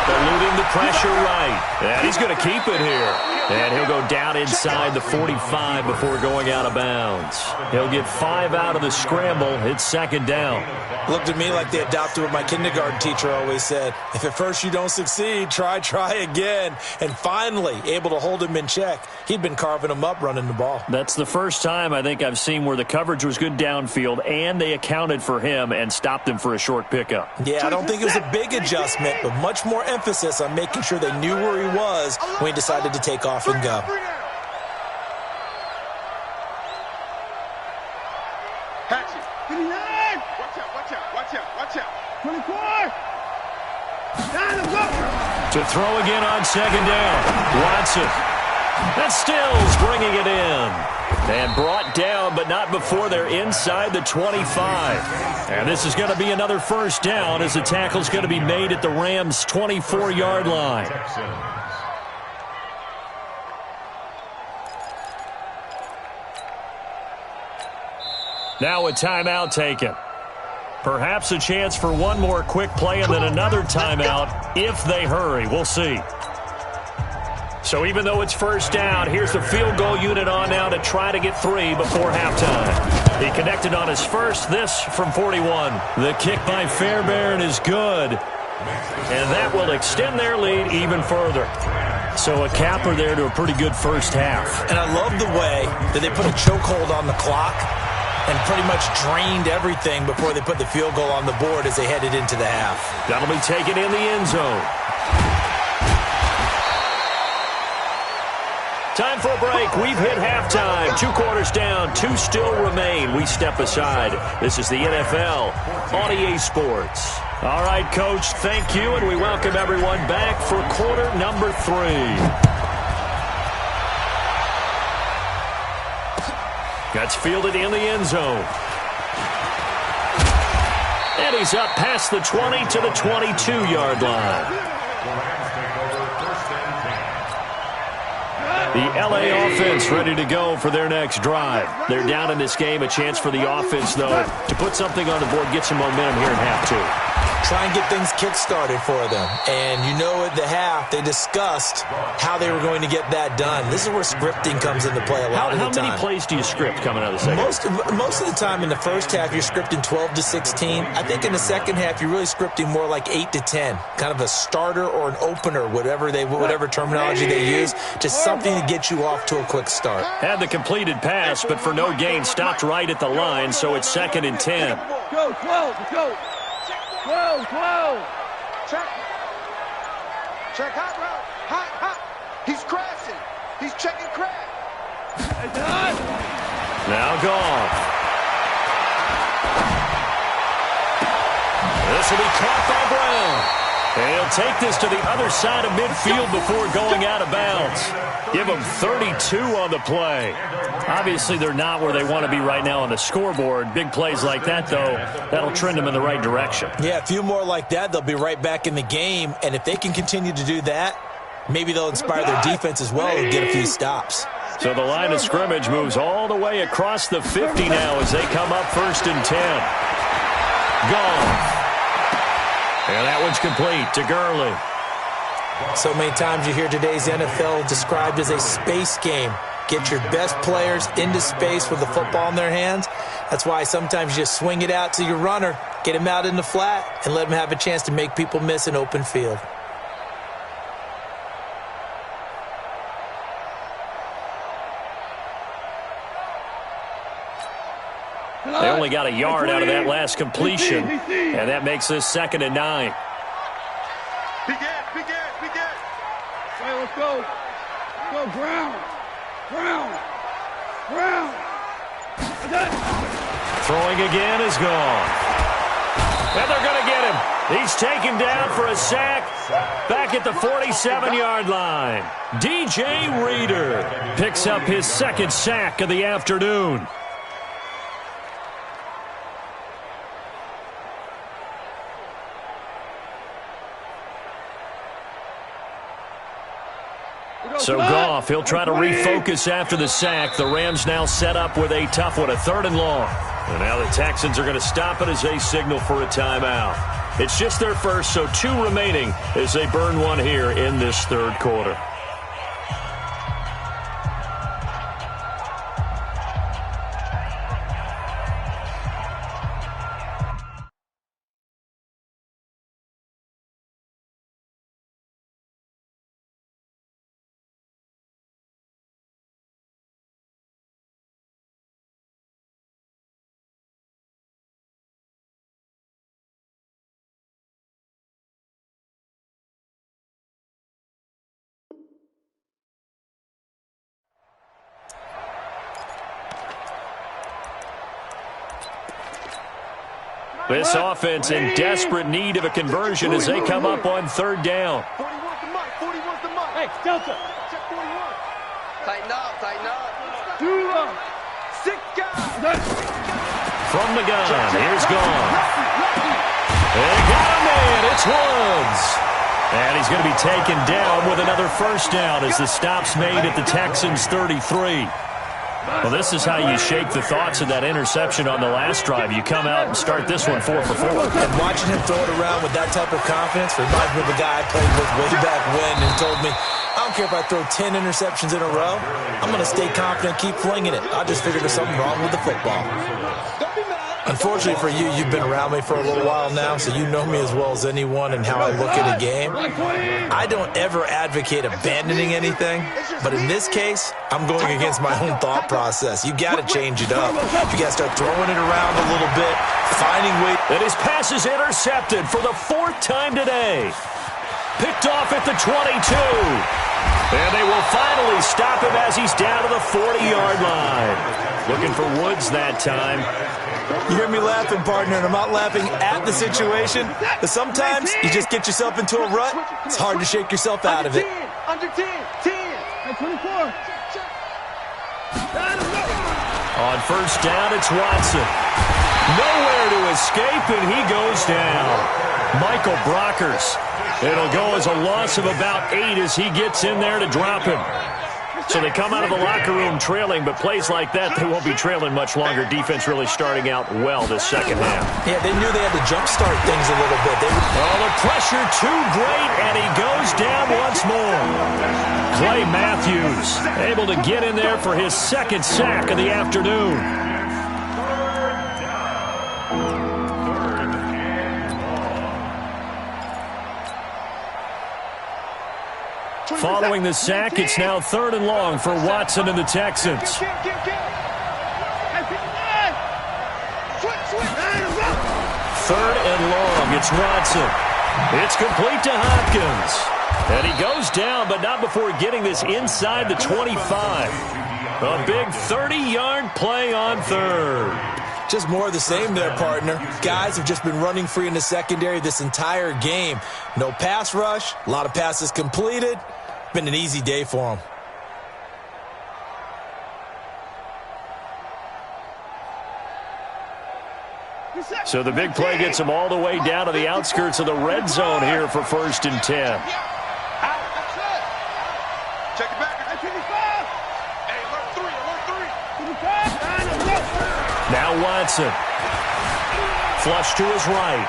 eluding the pressure right. And he's going to keep it here. And he'll go down inside the 45 before going out of bounds. He'll get 5 out of the scramble. It's second down. Looked to me like they adopted what my kindergarten teacher always said. If at first you don't succeed, try again. And finally, able to hold him in check. He'd been carving him up running the ball. That's the first time I think I've seen where the coverage was good downfield and they accounted for him and stopped him for a short pickup. Yeah, I don't think it was a big adjustment, but much more emphasis on making sure they knew where he was when he decided to take off and go. Hatchet. 59. Watch out. 24. To throw again on second down. Watson. That Stills bringing it in. And brought down, but not before they're inside the 25. And this is going to be another first down as the tackle's going to be made at the Rams' 24-yard line. Now a timeout taken. Perhaps a chance for one more quick play and then another timeout if they hurry. We'll see. So even though it's first down, here's the field goal unit on now to try to get 3 before halftime. He connected on his first, this from 41. The kick by Fairbairn is good. And that will extend their lead even further. So a capper there to a pretty good first half. And I love the way that they put a chokehold on the clock and pretty much drained everything before they put the field goal on the board as they headed into the half. That'll be taken in the end zone. Time for a break. We've hit halftime. 2 quarters down. 2 still remain. We step aside. This is the NFL on EA Sports. All right, Coach, thank you, and we welcome everyone back for quarter number 3. That's fielded in the end zone. And he's up past the 20 to the 22-yard line. The L.A. offense ready to go for their next drive. They're down in this game. A chance for the offense, though, to put something on the board, get some momentum here in half 2. Try and get things kick-started for them. And you know at the half, they discussed how they were going to get that done. This is where scripting comes into play a lot of the time. How many plays do you script coming out of the second? Most of the time in the first half, you're scripting 12 to 16. I think in the second half, you're really scripting more like 8 to 10. Kind of a starter or an opener, whatever terminology they use. Just something to get you off to a quick start. Had the completed pass, but for no gain, stopped right at the line, so it's 2nd and 10. Go, 12, go. 12. Check hot route. Hot. He's crashing. He's checking crash. Now Goff. This will be caught by Brown. And he'll take this to the other side of midfield before going out of bounds. Give them 32 on the play. Obviously, they're not where they want to be right now on the scoreboard. Big plays like that, though, that'll trend them in the right direction. Yeah, a few more like that, they'll be right back in the game. And if they can continue to do that, maybe they'll inspire their defense as well and get a few stops. So the line of scrimmage moves all the way across the 50 now as they come up 1st and 10. Goff. And that one's complete to Gurley. So many times you hear today's NFL described as a space game. Get your best players into space with the football in their hands. That's why sometimes you just swing it out to your runner, get him out in the flat, and let him have a chance to make people miss an open field. They only got a yard out of that last completion, and that makes this 2nd and 9. Begin. Hey, let's go. Let's go, ground. Throwing again is gone. And they're going to get him. He's taken down for a sack back at the 47-yard line. DJ Reader picks up his 2nd sack of the afternoon. So Goff, he'll try to refocus after the sack. The Rams now set up with a tough one, a 3rd and long. And now the Texans are going to stop it as they signal for a timeout. It's just their first, so 2 remaining as they burn one here in this 3rd quarter. This offense in desperate need of a conversion as they come up on 3rd down. 41's the mark. Hey, Delta. Check 41. Tighten up. 6 guys. From the gun, here's gone. They got him in. It's Woods. And he's going to be taken down with another 1st down as the stop's made at the Texans' 33. Well, this is how you shake the thoughts of that interception on the last drive. You come out and start this one 4 for 4. And watching him throw it around with that type of confidence reminds me of a guy I played with way back when and told me, I don't care if I throw 10 interceptions in a row. I'm going to stay confident, keep flinging it. I just figured there's something wrong with the football. Unfortunately for you, you've been around me for a little while now, so you know me as well as anyone and how I look at a game. I don't ever advocate abandoning anything, but in this case, I'm going against my own thought process. You got to change it up. You got to start throwing it around a little bit, finding ways. And his pass is intercepted for the 4th time today. Picked off at the 22. And they will finally stop him as he's down to the 40-yard line. Looking for Woods that time. You hear me laughing, partner, and I'm not laughing at the situation. But sometimes you just get yourself into a rut. It's hard to shake yourself out of it. Under 10. Hey, 24. On 1st down, it's Watson. Nowhere to escape, and he goes down. Michael Brockers. It'll go as a loss of about 8 as he gets in there to drop him. So they come out of the locker room trailing, but plays like that, they won't be trailing much longer. Defense really starting out well this 2nd half. Yeah, they knew they had to jumpstart things a little bit. Oh, the pressure too great, and he goes down once more. Clay Matthews able to get in there for his 2nd sack of the afternoon. Following the sack, it's now 3rd and long for Watson and the Texans. 3rd and long, it's Watson. It's complete to Hopkins. And he goes down, but not before getting this inside the 25. A big 30-yard play on 3rd. Just more of the same there, partner. Guys have just been running free in the secondary this entire game. No pass rush, a lot of passes completed. Been an easy day for them. So the big play gets them all the way down to the outskirts of the red zone here for 1st and 10. Check it back. Hey, alert 3. Now Watson. Flush to his right.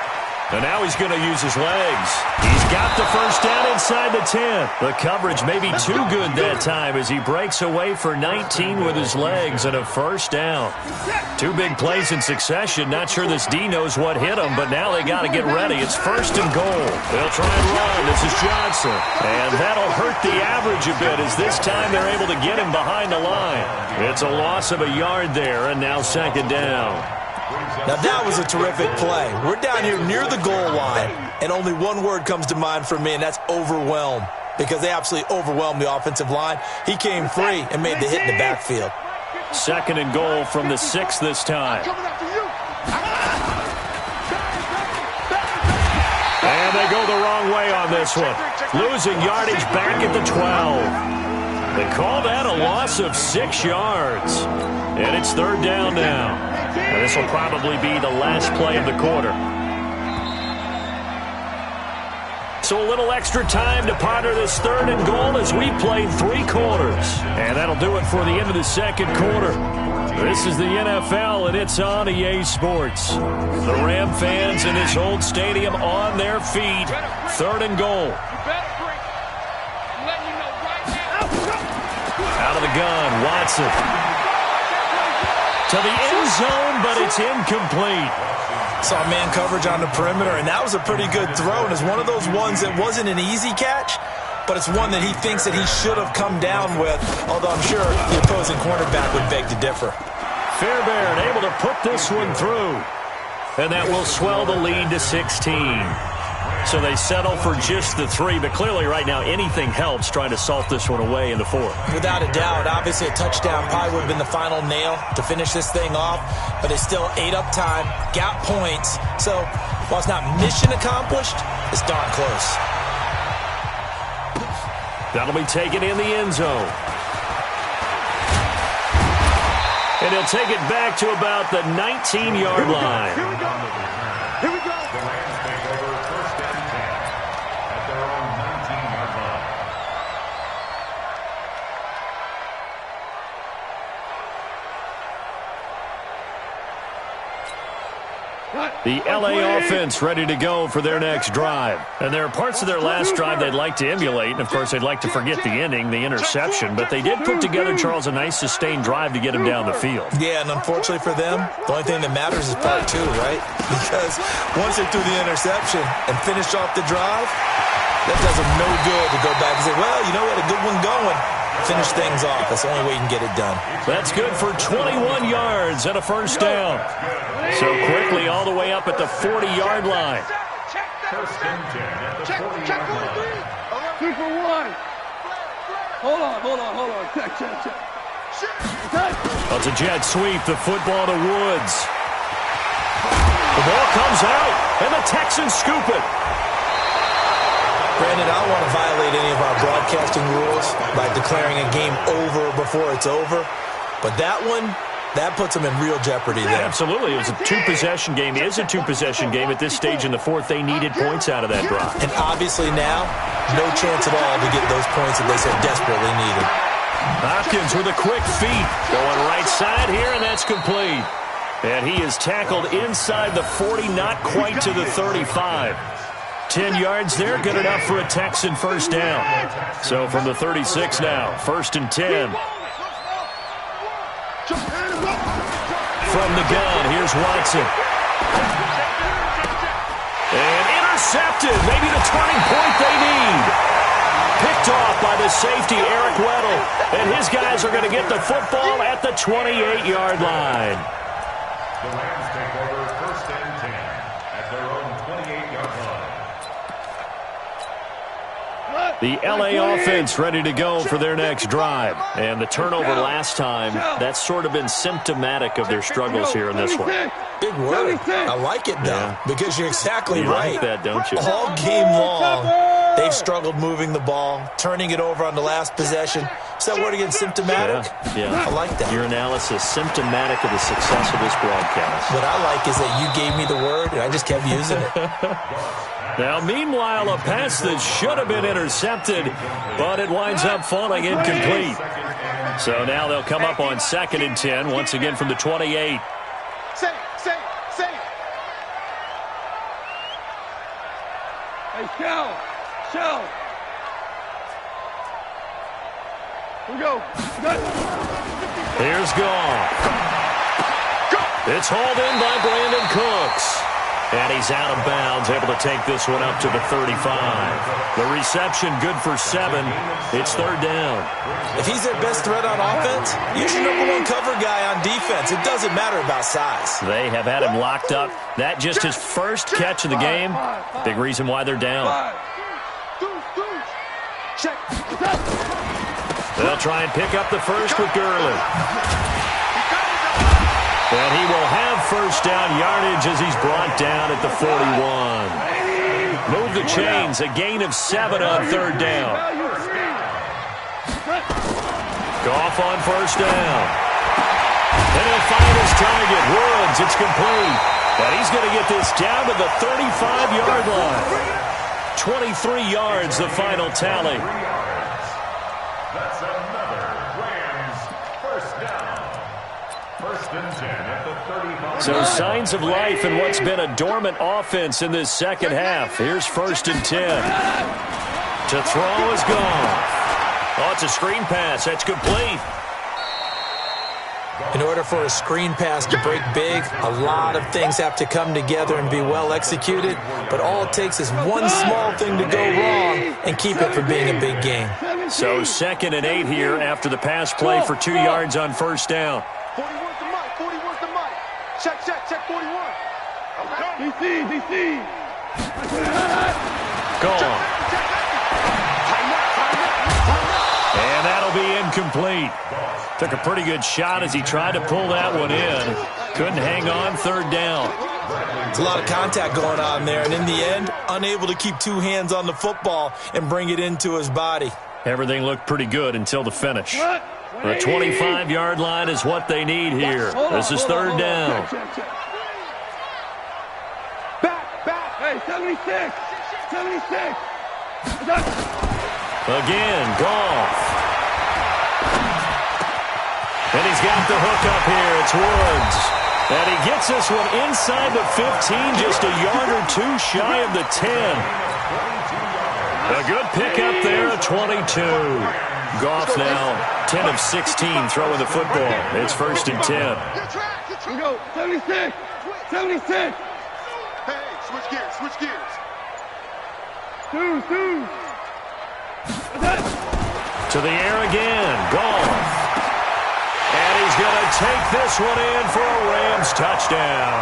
And now he's going to use his legs. He's got the 1st down inside the 10. The coverage may be too good that time as he breaks away for 19 with his legs and a 1st down. 2 big plays in succession. Not sure this D knows what hit him, but now they got to get ready. It's 1st and goal. They'll try and run. This is Johnson. And that'll hurt the average a bit as this time they're able to get him behind the line. It's a loss of a yard there, and now 2nd down. Now that was a terrific play. We're down here near the goal line, and only one word comes to mind for me, and that's overwhelm, because they absolutely overwhelmed the offensive line. He came free and made the hit in the backfield. 2nd and goal from the 6 this time. And they go the wrong way on this one. Losing yardage back at the 12. They call that a loss of 6 yards. And it's 3rd down now. And this will probably be the last play of the quarter. So a little extra time to ponder this 3rd and goal as we played 3 quarters. And that'll do it for the end of the 2nd quarter. This is the NFL, and it's on EA Sports. The Ram fans in this old stadium on their feet. 3rd and goal. Out of the gun, Watson. To the end zone, but it's incomplete. Saw man coverage on the perimeter, and that was a pretty good throw. And it's one of those ones that wasn't an easy catch, but it's one that he thinks that he should have come down with, although I'm sure the opposing cornerback would beg to differ. Fairbairn able to put this one through, and that will swell the lead to 16. So they settle for just the 3, but clearly right now anything helps trying to salt this one away in the 4th. Without a doubt, obviously a touchdown probably would have been the final nail to finish this thing off, but it's still ate up time, got points, so while it's not mission accomplished, it's darn close. That'll be taken in the end zone. And he'll take it back to about the 19-yard line. Here we go. Here we go. The Rams take over 1st and 10 at their own 19-yard line. The LA offense ready to go for their next drive. And there are parts of their last drive they'd like to emulate. And, of course, they'd like to forget the ending, the interception. But they did put together, Charles, a nice sustained drive to get him down the field. Yeah, and unfortunately for them, the only thing that matters is part 2, right? Because once they threw the interception and finished off the drive, that does them no good to go back and say, well, you know what, a good one going. Finish things off. That's the only way you can get it done. That's good for 21 yards and a 1st down. So quickly all the way up at the 40-yard line. 1st and 10 at the 40-yard line. 2 for 1. Hold on. Check. Well, it's a jet sweep. The football to Woods. The ball comes out, and the Texans scoop it. Brandon, I don't want to violate any of our broadcasting rules by declaring a game over before it's over, but that one, that puts them in real jeopardy there. Yeah, absolutely. It was a 2-possession game. It is a 2-possession game at this stage in the 4th. They needed points out of that drive. And obviously now, no chance at all to get those points that they so desperately needed. Hopkins with a quick feed. Going right side here, and that's complete. And he is tackled inside the 40, not quite to the 35. 10 yards there, good enough for a Texan 1st down. So from the 36 now, 1st and 10. From the gun, here's Watson. And intercepted, maybe the turning point they need. Picked off by the safety, Eric Weddle. And his guys are going to get the football at the 28-yard line. The Rams take over 1st and 10 at their own 28-yard line. The LA offense ready to go for their next drive. And the turnover last time, that's sort of been symptomatic of their struggles here in this one. Big word. I like it, though, because you're exactly You right. like that, don't you? All game long, they've struggled moving the ball, turning it over on the last possession. Is that word again, symptomatic? Yeah. I like that. Your analysis, symptomatic of the success of this broadcast. What I like is that you gave me the word, and I just kept using it. Now, meanwhile, a pass that should have been intercepted, but it winds up falling incomplete. So now they'll come up on 2nd and 10, once again from the 28. Say. Hey, shell. Here we go. Here's Goff. It's hauled in by Brandon Cooks. And he's out of bounds, able to take this one up to the 35. The reception good for 7. It's third down. If he's their best threat on offense, use your number one cover guy on defense. It doesn't matter about size. They have had him locked up. That just his first catch of the game. Big reason why they're down. They'll try and pick up the first with Gurley. And he will have first down yardage as he's brought down at the 41. Move the chains, a gain of 7 on third down. Goff on first down. And he'll find his target, Woods. It's complete. And he's going to get this down to the 35-yard line. 23 yards, the final tally. That's another Rams first down. First and 10 at the 35. So signs of life in what's been a dormant offense in this second half. Here's first and 10. To throw is gone. Oh, it's a screen pass. That's complete. In order for a screen pass to break big, a lot of things have to come together and be well executed. But all it takes is one small thing to go wrong and keep it from being a big game. So 2nd and 8 here after the pass play for 2 yards on first down. 41's the mic. 41's the mic. Check 41. DC. Gone. And that'll be incomplete. Took a pretty good shot as he tried to pull that one in. Couldn't hang on, third down. There's a lot of contact going on there, and in the end, unable to keep 2 hands on the football and bring it into his body. Everything looked pretty good until the finish. The 25-yard line is what they need here. This is third down. Back. Hey, 76. Again, Goff. And he's got the hook up here. It's Woods. And he gets this one inside the 15, just a yard or 2 shy of the 10. A good pickup there at 22. Goff now 10 of 16 throwing the football. It's first and 10. Here we go. 76. Hey, switch gears. Two. To the air again. Goff. And he's going to take this one in for a Rams touchdown.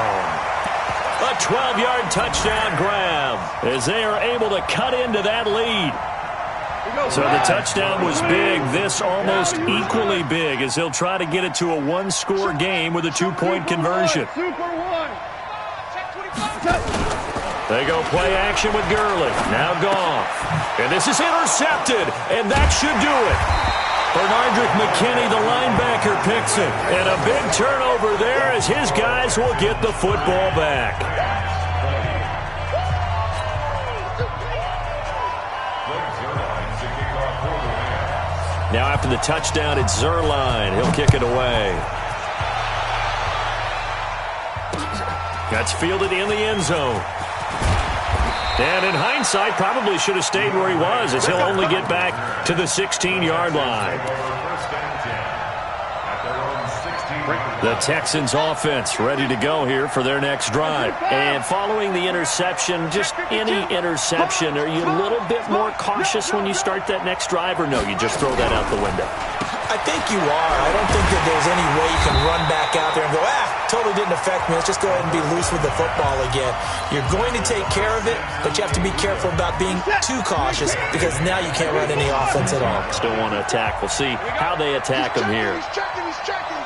A 12-yard touchdown grab as they are able to cut into that lead. So the touchdown was big. This almost equally big as he'll try to get it to a 1-score game with a 2-point conversion. They go play action with Gurley. Now Goff. And this is intercepted, and that should do it. Bernardrick McKinney, the linebacker, picks it. And a big turnover there as his guys will get the football back. Now after the touchdown, it's Zerline. He'll kick it away. That's fielded in the end zone. And in hindsight, probably should have stayed where he was as he'll only get back to the 16-yard line. The Texans offense ready to go here for their next drive. And following the interception, just any interception, are you a little bit more cautious when you start that next drive, or no, you just throw that out the window? I think you are. I don't think that there's any way you can run back out there and go, totally didn't affect me. Let's just go ahead and be loose with the football again. You're going to take care of it, but you have to be careful about being too cautious because now you can't run any offense at all. Still want to attack. We'll see how they attack him here. He's checking.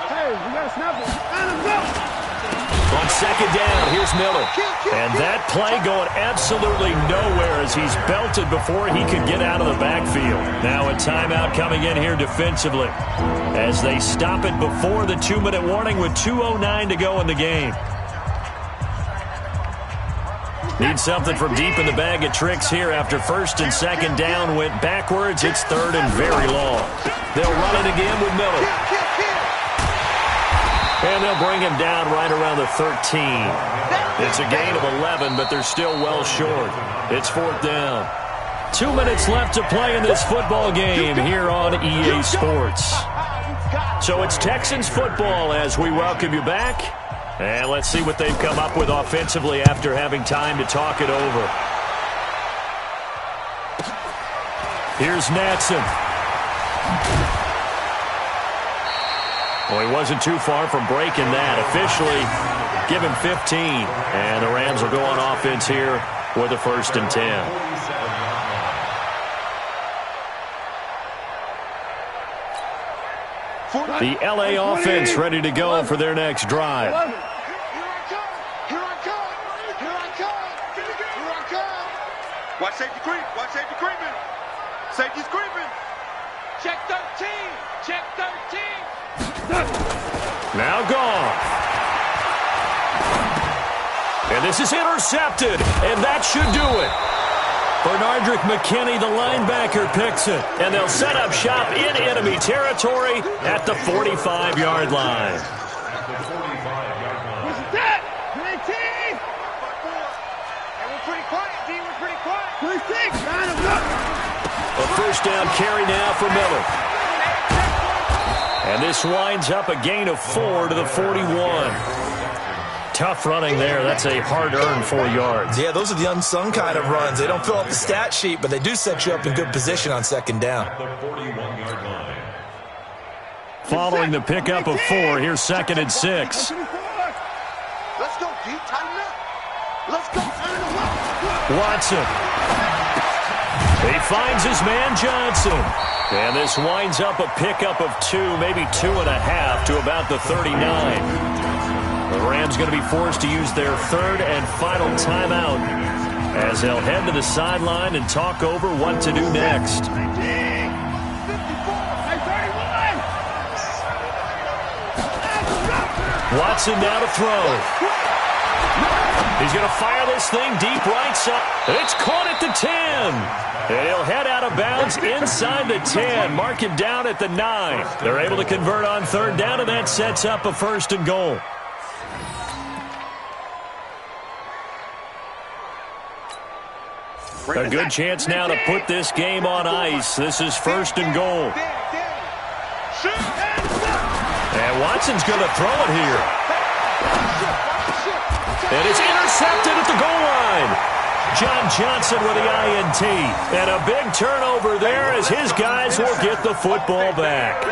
Hey, we got to snap it. And let's go. On second down, here's Miller. And that play going absolutely nowhere as he's belted before he could get out of the backfield. Now a timeout coming in here defensively as they stop it before the 2-minute warning with 2:09 to go in the game. Need something from deep in the bag of tricks here after first and second down went backwards. It's third and very long. They'll run it again with Miller. And they'll bring him down right around the 13. It's a gain of 11, but they're still well short. It's fourth down. 2 minutes left to play in this football game here on EA Sports. So it's Texans football as we welcome you back. And let's see what they've come up with offensively after having time to talk it over. Here's Natson. Well, he wasn't too far from breaking that. Officially, give him 15. And the Rams will go on offense here with a 1st and 10. The LA offense ready to go for their next drive. Here I come. Watch safety creep. Watch safety creeping. Safety's creeping. Check 13. Check 13. Now gone. And this is intercepted. And that should do it. Bernardrick McKinney, the linebacker, picks it. And they'll set up shop in enemy territory at the 45-yard line. What's that? 19. And we're pretty quiet, D. We're pretty quiet. 26. Line him up. A 1st down carry now for Miller. And this winds up a gain of 4 to the 41. Tough running there. That's a hard-earned 4 yards. Yeah, those are the unsung kind of runs. They don't fill up the stat sheet, but they do set you up in good position on 2nd down. Following the pickup of 4, here's 2nd and 6. Let's go, D. Tighten up. Let's go. Watson. He finds his man Johnson. And this winds up a pickup of 2, maybe 2.5 to about the 39. The Rams going to be forced to use their 3rd and final timeout as they'll head to the sideline and talk over what to do next. Watson now to throw. He's going to fire this thing deep right side. It's caught at the 10. And he'll head out of bounds inside the 10. Mark him down at the 9. They're able to convert on 3rd down, and that sets up a 1st and goal. A good chance now to put this game on ice. This is 1st and goal. And Watson's going to throw it here. And it's intercepted at the goal line. John Johnson with the INT. And a big turnover there as his guys will get the football back.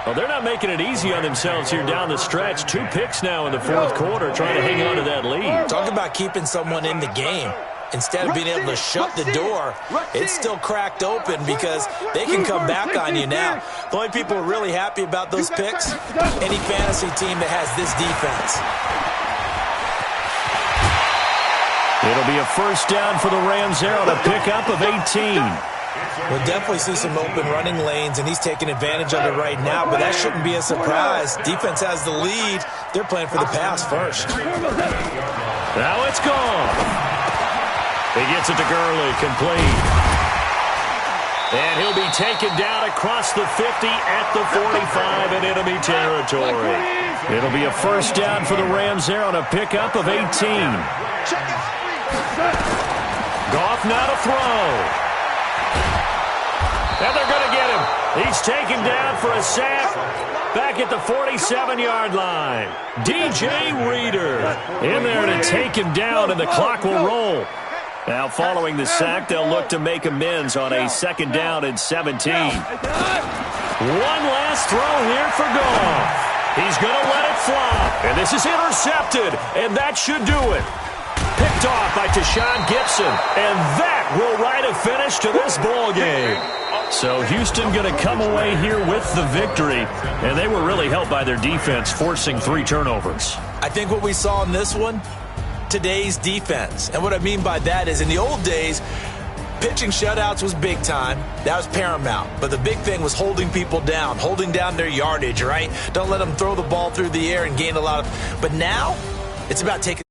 Well, they're not making it easy on themselves here down the stretch. 2 picks now in the 4th quarter trying to hang on to that lead. Talk about keeping someone in the game. Instead of being able to shut the door, it's still cracked open because they can come back on you now. The only people who are really happy about those picks, any fantasy team that has this defense. It'll be a 1st down for the Rams there on a pickup of 18. We'll definitely see some open running lanes, and he's taking advantage of it right now, but that shouldn't be a surprise. Defense has the lead. They're playing for the pass first. Now it's gone. He gets it to Gurley, complete. And he'll be taken down across the 50 at the 45 in enemy territory. It'll be a 1st down for the Rams there on a pickup of 18. Goff now to throw. And they're going to get him. He's taken down for a sack back at the 47-yard line. DJ Reader in there to take him down, and the clock will roll. Now, following the sack, they'll look to make amends on a 2nd down and 17. One last throw here for Goff. He's going to let it fly. And this is intercepted, and that should do it. Picked off by Tashawn Gibson, and that will write a finish to this ball game. So Houston going to come away here with the victory, and they were really helped by their defense, forcing 3 turnovers. I think what we saw in this one, today's defense. And what I mean by that is in the old days, pitching shutouts was big time. That was paramount. But the big thing was holding people down, holding down their yardage, right? Don't let them throw the ball through the air and gain a lot of... But now, it's about taking...